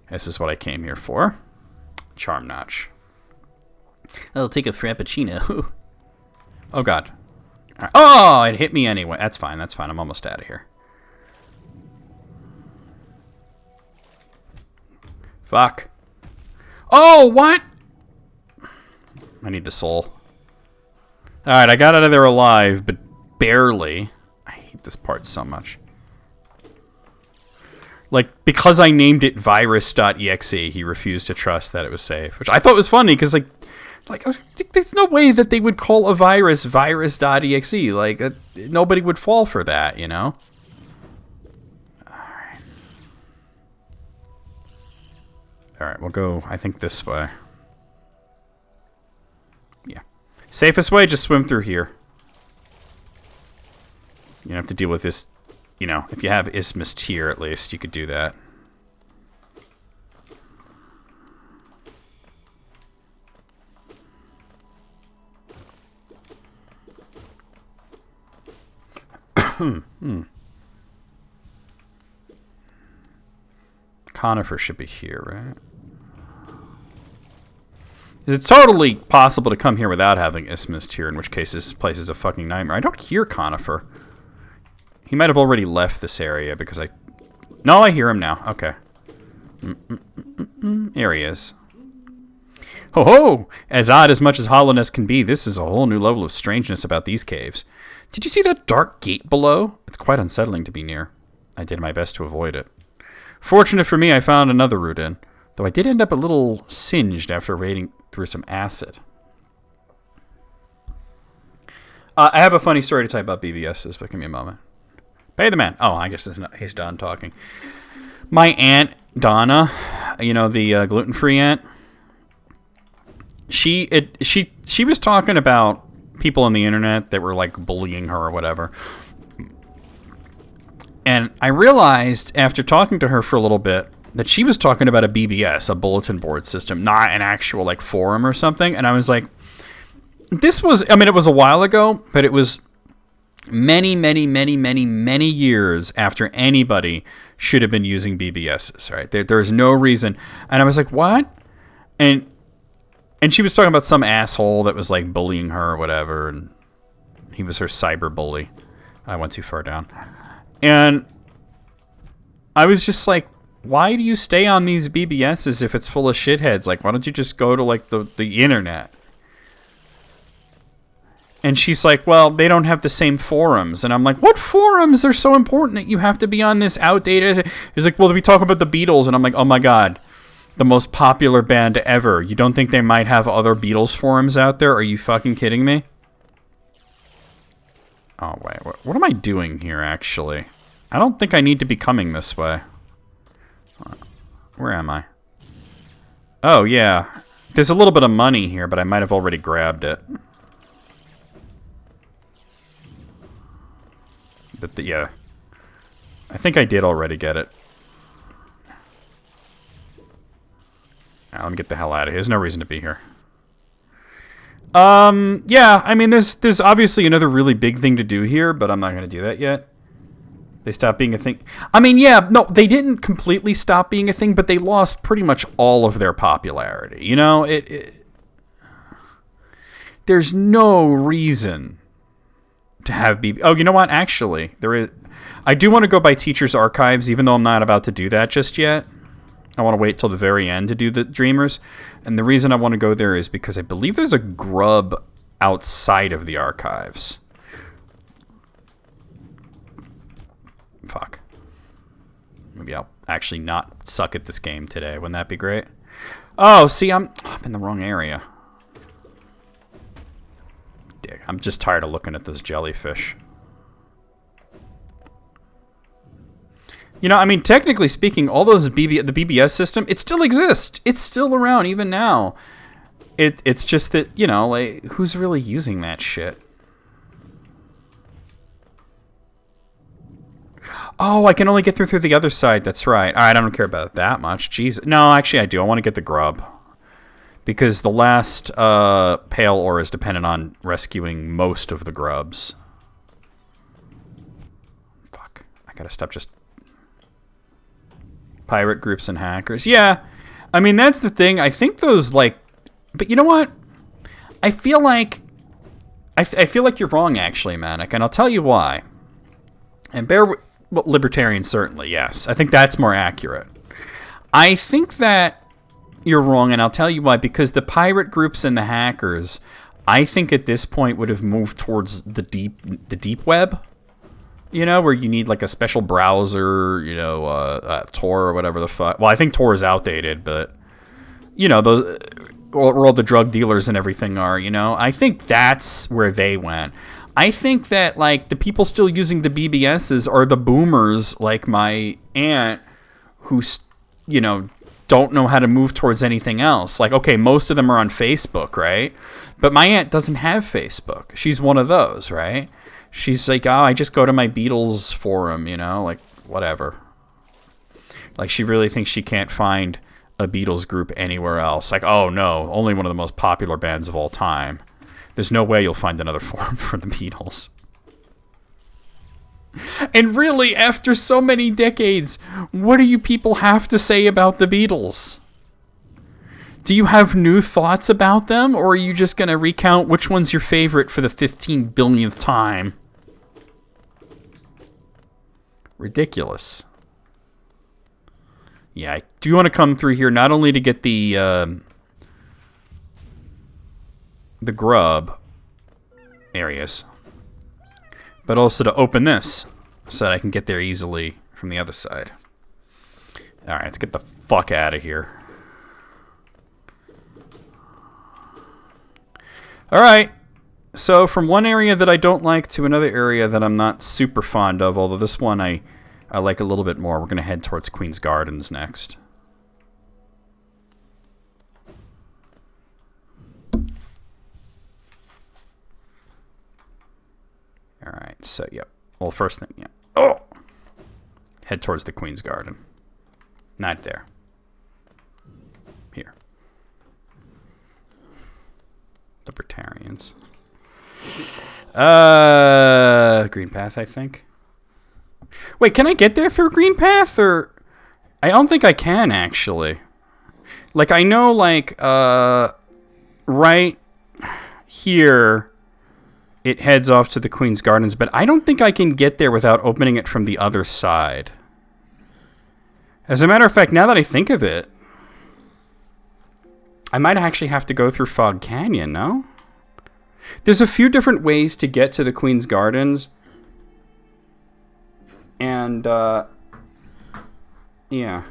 Speaker 1: This is what I came here for. Charm notch. I'll take a frappuccino. Oh, God. Right. Oh, it hit me anyway. That's fine. That's fine. I'm almost out of here. Fuck. Oh, what? I need the soul. Alright, I got out of there alive, but barely. I hate this part so much. Like, because I named it virus.exe, he refused to trust that it was safe. Which I thought was funny, because, like there's no way that they would call a virus virus.exe. Like, nobody would fall for that, you know? Alright. Alright, we'll go, I think, this way. Yeah. Safest way, just swim through here. You don't have to deal with this. You know, if you have Isthmus tier, at least, you could do that. Conqueror should be here, right? It's totally possible to come here without having Isthmus tier, in which case this place is a fucking nightmare. I don't hear Conqueror. He might have already left this area because I... No, I hear him now. Okay. Here he is. Ho ho! As odd as much as hollowness can be, this is a whole new level of strangeness about these caves. Did you see that dark gate below? It's quite unsettling to be near. I did my best to avoid it. Fortunate for me, I found another route in, though I did end up a little singed after wading through some acid. I have a funny story to tell you about BBSs, but give me a moment. Pay the man. Oh, I guess he's done talking. My aunt, Donna, you know, the gluten-free aunt, she was talking about people on the internet that were, like, bullying her or whatever. And I realized after talking to her for a little bit that she was talking about a BBS, a bulletin board system, not an actual, like, forum or something. And I was like, this was, I mean, it was a while ago, but it was many years after anybody should have been using BBSs, right? There's no reason. And I was like, what? And she was talking about some asshole that was, like, bullying her or whatever, and he was her cyber bully. I went too far down. And I was just like, why do you stay on these BBSs if it's full of shitheads? Like, why don't you just go to, like, the internet? And she's like, well, they don't have the same forums. And I'm like, what forums are so important that you have to be on this outdated? He's like, well, we talk about the Beatles. And I'm like, oh my God, the most popular band ever. You don't think they might have other Beatles forums out there? Are you fucking kidding me? Oh, wait. What am I doing here, actually? I don't think I need to be coming this way. Where am I? Oh, yeah. There's a little bit of money here, but I might have already grabbed it. But, yeah. I think I did already get it. Now, let me get the hell out of here. There's no reason to be here. Yeah, I mean, there's obviously another really big thing to do here, but I'm not going to do that yet. They stopped being a thing. I mean, yeah, no, they didn't completely stop being a thing, but they lost pretty much all of their popularity. You know, there's no reason to have BB. Oh, you know what? Actually, there is. I do want to go by Teacher's Archives, even though I'm not about to do that just yet. I want to wait till the very end to do the Dreamers. And the reason I want to go there is because I believe there's a grub outside of the archives. Fuck. Maybe I'll actually not suck at this game today. Wouldn't that be great? Oh, see, I'm in the wrong area. Dick. I'm just tired of looking at those jellyfish. You know, I mean, technically speaking, all those the BBS system, it still exists. It's still around even now. It's just that, you know, like, who's really using that shit? Oh, I can only get through the other side. That's right. All right, I don't care about it that much. Jeez. No, actually, I do. I want to get the grub. Because the last Pale Ore is dependent on rescuing most of the grubs. Fuck. I gotta stop just... Pirate groups and hackers. Yeah. I mean, that's the thing. I think those, like... But you know what? I feel like... I feel like you're wrong, actually, Manic. And I'll tell you why. And bear with... Well, libertarian, certainly, yes. I think that's more accurate. I think that you're wrong, and I'll tell you why. Because the pirate groups and the hackers, I think at this point would have moved towards the deep web. You know, where you need like a special browser, you know, Tor or whatever the fuck. Well, I think Tor is outdated, but you know, those where all the drug dealers and everything are. You know, I think that's where they went. I think that, like, the people still using the BBSs are the boomers, like my aunt, who, you know, don't know how to move towards anything else. Like, okay, most of them are on Facebook, right? But my aunt doesn't have Facebook. She's one of those, right? She's like, oh, I just go to my Beatles forum, you know, like, whatever. Like, she really thinks she can't find a Beatles group anywhere else. Like, oh, no, only one of the most popular bands of all time. There's no way you'll find another forum for the Beatles. And really, after so many decades, what do you people have to say about the Beatles? Do you have new thoughts about them, or are you just going to recount which one's your favorite for the 15 billionth time? Ridiculous. Yeah, I do want to come through here not only to get the grub areas, but also to open this so that I can get there easily from the other side. Alright, let's get the fuck out of here. Alright, so from one area that I don't like to another area that I'm not super fond of, although this one I like a little bit more. We're going to head towards Queen's Gardens next. Alright, so, yep. Well, first thing, yeah. Oh! Head towards the Queen's Garden. Not there. Here. Libertarians. Green Path, I think. Wait, can I get there through Green Path, or... I don't think I can, actually. Like, I know, like, right here... it heads off to the Queen's Gardens, but I don't think I can get there without opening it from the other side. As a matter of fact, now that I think of it, I might actually have to go through Fog Canyon, no? There's a few different ways to get to the Queen's Gardens. And, yeah.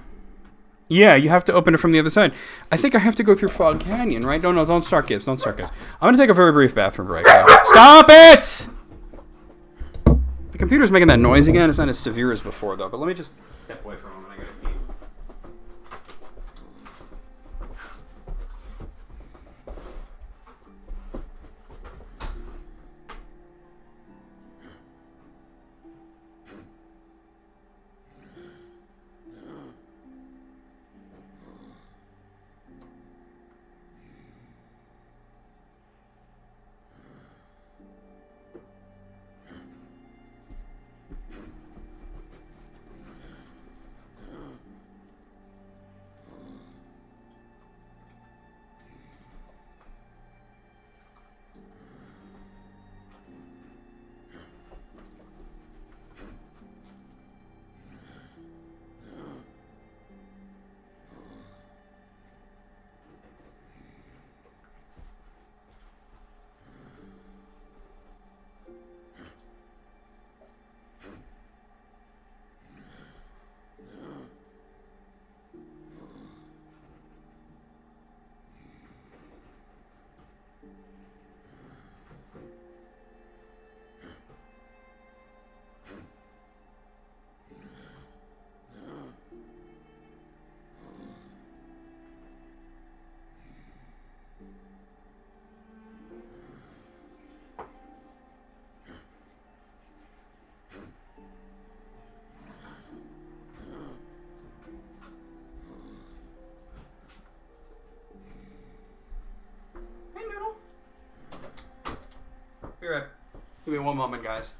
Speaker 1: Yeah, you have to open it from the other side. I think I have to go through Fog Canyon, right? No, don't start, Gibbs. Don't start, Gibbs. I'm going to take a very brief bathroom break. Stop it! computer's making that noise again. It's not as severe as before, though. But let me just step away for a moment. I gotta pee. Be right. Give me one moment, guys.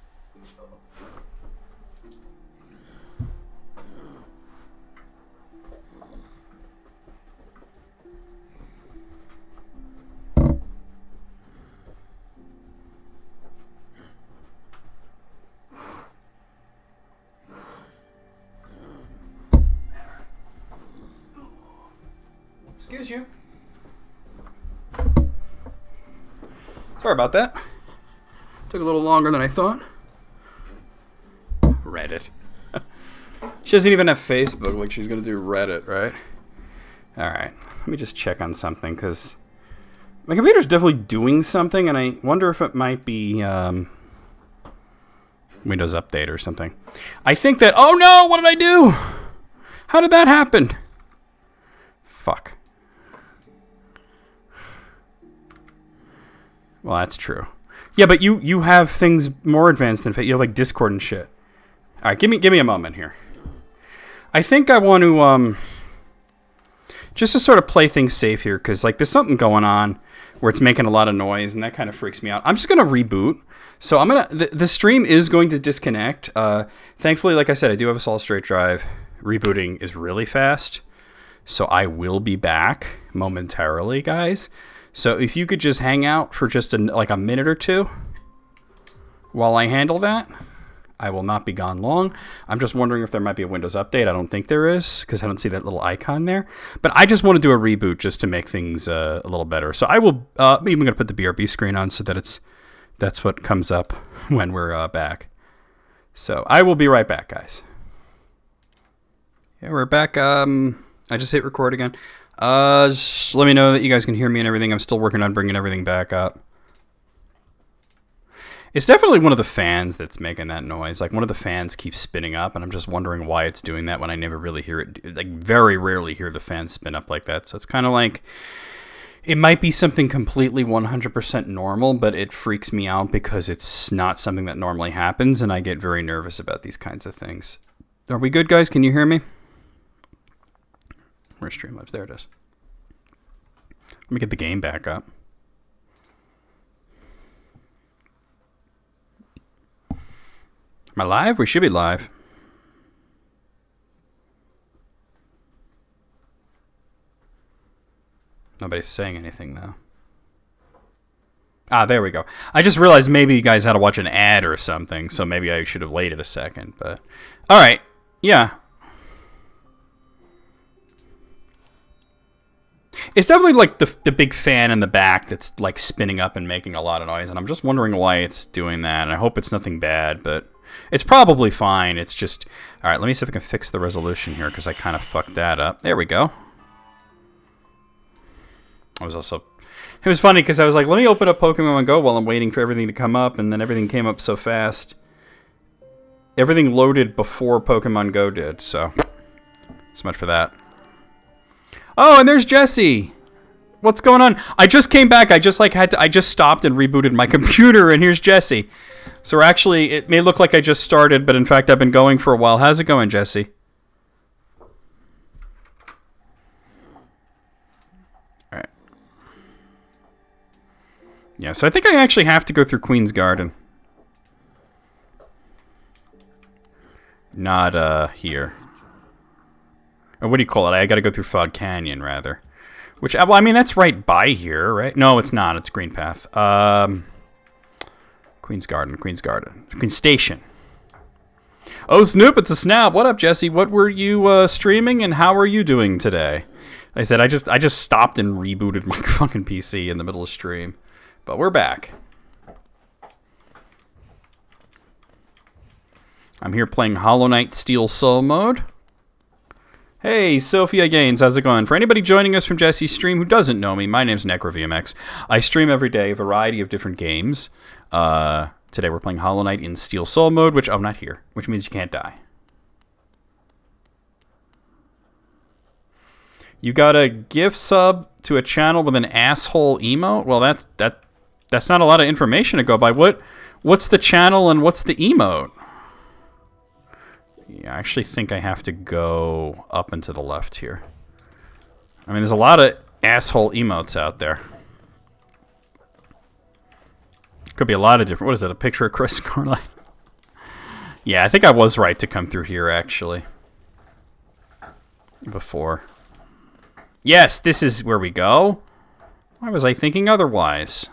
Speaker 1: Excuse you. Sorry about that. Took a little longer than I thought. Reddit. She doesn't even have Facebook. Like, she's going to do Reddit, right? Alright. Let me just check on something, because my computer's definitely doing something, and I wonder if it might be Windows Update or something. I think that... Oh, no! What did I do? How did that happen? Fuck. Well, that's true. Yeah, but you have things more advanced than you have like Discord and shit. All right, give me a moment here. I think I want to just to sort of play things safe here, because like there's something going on where it's making a lot of noise, and that kind of freaks me out. I'm just gonna reboot. So I'm gonna the stream is going to disconnect. Thankfully, like I said, I do have a solid state drive. Rebooting is really fast, so I will be back momentarily, guys. So if you could just hang out for just like a minute or two while I handle that, I will not be gone long. I'm just wondering if there might be a Windows update. I don't think there is, because I don't see that little icon there. But I just want to do a reboot just to make things a little better. So I will, I'm even going to put the BRB screen on so that that's what comes up when we're back. So I will be right back, guys. Yeah, we're back. I just hit record again. Just let me know that you guys can hear me and everything. I'm still working on bringing everything back up. It's definitely one of the fans that's making that noise. Like, one of the fans keeps spinning up, and I'm just wondering why it's doing that when I never really hear it. Like, very rarely hear the fan spin up like that. So it's kind of like, it might be something completely 100% normal, but it freaks me out because it's not something that normally happens, and I get very nervous about these kinds of things. Are we good, guys? Can you hear me? Where's Streamlabs? There it is. Let me get the game back up. Am I live? We should be live. Nobody's saying anything, though. Ah, there we go. I just realized maybe you guys had to watch an ad or something, so maybe I should have waited a second, but... Alright, yeah. It's definitely like the big fan in the back that's like spinning up and making a lot of noise, and I'm just wondering why it's doing that, and I hope it's nothing bad, but it's probably fine. It's just... Alright, let me see if I can fix the resolution here, because I kind of fucked that up. There we go. I was also... It was funny, because I was like, let me open up Pokemon Go while I'm waiting for everything to come up, and then everything came up so fast. everything loaded before Pokemon Go did, so much for that. Oh, and there's Jesse. What's going on? I just came back. I just I just stopped and rebooted my computer, and here's Jesse. So actually, it may look like I just started, but in fact, I've been going for a while. How's it going, Jesse? All right. Yeah, so I think I actually have to go through Queen's Garden. Not here. Or what do you call it? I gotta go through Fog Canyon, rather. Which, well, I mean, that's right by here, right? No, it's not. It's Green Path. Queen's Garden. Queen's Station. Oh, Snoop, it's a snap. What up, Jesse? What were you streaming, and how are you doing today? Like I said, I just stopped and rebooted my fucking PC in the middle of stream. But we're back. I'm here playing Hollow Knight Steel Soul mode. Hey, Sophia Gaines, how's it going? For anybody joining us from Jesse's stream who doesn't know me, my name's NecroVMX. I stream every day a variety of different games. Today we're playing Hollow Knight in Steel Soul mode, which, oh, not here, which means you can't die. You got a gift sub to a channel with an asshole emote? Well, that's not a lot of information to go by. What's the channel and what's the emote? Yeah, I actually think I have to go up and to the left here. I mean, there's a lot of asshole emotes out there. Could be a lot of different... What is it, a picture of Chris Carline? Yeah, I think I was right to come through here, actually. Before. Yes, this is where we go. Why was I thinking otherwise?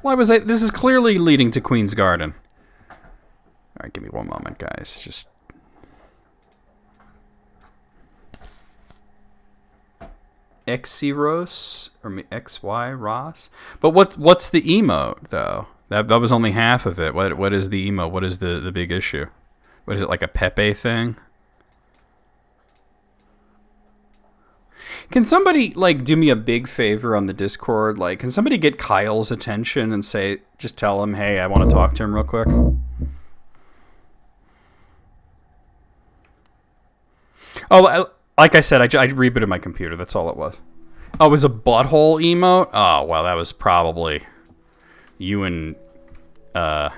Speaker 1: This is clearly leading to Queen's Garden. All right, give me one moment, guys. Just... Xeros or XY Ross. But what's the emote though? That was only half of it. What is the emote? What is the big issue? What is it, like a Pepe thing? Can somebody like do me a big favor on the Discord? Like, can somebody get Kyle's attention and just tell him, hey, I want to talk to him real quick? Oh, like I said, I rebooted my computer. That's all it was. Oh, it was a butthole emote? Oh, well, that was probably you and... The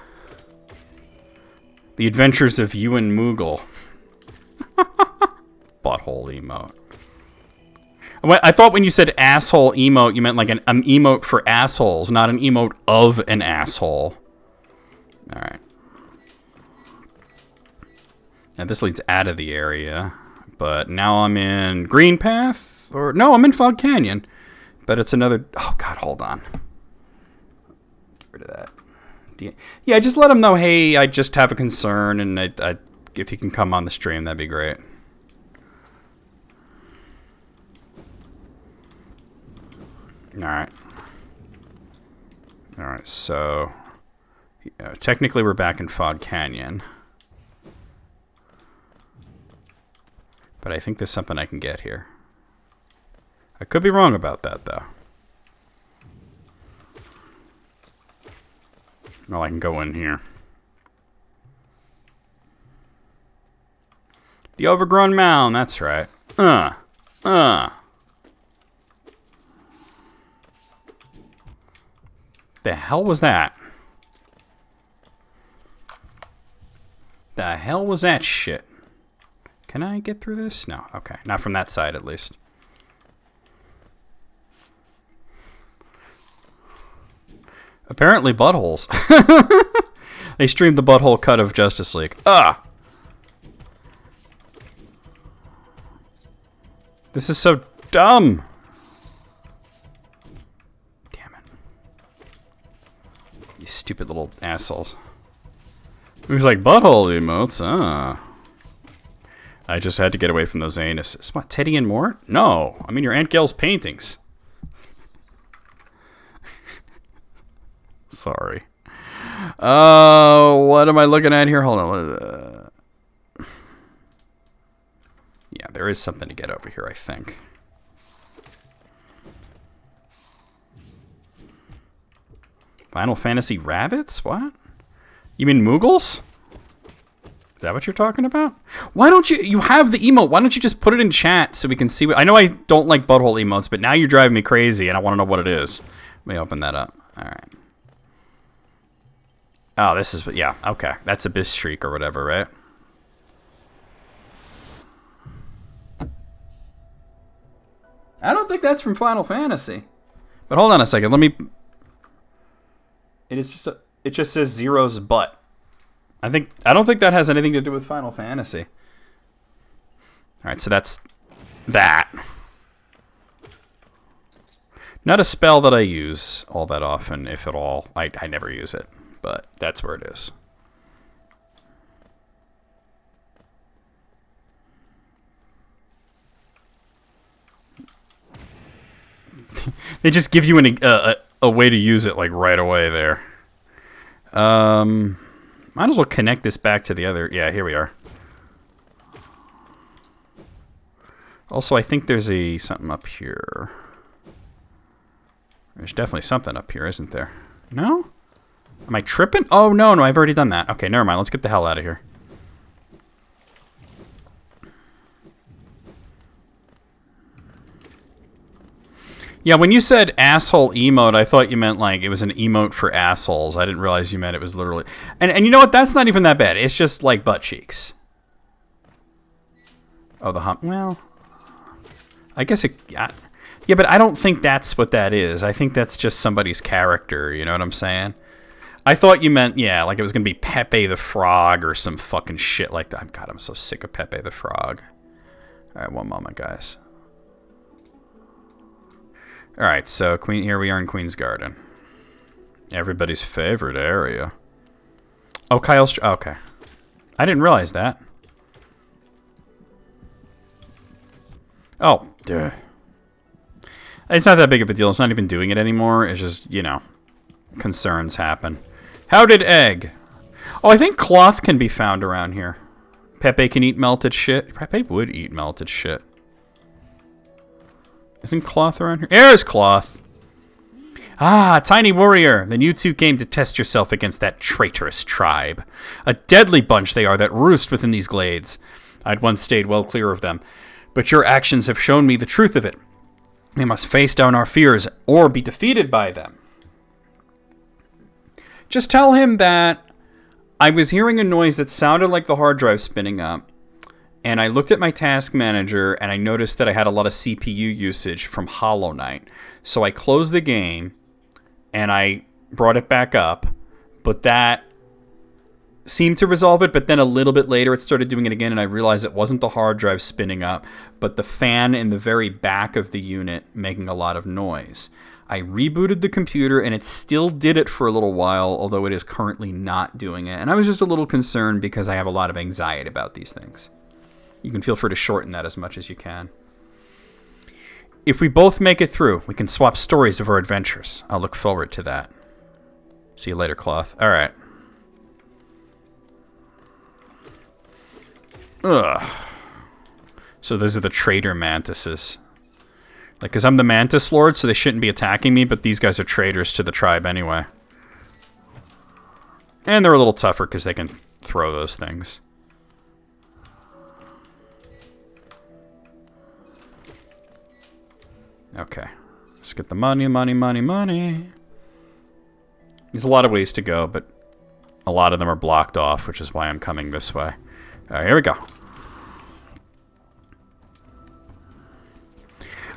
Speaker 1: Adventures of You and Moogle. Butthole emote. I thought when you said asshole emote, you meant like an emote for assholes, not an emote of an asshole. Alright. Now, this leads out of the area. But now I'm in Green Path, or no, I'm in Fog Canyon. But it's another... Oh, God, hold on. Get rid of that. Yeah, just let him know, hey, I just have a concern, and if you can come on the stream, that'd be great. Alright. Alright, so... technically, we're back in Fog Canyon. But I think there's something I can get here. I could be wrong about that, though. Well, I can go in here. The overgrown mound, that's right. The hell was that? The hell was that shit? Can I get through this? No. Okay. Not from that side, at least. Apparently buttholes. They streamed the butthole cut of Justice League. Ah! This is so dumb. Damn it. You stupid little assholes. It was like butthole emotes. Ah. I just had to get away from those anuses. What, Teddy and Mort? No. I mean, your Aunt Gail's paintings. Sorry. What am I looking at here? Hold on. Yeah, there is something to get over here, I think. Final Fantasy rabbits? What? You mean Moogles? Is that what you're talking about? Why don't you have the emote? Why don't you just put it in chat so we can see what... I know I don't like butthole emotes, but now you're driving me crazy and I want to know what it is. Let me open that up. All right. Oh, this is... Yeah, okay. That's Abyss Shriek or whatever, right? I don't think that's from Final Fantasy. But hold on a second. Let me... It is just a... It just says Zero's butt. I don't think that has anything to do with Final Fantasy. Alright, so that's that. Not a spell that I use all that often, if at all. I never use it, but that's where it is. They just give you a way to use it like right away there. Might as well connect this back to the other... Yeah, here we are. Also, I think there's something up here. There's definitely something up here, isn't there? No? Am I tripping? Oh, no, I've already done that. Okay, never mind. Let's get the hell out of here. Yeah, when you said asshole emote, I thought you meant like it was an emote for assholes. I didn't realize you meant it was literally... And you know what? That's not even that bad. It's just like butt cheeks. Oh, the hump. Well, I guess it... Yeah, but I don't think that's what that is. I think that's just somebody's character. You know what I'm saying? I thought you meant, yeah, like it was going to be Pepe the Frog or some fucking shit like that. God, I'm so sick of Pepe the Frog. All right, one moment, guys. All right, so here we are in Queen's Garden. Everybody's favorite area. Oh, Kyle's... Okay. I didn't realize that. Oh, duh. It's not that big of a deal. It's not even doing it anymore. It's just, you know, concerns happen. How did egg? Oh, I think cloth can be found around here. Pepe can eat melted shit. Pepe would eat melted shit. Isn't cloth around here? There's cloth. Ah, tiny warrior. Then you two came to test yourself against that traitorous tribe. A deadly bunch they are that roost within these glades. I'd once stayed well clear of them, but your actions have shown me the truth of it. We must face down our fears or be defeated by them. Just tell him that I was hearing a noise that sounded like the hard drive spinning up. And I looked at my task manager, and I noticed that I had a lot of CPU usage from Hollow Knight. So I closed the game, and I brought it back up. But that seemed to resolve it, but then a little bit later it started doing it again, and I realized it wasn't the hard drive spinning up, but the fan in the very back of the unit making a lot of noise. I rebooted the computer, and it still did it for a little while, although it is currently not doing it. And I was just a little concerned because I have a lot of anxiety about these things. You can feel free to shorten that as much as you can. If we both make it through, we can swap stories of our adventures. I'll look forward to that. See you later, Cloth. All right. Ugh. So those are the traitor mantises. Like, because I'm the mantis lord, so they shouldn't be attacking me, but these guys are traitors to the tribe anyway. And they're a little tougher because they can throw those things. Okay, let's get the money, money, money, money. There's a lot of ways to go, but a lot of them are blocked off, which is why I'm coming this way. All right, here we go.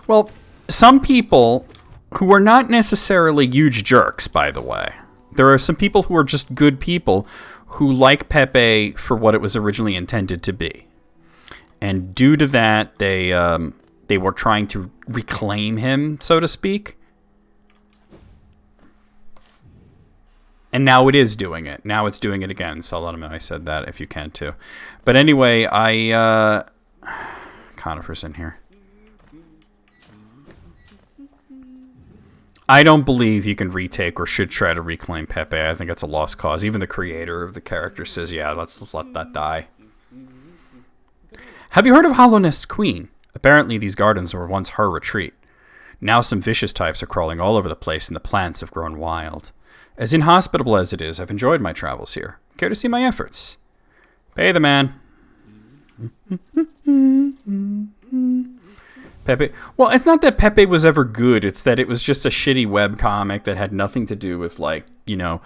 Speaker 1: Well, some people who are not necessarily huge jerks, by the way. There are some people who are just good people who like Pepe for what it was originally intended to be. And due to that, they were trying to reclaim him, so to speak. And now it is doing it. Now it's doing it again. So I'll let him know I said that if you can too. But anyway, Conifer's in here. I don't believe you can retake or should try to reclaim Pepe. I think that's a lost cause. Even the creator of the character says, yeah, let's let that die. Have you heard of Hollow Nest's queen? Apparently these gardens were once her retreat. Now some vicious types are crawling all over the place and the plants have grown wild. As inhospitable as it is, I've enjoyed my travels here. Care to see my efforts? Hey, the man. Pepe. Well, it's not that Pepe was ever good. It's that it was just a shitty webcomic that had nothing to do with, like, you know,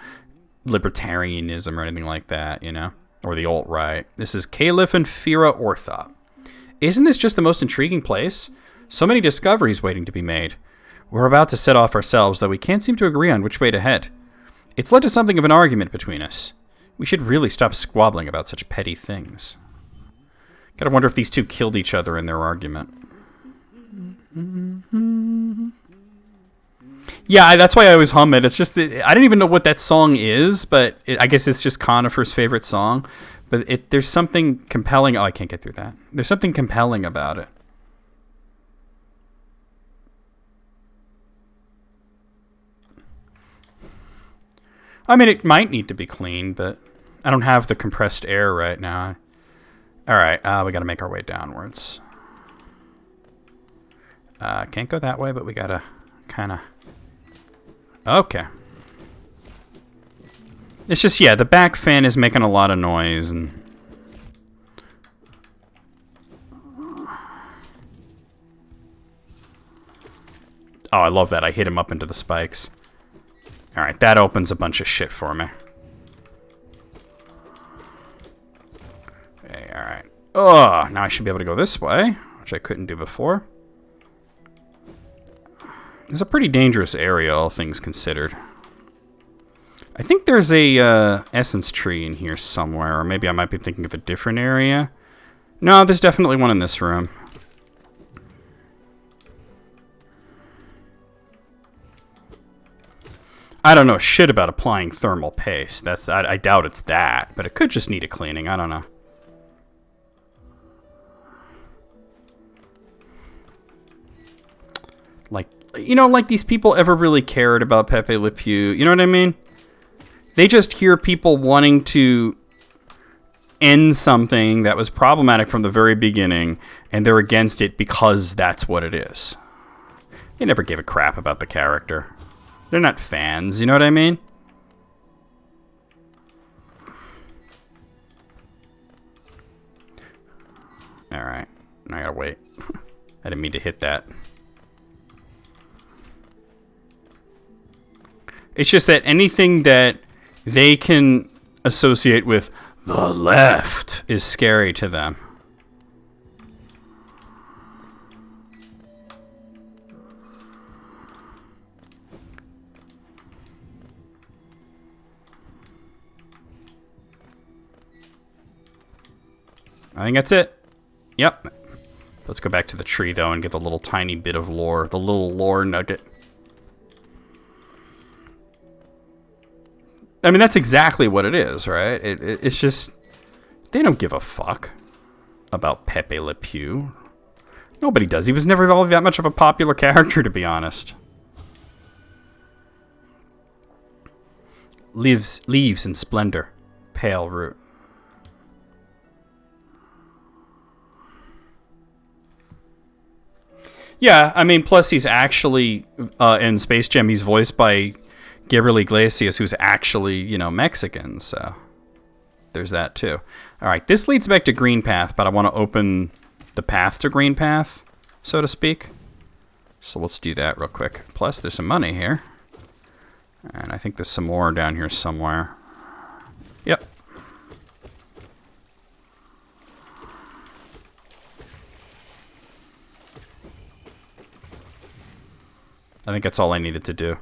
Speaker 1: libertarianism or anything like that, you know? Or the alt-right. This is Caliph and Fira Ortha. Isn't this just the most intriguing place? So many discoveries waiting to be made. We're about to set off ourselves, though we can't seem to agree on which way to head. It's led to something of an argument between us. We should really stop squabbling about such petty things. Gotta wonder if these two killed each other in their argument. Yeah, that's why I always hum it. It's just that I don't even know what that song is, but I guess it's just Conifer's favorite song. But there's something compelling. Oh, I can't get through that. There's something compelling about it. I mean, it might need to be cleaned, but I don't have the compressed air right now. All right, we got to make our way downwards. Can't go that way, but we got to kind of... Okay. It's just, yeah, the back fan is making a lot of noise, and... Oh, I love that. I hit him up into the spikes. Alright, that opens a bunch of shit for me. Okay, alright. Oh, now I should be able to go this way, which I couldn't do before. It's a pretty dangerous area, all things considered. I think there's a essence tree in here somewhere, or maybe I might be thinking of a different area. No, there's definitely one in this room. I don't know shit about applying thermal paste. I doubt it's that, but it could just need a cleaning. I don't know. Like, you know, like these people ever really cared about Pepe Le Pew. You know what I mean? They just hear people wanting to end something that was problematic from the very beginning, and they're against it because that's what it is. They never gave a crap about the character. They're not fans, you know what I mean? Alright, I gotta wait. I didn't mean to hit that. It's just that anything that they can associate with the left is scary to them. I think that's it. Yep. Let's go back to the tree, though, and get the little tiny bit of lore. The little lore nugget. I mean, that's exactly what it is, right? It's just... They don't give a fuck about Pepe Le Pew. Nobody does. He was never all that much of a popular character, to be honest. Leaves in splendor. Pale root. Yeah, I mean, plus he's actually, in Space Jam, he's voiced by Gabriel Iglesias, who's actually, you know, Mexican, so there's that too. Alright, this leads back to Green Path, but I want to open the path to Green Path, so to speak. So let's do that real quick. Plus, there's some money here. And I think there's some more down here somewhere. Yep. I think that's all I needed to do.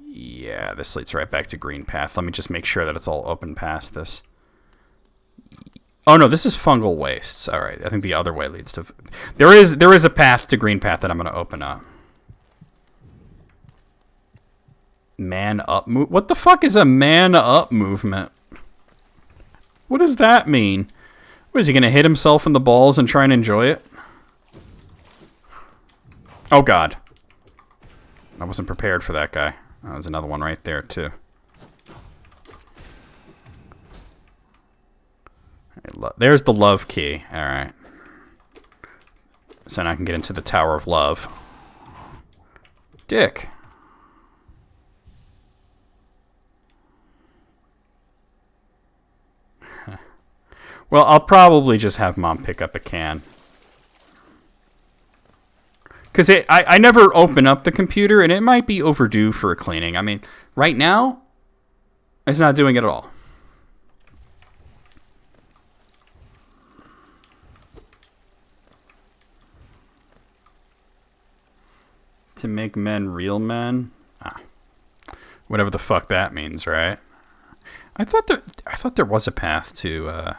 Speaker 1: Yeah, this leads right back to Green Path. Let me just make sure that it's all open past this. Oh no, this is fungal wastes. All right, I think the other way leads to... There is a path to Green Path that I'm going to open up. Man up move. What the fuck is a man up movement? What does that mean? What, is he going to hit himself in the balls and try and enjoy it? Oh, God. I wasn't prepared for that guy. Oh, there's another one right there, too. There's the love key. All right. So now I can get into the Tower of Love. Dick. Well, I'll probably just have Mom pick up a can. Because I never open up the computer, and it might be overdue for a cleaning. I mean, right now, it's not doing it at all. To make men real men? Ah. Whatever the fuck that means, right? I thought there was a path to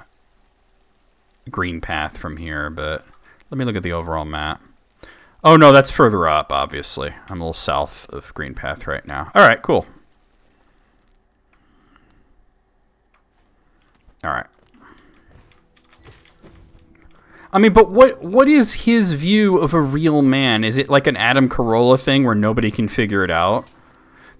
Speaker 1: green path from here, but let me look at the overall map. Oh no, that's further up, obviously. I'm a little south of green path right now. Alright, cool. Alright. I mean, but what is his view of a real man? Is it like an Adam Carolla thing where nobody can figure it out?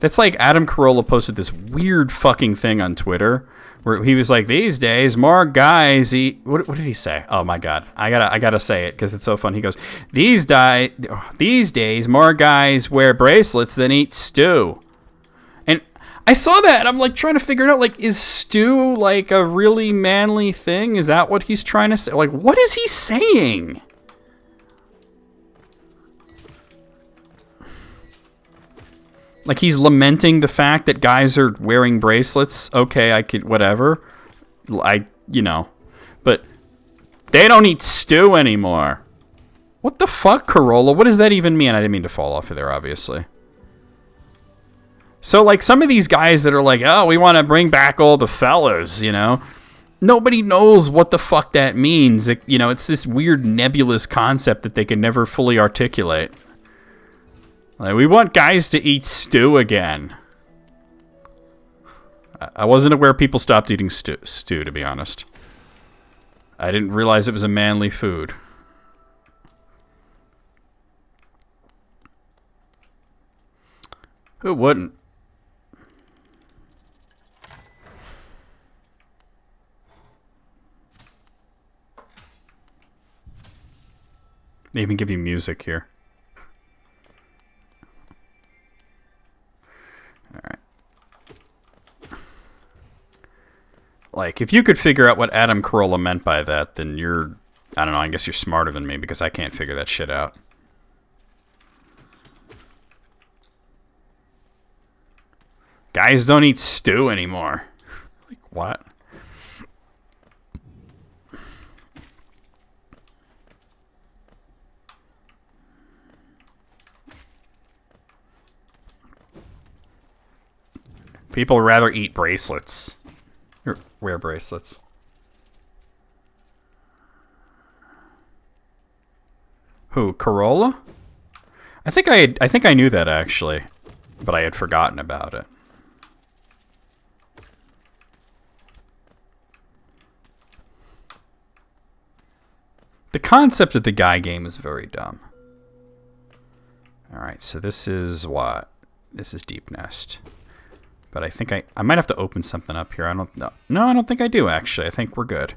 Speaker 1: That's like Adam Carolla posted this weird fucking thing on Twitter where he was like, these days more guys eat. What did he say? Oh my god, I gotta say it because it's so fun. He goes, these days more guys wear bracelets than eat stew. And I saw that and I'm like trying to figure it out. Like, is stew like a really manly thing? Is that what he's trying to say? Like, what is he saying? Like, he's lamenting the fact that guys are wearing bracelets. Okay, I could, whatever. You know. But they don't eat stew anymore. What the fuck, Carolla? What does that even mean? I didn't mean to fall off of there, obviously. So, like, some of these guys that are like, oh, we want to bring back all the fellas, you know? Nobody knows what the fuck that means. You know, it's this weird nebulous concept that they can never fully articulate. Like, we want guys to eat stew again. I wasn't aware people stopped eating stew, to be honest. I didn't realize it was a manly food. Who wouldn't? They even give you music here. Alright. Like, if you could figure out what Adam Carolla meant by that, then you're... I don't know, I guess you're smarter than me, because I can't figure that shit out. Guys don't eat stew anymore. Like, what? People rather eat bracelets. Or wear bracelets. Who, Carolla? I think I knew that actually, but I had forgotten about it. The concept of the guy game is very dumb. Alright, so this is what? This is Deep Nest. But I think I might have to open something up here. I don't know. No, I don't think I do, actually. I think we're good.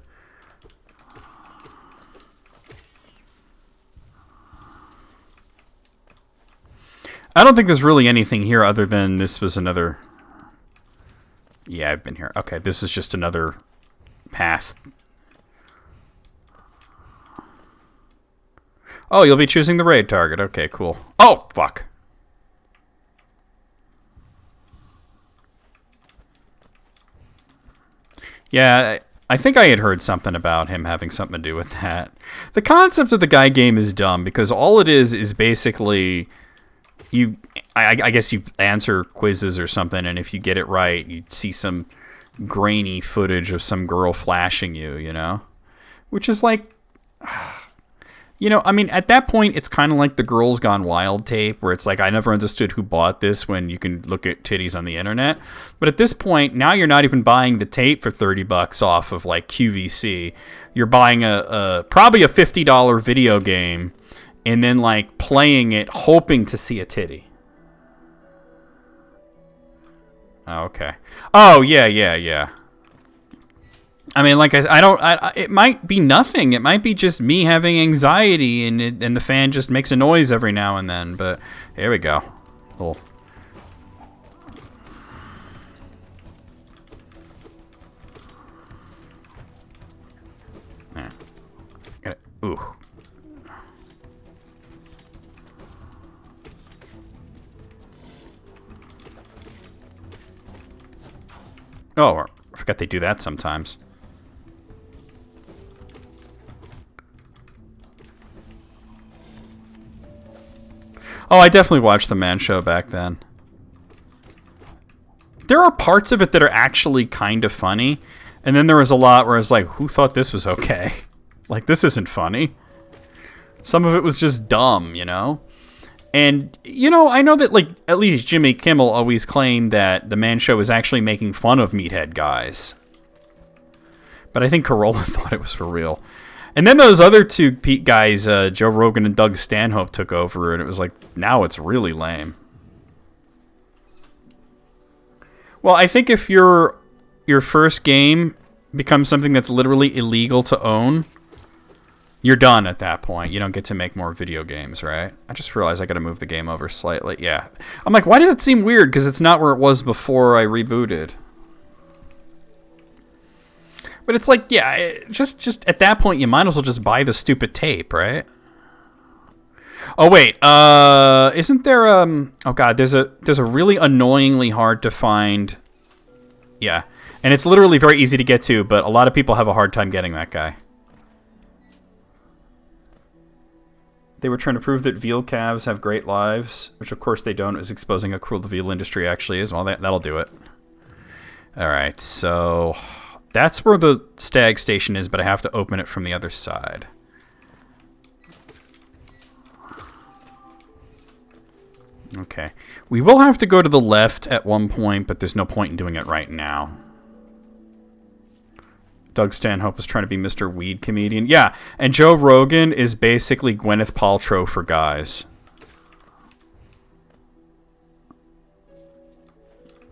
Speaker 1: I don't think there's really anything here other than this was another... Yeah, I've been here. Okay, this is just another path. Oh, you'll be choosing the raid target. Okay, cool. Oh, fuck. Yeah, I think I had heard something about him having something to do with that. The concept of the guy game is dumb because all it is basically I guess you answer quizzes or something, and if you get it right, you see some grainy footage of some girl flashing you, you know? Which is like... You know, I mean, at that point, it's kind of like the Girls Gone Wild tape, where it's like, I never understood who bought this when you can look at titties on the internet. But at this point, now you're not even buying the tape for $30 off of, like, QVC. You're buying probably a $50 video game, and then, like, playing it, hoping to see a titty. Oh, okay. Oh, yeah. I mean, like, it might be nothing. It might be just me having anxiety, and the fan just makes a noise every now and then. But here we go. Cool. Ooh. Oh, I forgot they do that sometimes. Oh, I definitely watched the Man Show back then. There are parts of it that are actually kind of funny, and then there was a lot where I was like, who thought this was okay? Like, this isn't funny. Some of it was just dumb, you know? And, you know, I know that, like, at least Jimmy Kimmel always claimed that the Man Show was actually making fun of meathead guys. But I think Carolla thought it was for real. And then those other two Pete guys, Joe Rogan and Doug Stanhope, took over, and it was like, now it's really lame. Well, I think if your first game becomes something that's literally illegal to own, you're done at that point. You don't get to make more video games, right? I just realized I got to move the game over slightly. Yeah. I'm like, why does it seem weird? Because it's not where it was before I rebooted. But it's like, yeah, just at that point, you might as well just buy the stupid tape, right? Oh wait, isn't there oh god, there's a really annoyingly hard to find, yeah, and it's literally very easy to get to, but a lot of people have a hard time getting that guy. They were trying to prove that veal calves have great lives, which of course they don't. Is exposing how cruel the veal industry actually is. Well, that'll do it. All right, so that's where the stag station is, but I have to open it from the other side. Okay. We will have to go to the left at one point, but there's no point in doing it right now. Doug Stanhope is trying to be Mr. Weed Comedian. Yeah, and Joe Rogan is basically Gwyneth Paltrow for guys.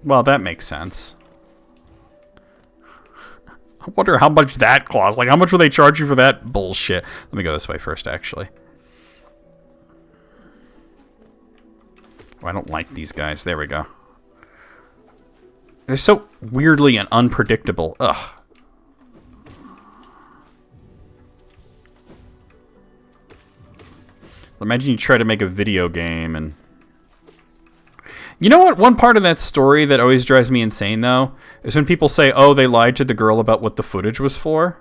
Speaker 1: Well, that makes sense. I wonder how much that costs. Like, how much will they charge you for that bullshit? Let me go this way first, actually. Oh, I don't like these guys. There we go. They're so weirdly and unpredictable. Ugh. Imagine you try to make a video game and... You know what? One part of that story that always drives me insane, though, is when people say, oh, they lied to the girl about what the footage was for.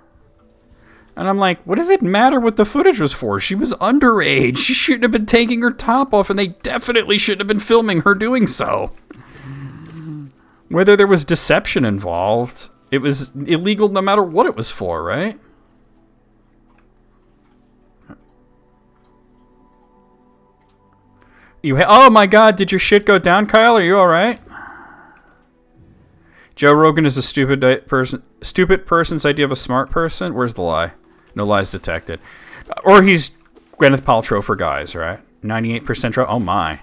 Speaker 1: And I'm like, what does it matter what the footage was for? She was underage. She shouldn't have been taking her top off, and they definitely shouldn't have been filming her doing so. Whether there was deception involved, it was illegal no matter what it was for, right? Oh my god, did your shit go down, Kyle? Are you alright? Joe Rogan is a stupid person's idea of a smart person? Where's the lie? No lies detected. Or he's Gwyneth Paltrow for guys, right? 98% drop. Oh my.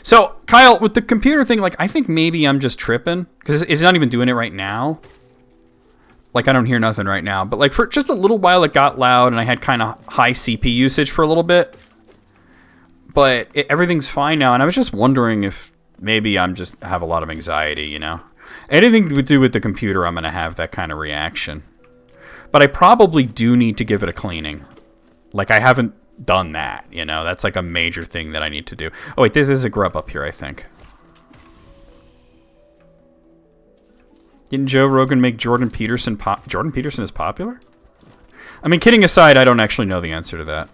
Speaker 1: So, Kyle, with the computer thing, like, I think maybe I'm just tripping. Because it's not even doing it right now. Like, I don't hear nothing right now. But, like, for just a little while, it got loud, and I had kind of high CP usage for a little bit. But everything's fine now, and I was just wondering if maybe I'm just have a lot of anxiety, you know? Anything to do with the computer, I'm going to have that kind of reaction. But I probably do need to give it a cleaning. Like, I haven't done that, you know? That's like a major thing that I need to do. Oh, wait, there's a grub up here, I think. Didn't Joe Rogan make Jordan Peterson Jordan Peterson is popular? I mean, kidding aside, I don't actually know the answer to that.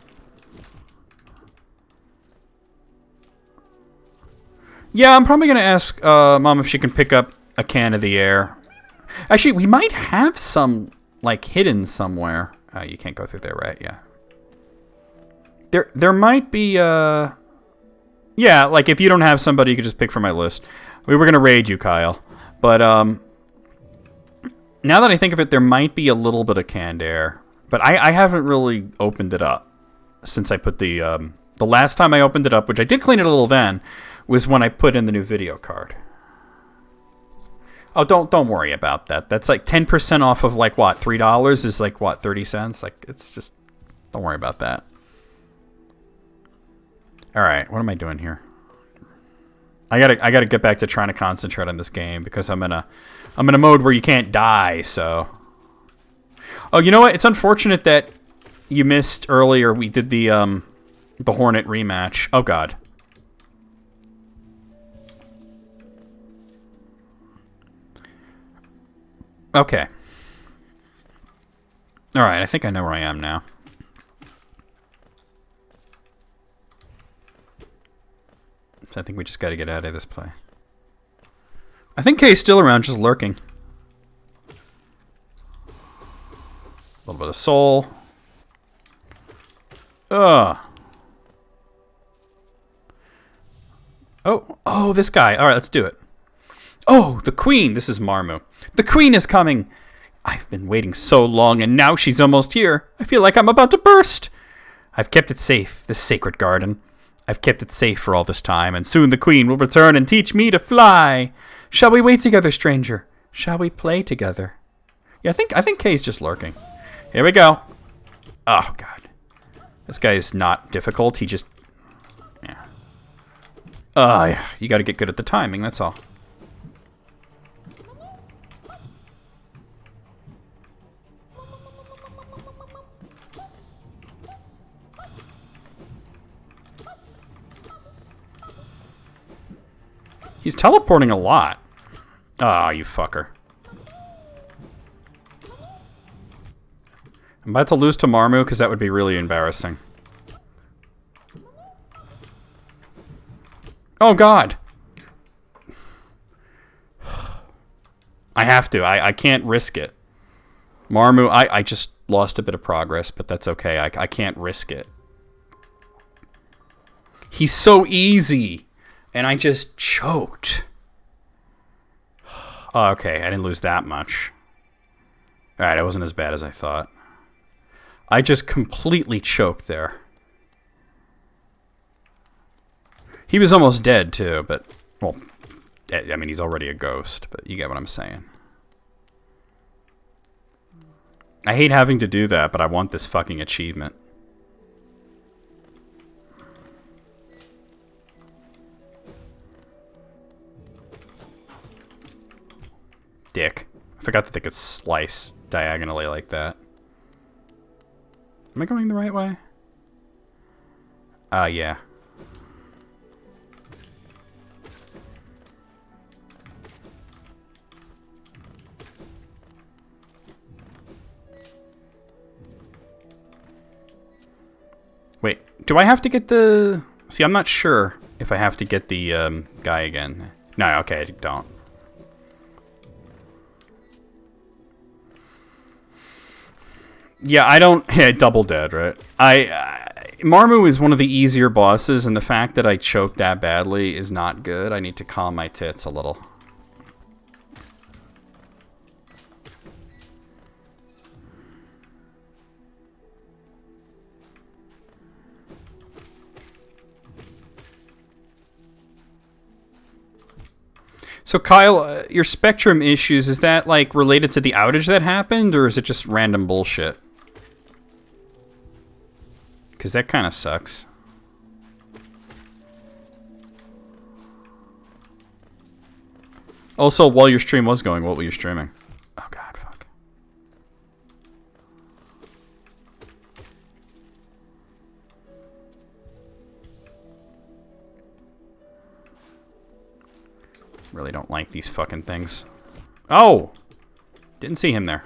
Speaker 1: Yeah, I'm probably going to ask Mom if she can pick up a can of the air. Actually, we might have some, like, hidden somewhere. You can't go through there, right? Yeah. There might be, yeah, like, if you don't have somebody, you could just pick from my list. We were going to raid you, Kyle. But, now that I think of it, there might be a little bit of canned air. But I haven't really opened it up since I put the last time I opened it up, which I did clean it a little then, was when I put in the new video card. Oh, don't worry about that. That's like 10% off of, like, what, $3 is like, what, 30 cents? Like, it's just, don't worry about that. All right, what am I doing here? I gotta get back to trying to concentrate on this game because I'm in a mode where you can't die, so. Oh, you know what? It's unfortunate that You missed earlier. We did the Hornet rematch. Oh god. Okay. All right. I think I know where I am now. So I think we just got to get out of this play. I think Kay's still around, just lurking. A little bit of soul. Ugh. Oh, this guy. All right, let's do it. Oh, the queen. This is Marmu. The queen is coming. I've been waiting so long, and now she's almost here. I feel like I'm about to burst. I've kept it safe, this sacred garden. I've kept it safe for all this time, and soon the queen will return and teach me to fly. Shall we wait together, stranger? Shall we play together? Yeah, I think Kay's just lurking. Here we go. Oh, God. This guy is not difficult. He just... Yeah. You got to get good at the timing, that's all. He's teleporting a lot. Ah, you fucker. I'm about to lose to Marmu because that would be really embarrassing. Oh, God. I have to. I can't risk it. Marmu, I just lost a bit of progress, but that's okay. I can't risk it. He's so easy. And I just choked. Oh, okay, I didn't lose that much. Alright, it wasn't as bad as I thought. I just completely choked there. He was almost dead, too, but... Well, I mean, he's already a ghost, but you get what I'm saying. I hate having to do that, but I want this fucking achievement. Dick. I forgot that they could slice diagonally like that. Am I going the right way? Yeah. Wait, do I have to get the... See, I'm not sure if I have to get the guy again. No, okay, I don't. Yeah, I don't... Yeah, double dead, right? Marmu is one of the easier bosses, and the fact that I choked that badly is not good. I need to calm my tits a little. So, Kyle, your Spectrum issues, is that, like, related to the outage that happened, or is it just random bullshit? Because that kind of sucks. Also, while your stream was going, what were you streaming? Oh, God, fuck. Really don't like these fucking things. Oh! Didn't see him there.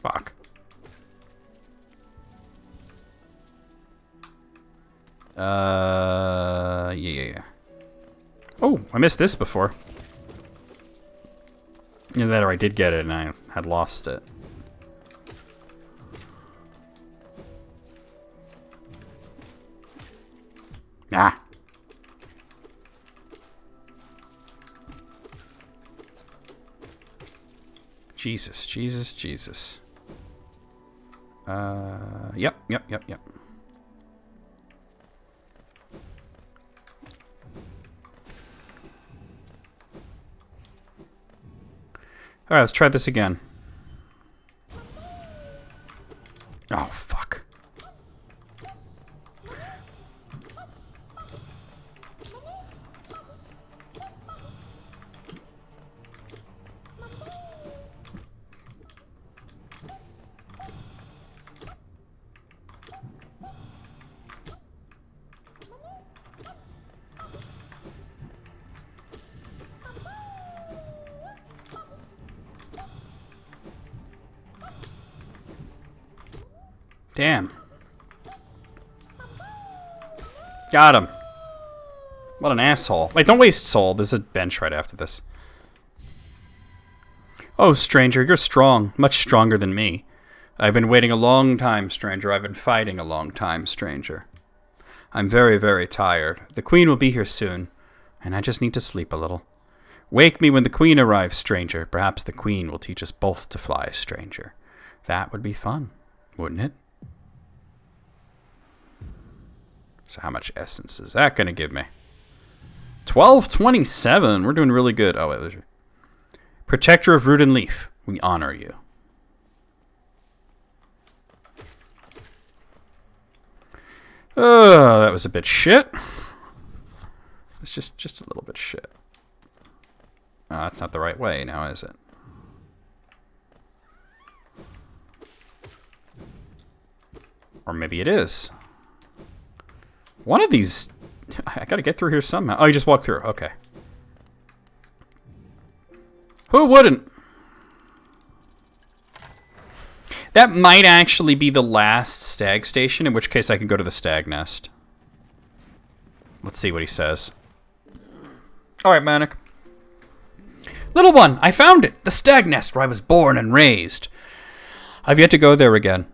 Speaker 1: Fuck. Yeah. Oh, I missed this before. Either that or I did get it and I had lost it. Ah. Jesus. Yep. Alright, let's try this again. Oh, fuck. Damn. Got him. What an asshole. Wait, don't waste soul. There's a bench right after this. Oh, stranger, you're strong. Much stronger than me. I've been waiting a long time, stranger. I've been fighting a long time, stranger. I'm very, very tired. The queen will be here soon, and I just need to sleep a little. Wake me when the queen arrives, stranger. Perhaps the queen will teach us both to fly, stranger. That would be fun, wouldn't it? So how much essence is that going to give me? 1227. We're doing really good. Oh, wait. Protector of Root and Leaf. We honor you. Oh, that was a bit shit. It's just a little bit shit. Oh, that's not the right way now, is it? Or maybe it is. One of these... I gotta get through here somehow. Oh, you just walk through. Okay. Who wouldn't? That might actually be the last stag station, in which case I can go to the stag nest. Let's see what he says. Alright, Manic. Little one, I found it! The stag nest where I was born and raised. I've yet to go there again.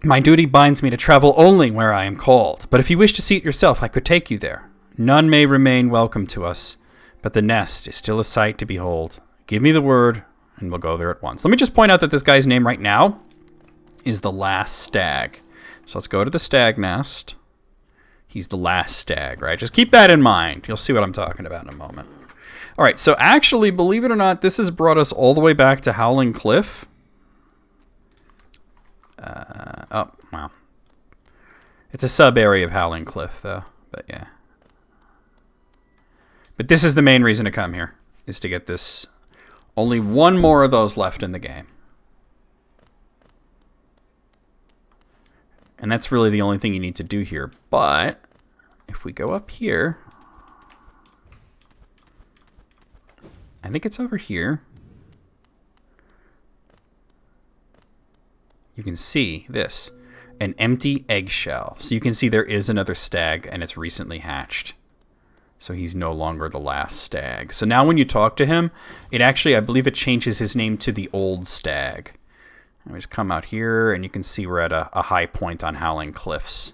Speaker 1: My duty binds me to travel only where I am called, but if you wish to see it yourself, I could take you there. None may remain welcome to us, but the nest is still a sight to behold. Give me the word, and we'll go there at once. Let me just point out that this guy's name right now is the last stag. So let's go to the stag nest. He's the last stag, right? Just keep that in mind. You'll see what I'm talking about in a moment. All right, so actually, believe it or not, this has brought us all the way back to Howling Cliff. Oh, wow. It's a sub-area of Howling Cliff, though. But, yeah. But this is the main reason to come here, is to get this. Only one more of those left in the game. And that's really the only thing you need to do here. But, if we go up here... I think it's over here. You can see this. An empty eggshell. So you can see there is another stag, and it's recently hatched. So he's no longer the last stag. So now when you talk to him, it actually, I believe it changes his name to the old stag. Let me just come out here, and you can see we're at a high point on Howling Cliffs.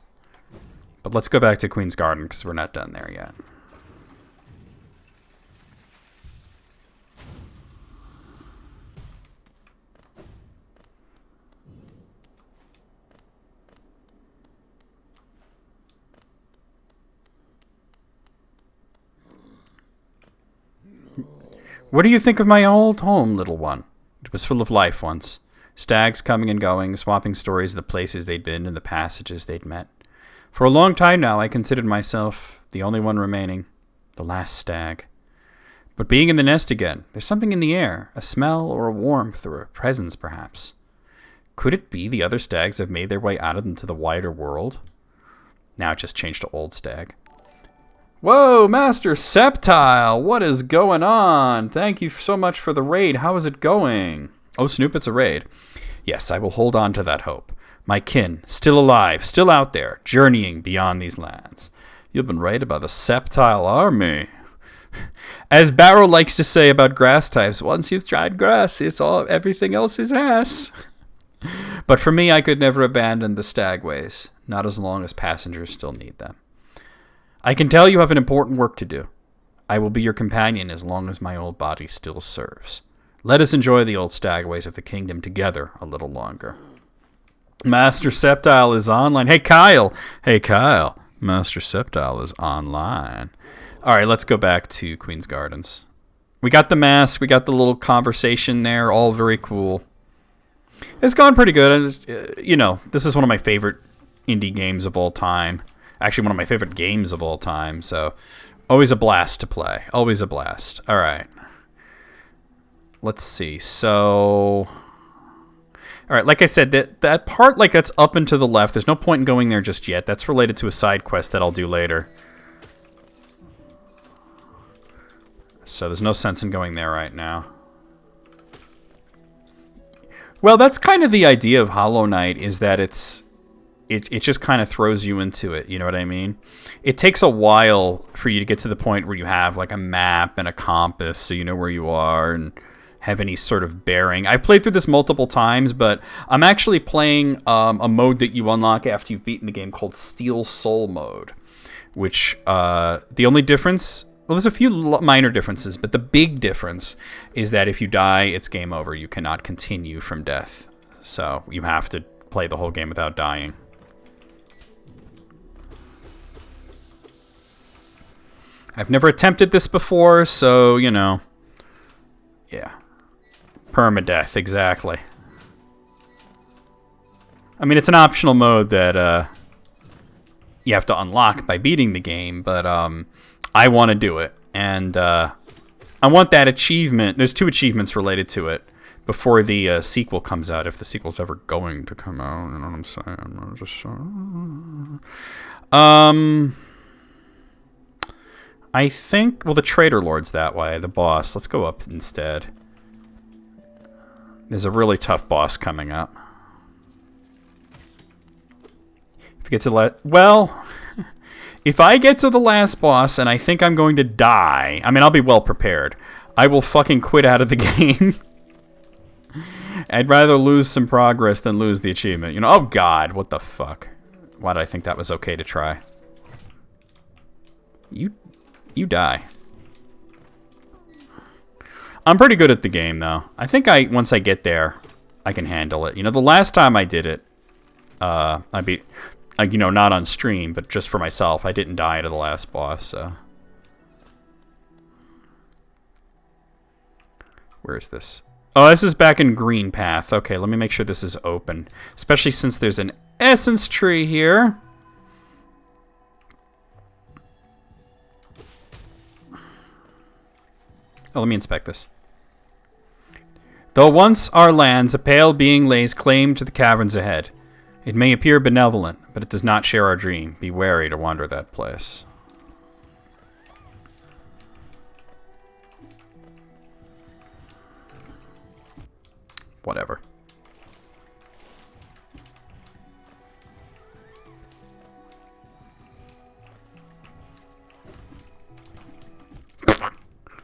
Speaker 1: But let's go back to Queen's Garden, because we're not done there yet. What do you think of my old home, little one? It was full of life once. Stags coming and going, swapping stories of the places they'd been and the passages they'd met. For a long time now, I considered myself the only one remaining, the last stag. But being in the nest again, there's something in the air, a smell or a warmth or a presence, perhaps. Could it be the other stags have made their way out into the wider world? Now it just changed to old stag. Whoa, Master Septile, what is going on? Thank you so much for the raid. How is it going? Oh, Snoop, it's a raid. Yes, I will hold on to that hope. My kin, still alive, still out there, journeying beyond these lands. You've been raided by the Septile army. As Barrow likes to say about grass types, once you've tried grass, it's all everything else is ass. But for me, I could never abandon the stagways, not as long as passengers still need them. I can tell you have an important work to do. I will be your companion as long as my old body still serves. Let us enjoy the old stagways of the kingdom together a little longer. Master Septile is online. Hey, Kyle. Hey, Kyle. Master Septile is online. All right, let's go back to Queen's Gardens. We got the mask. We got the little conversation there. All very cool. It's gone pretty good. You know, this is one of my favorite indie games of all time. Actually, one of my favorite games of all time. So, always a blast to play. Always a blast. All right. Let's see. So, all right. Like I said, that part, like that's up and to the left. There's no point in going there just yet. That's related to a side quest that I'll do later. So, there's no sense in going there right now. Well, that's kind of the idea of Hollow Knight, is that it's it just kind of throws you into it. You know what I mean? It takes a while for you to get to the point where you have like a map and a compass, so you know where you are and have any sort of bearing. I've played through this multiple times, but I'm actually playing a mode that you unlock after you've beaten the game called Steel Soul mode, which the only difference, well, there's a few minor differences, but the big difference is that if you die, it's game over. You cannot continue from death. So you have to play the whole game without dying. I've never attempted this before, so, you know, yeah. Permadeath, exactly. I mean, it's an optional mode that you have to unlock by beating the game, but I want to do it. And I want that achievement. There's 2 achievements related to it before the sequel comes out, if the sequel's ever going to come out. You know what I'm saying? I'm just, I think, well, the Traitor Lord's that way, the boss. Let's go up instead. There's a really tough boss coming up. If you get to the well, if I get to the last boss and I think I'm going to die, I mean, I'll be well prepared. I will fucking quit out of the game. I'd rather lose some progress than lose the achievement. You know, oh God, what the fuck? Why did I think that was okay to try? You die. I'm pretty good at the game, though. I think once I get there, I can handle it. You know, the last time I did it, I beat, you know, not on stream, but just for myself, I didn't die to the last boss, so. Where is this? Oh, this is back in Green Path. Okay, let me make sure this is open. Especially since there's an essence tree here. Oh, let me inspect this. Though once our lands, a pale being lays claim to the caverns ahead. It may appear benevolent, but it does not share our dream. Be wary to wander that place. Whatever.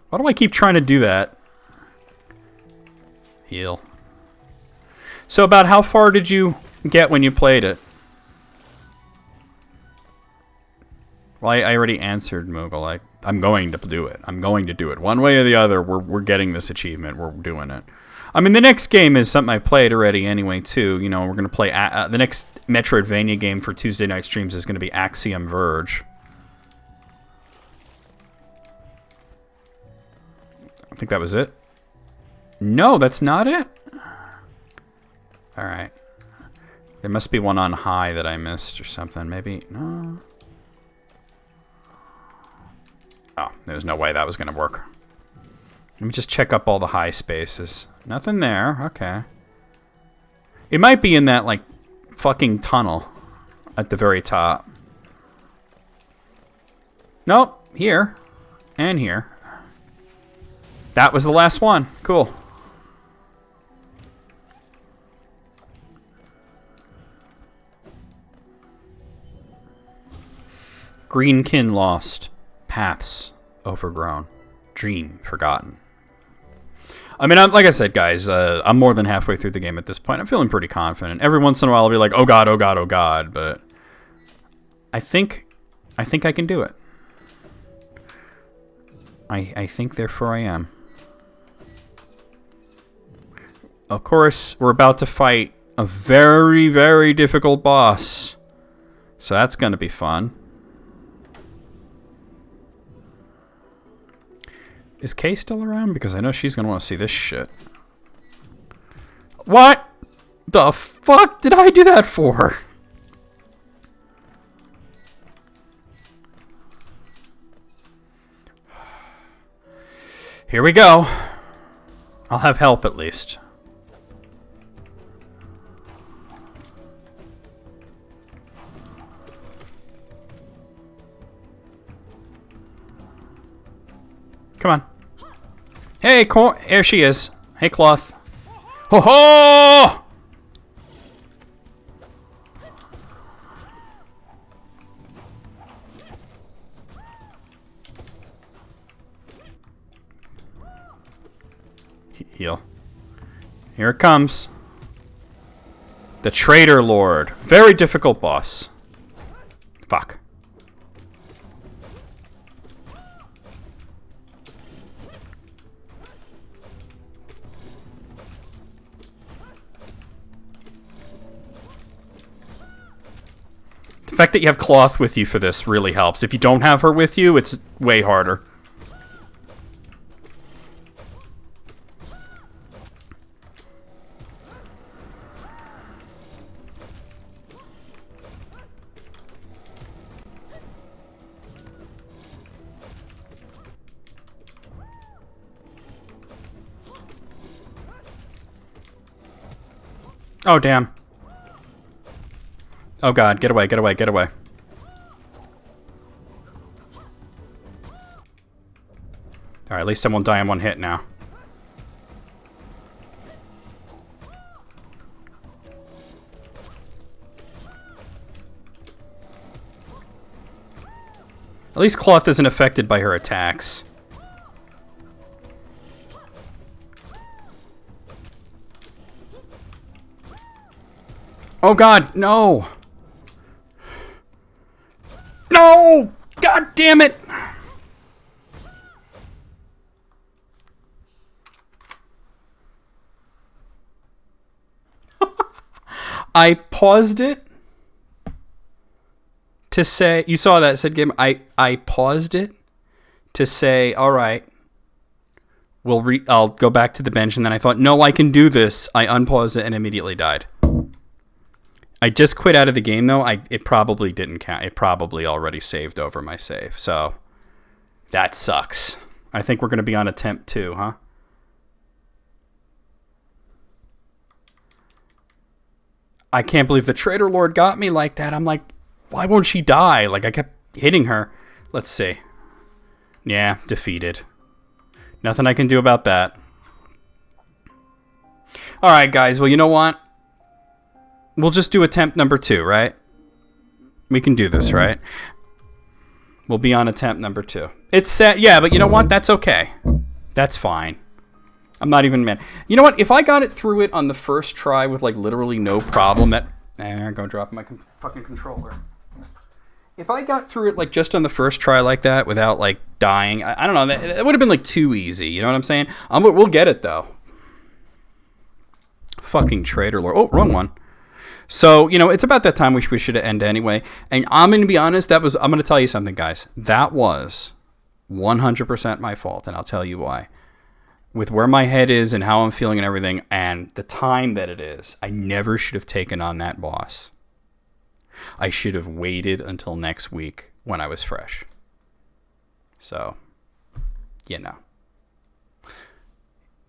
Speaker 1: Why do I keep trying to do that? Heal. So about how far did you get when you played it? Well, I already answered, Moogle. I'm going to do it. I'm going to do it. One way or the other, we're getting this achievement. We're doing it. I mean, the next game is something I played already anyway, too. You know, we're going to play... the next Metroidvania game for Tuesday night streams is going to be Axiom Verge. I think that was it. No, that's not it. Alright. There must be one on high that I missed or something. Maybe... No. Oh, there's no way that was going to work. Let me just check up all the high spaces. Nothing there. Okay. It might be in that, like, fucking tunnel at the very top. Nope. Here. And here. That was the last one. Cool. Greenkin lost. Paths overgrown. Dream forgotten. I mean, like I said, guys, I'm more than halfway through the game at this point. I'm feeling pretty confident. Every once in a while, I'll be like, oh God, oh God, oh God. But I think I can do it. I think, therefore, I am. Of course, we're about to fight a very, very difficult boss. So that's going to be fun. Is Kay still around? Because I know she's going to want to see this shit. What the fuck did I do that for? Here we go. I'll have help at least. Come on. Hey, here she is. Hey, Cloth. Ho ho! Here it comes. The Traitor Lord. Very difficult boss. Fuck. The fact that you have Cloth with you for this really helps. If you don't have her with you, it's way harder. Oh, damn. Oh, God. Get away, get away, get away. Alright, at least I won't die in one hit now. At least Cloth isn't affected by her attacks. Oh, God, no. No! God damn it! I paused it to say... You saw that, said game. I paused it to say, all right, I'll go back to the bench, and then I thought, no, I can do this. I unpaused it and immediately died. I just quit out of the game, though. It probably didn't count. It probably already saved over my save. So that sucks. I think we're going to be on attempt 2, huh? I can't believe the Traitor Lord got me like that. I'm like, why won't she die? Like, I kept hitting her. Let's see. Yeah, defeated. Nothing I can do about that. All right, guys. Well, you know what? We'll just do attempt number 2, right? We can do this, right? We'll be on attempt number 2. It's set. Yeah, but you know what? That's okay. That's fine. I'm not even mad. You know what? If I got it through it on the first try with, like, literally no problem, I'm going to drop my fucking controller. If I got through it, like, just on the first try like that without, like, dying, I don't know. That would have been, like, too easy. You know what I'm saying? We'll get it, though. Fucking Traitor Lord. Oh, wrong one. So, you know, it's about that time we should end anyway. And I'm going to be honest, I'm going to tell you something, guys. That was 100% my fault, and I'll tell you why. With where my head is and how I'm feeling and everything, and the time that it is, I never should have taken on that boss. I should have waited until next week when I was fresh. So, you know.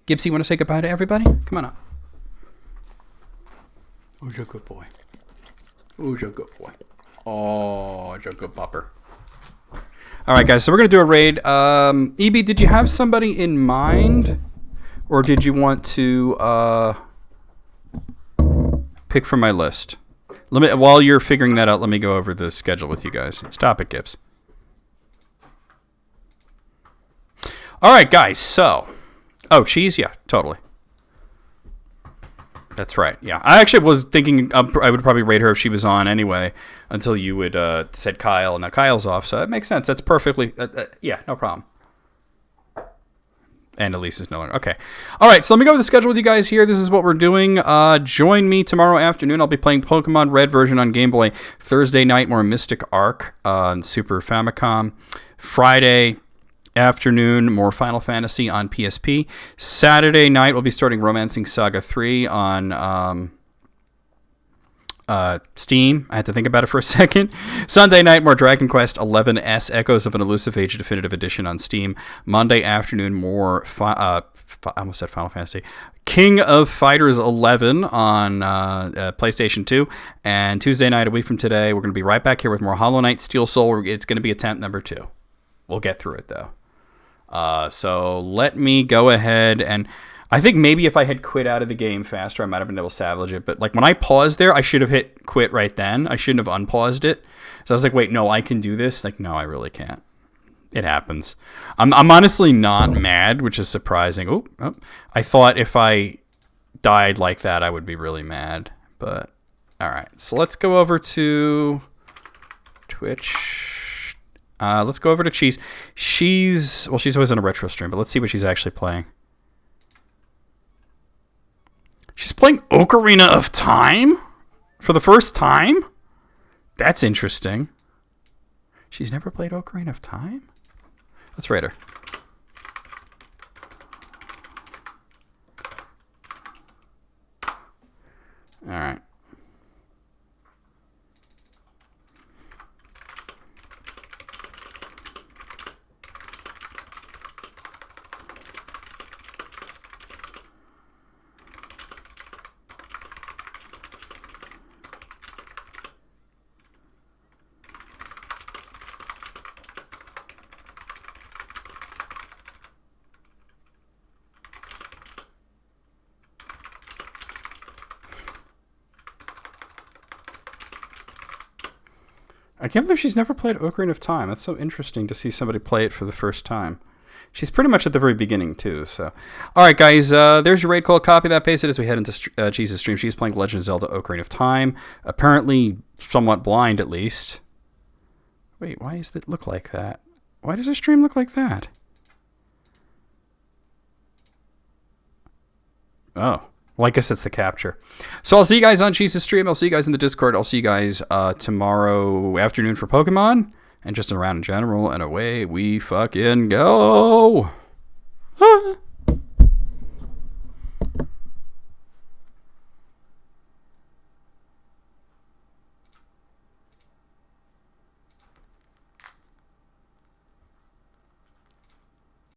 Speaker 1: Gibbsy, you want to say goodbye to everybody? Come on up. Who's your good boy? Who's your good boy? Oh, your good pupper. All right, guys, so we're going to do a raid. EB, did you have somebody in mind? Or did you want to pick from my list? While you're figuring that out, let me go over the schedule with you guys. Stop it, Gibbs. All right, guys, so... Oh, cheese? Yeah, totally. That's right, yeah. I actually was thinking I would probably rate her if she was on anyway, until you would said Kyle. Now Kyle's off, so that makes sense. That's perfectly... yeah, no problem. And Elise is no longer... Okay. All right, so let me go over the schedule with you guys here. This is what we're doing. Join me tomorrow afternoon. I'll be playing Pokemon Red version on Game Boy. Thursday night, more Mystic Arc on Super Famicom. Friday afternoon, more Final Fantasy on PSP. Saturday night, we'll be starting Romancing Saga 3 on Steam. I had to think about it for a second. Sunday night, more Dragon Quest 11S Echoes of an Elusive Age Definitive Edition on Steam. Monday afternoon, more I almost said Final Fantasy. King of Fighters 11 on PlayStation 2. And Tuesday night, a week from today, we're going to be right back here with more Hollow Knight Steel Soul. It's going to be attempt number 2. We'll get through it, though. So let me go ahead and... I think maybe if I had quit out of the game faster, I might have been able to salvage it. But like when I paused there, I should have hit quit right then. I shouldn't have unpaused it. So I was like, wait, no, I can do this. Like, no, I really can't. It happens. I'm honestly not mad, which is surprising. Oh, I thought if I died like that, I would be really mad. But all right, so let's go over to Twitch. Let's go over to Cheese. She's always in a retro stream, but let's see what she's actually playing. She's playing Ocarina of Time for the first time? That's interesting. She's never played Ocarina of Time? Let's rate her. All right. I can't believe she's never played Ocarina of Time. That's so interesting to see somebody play it for the first time. She's pretty much at the very beginning, too. So, all right, guys, there's your raid call. Copy that, paste it as we head into Cheese's stream. She's playing Legend of Zelda Ocarina of Time. Apparently somewhat blind, at least. Wait, why does it look like that? Why does her stream look like that? Oh. Well, I guess it's the capture. So I'll see you guys on Cheese's stream. I'll see you guys in the Discord. I'll see you guys tomorrow afternoon for Pokemon. And just around in general. And away we fucking go. Ah.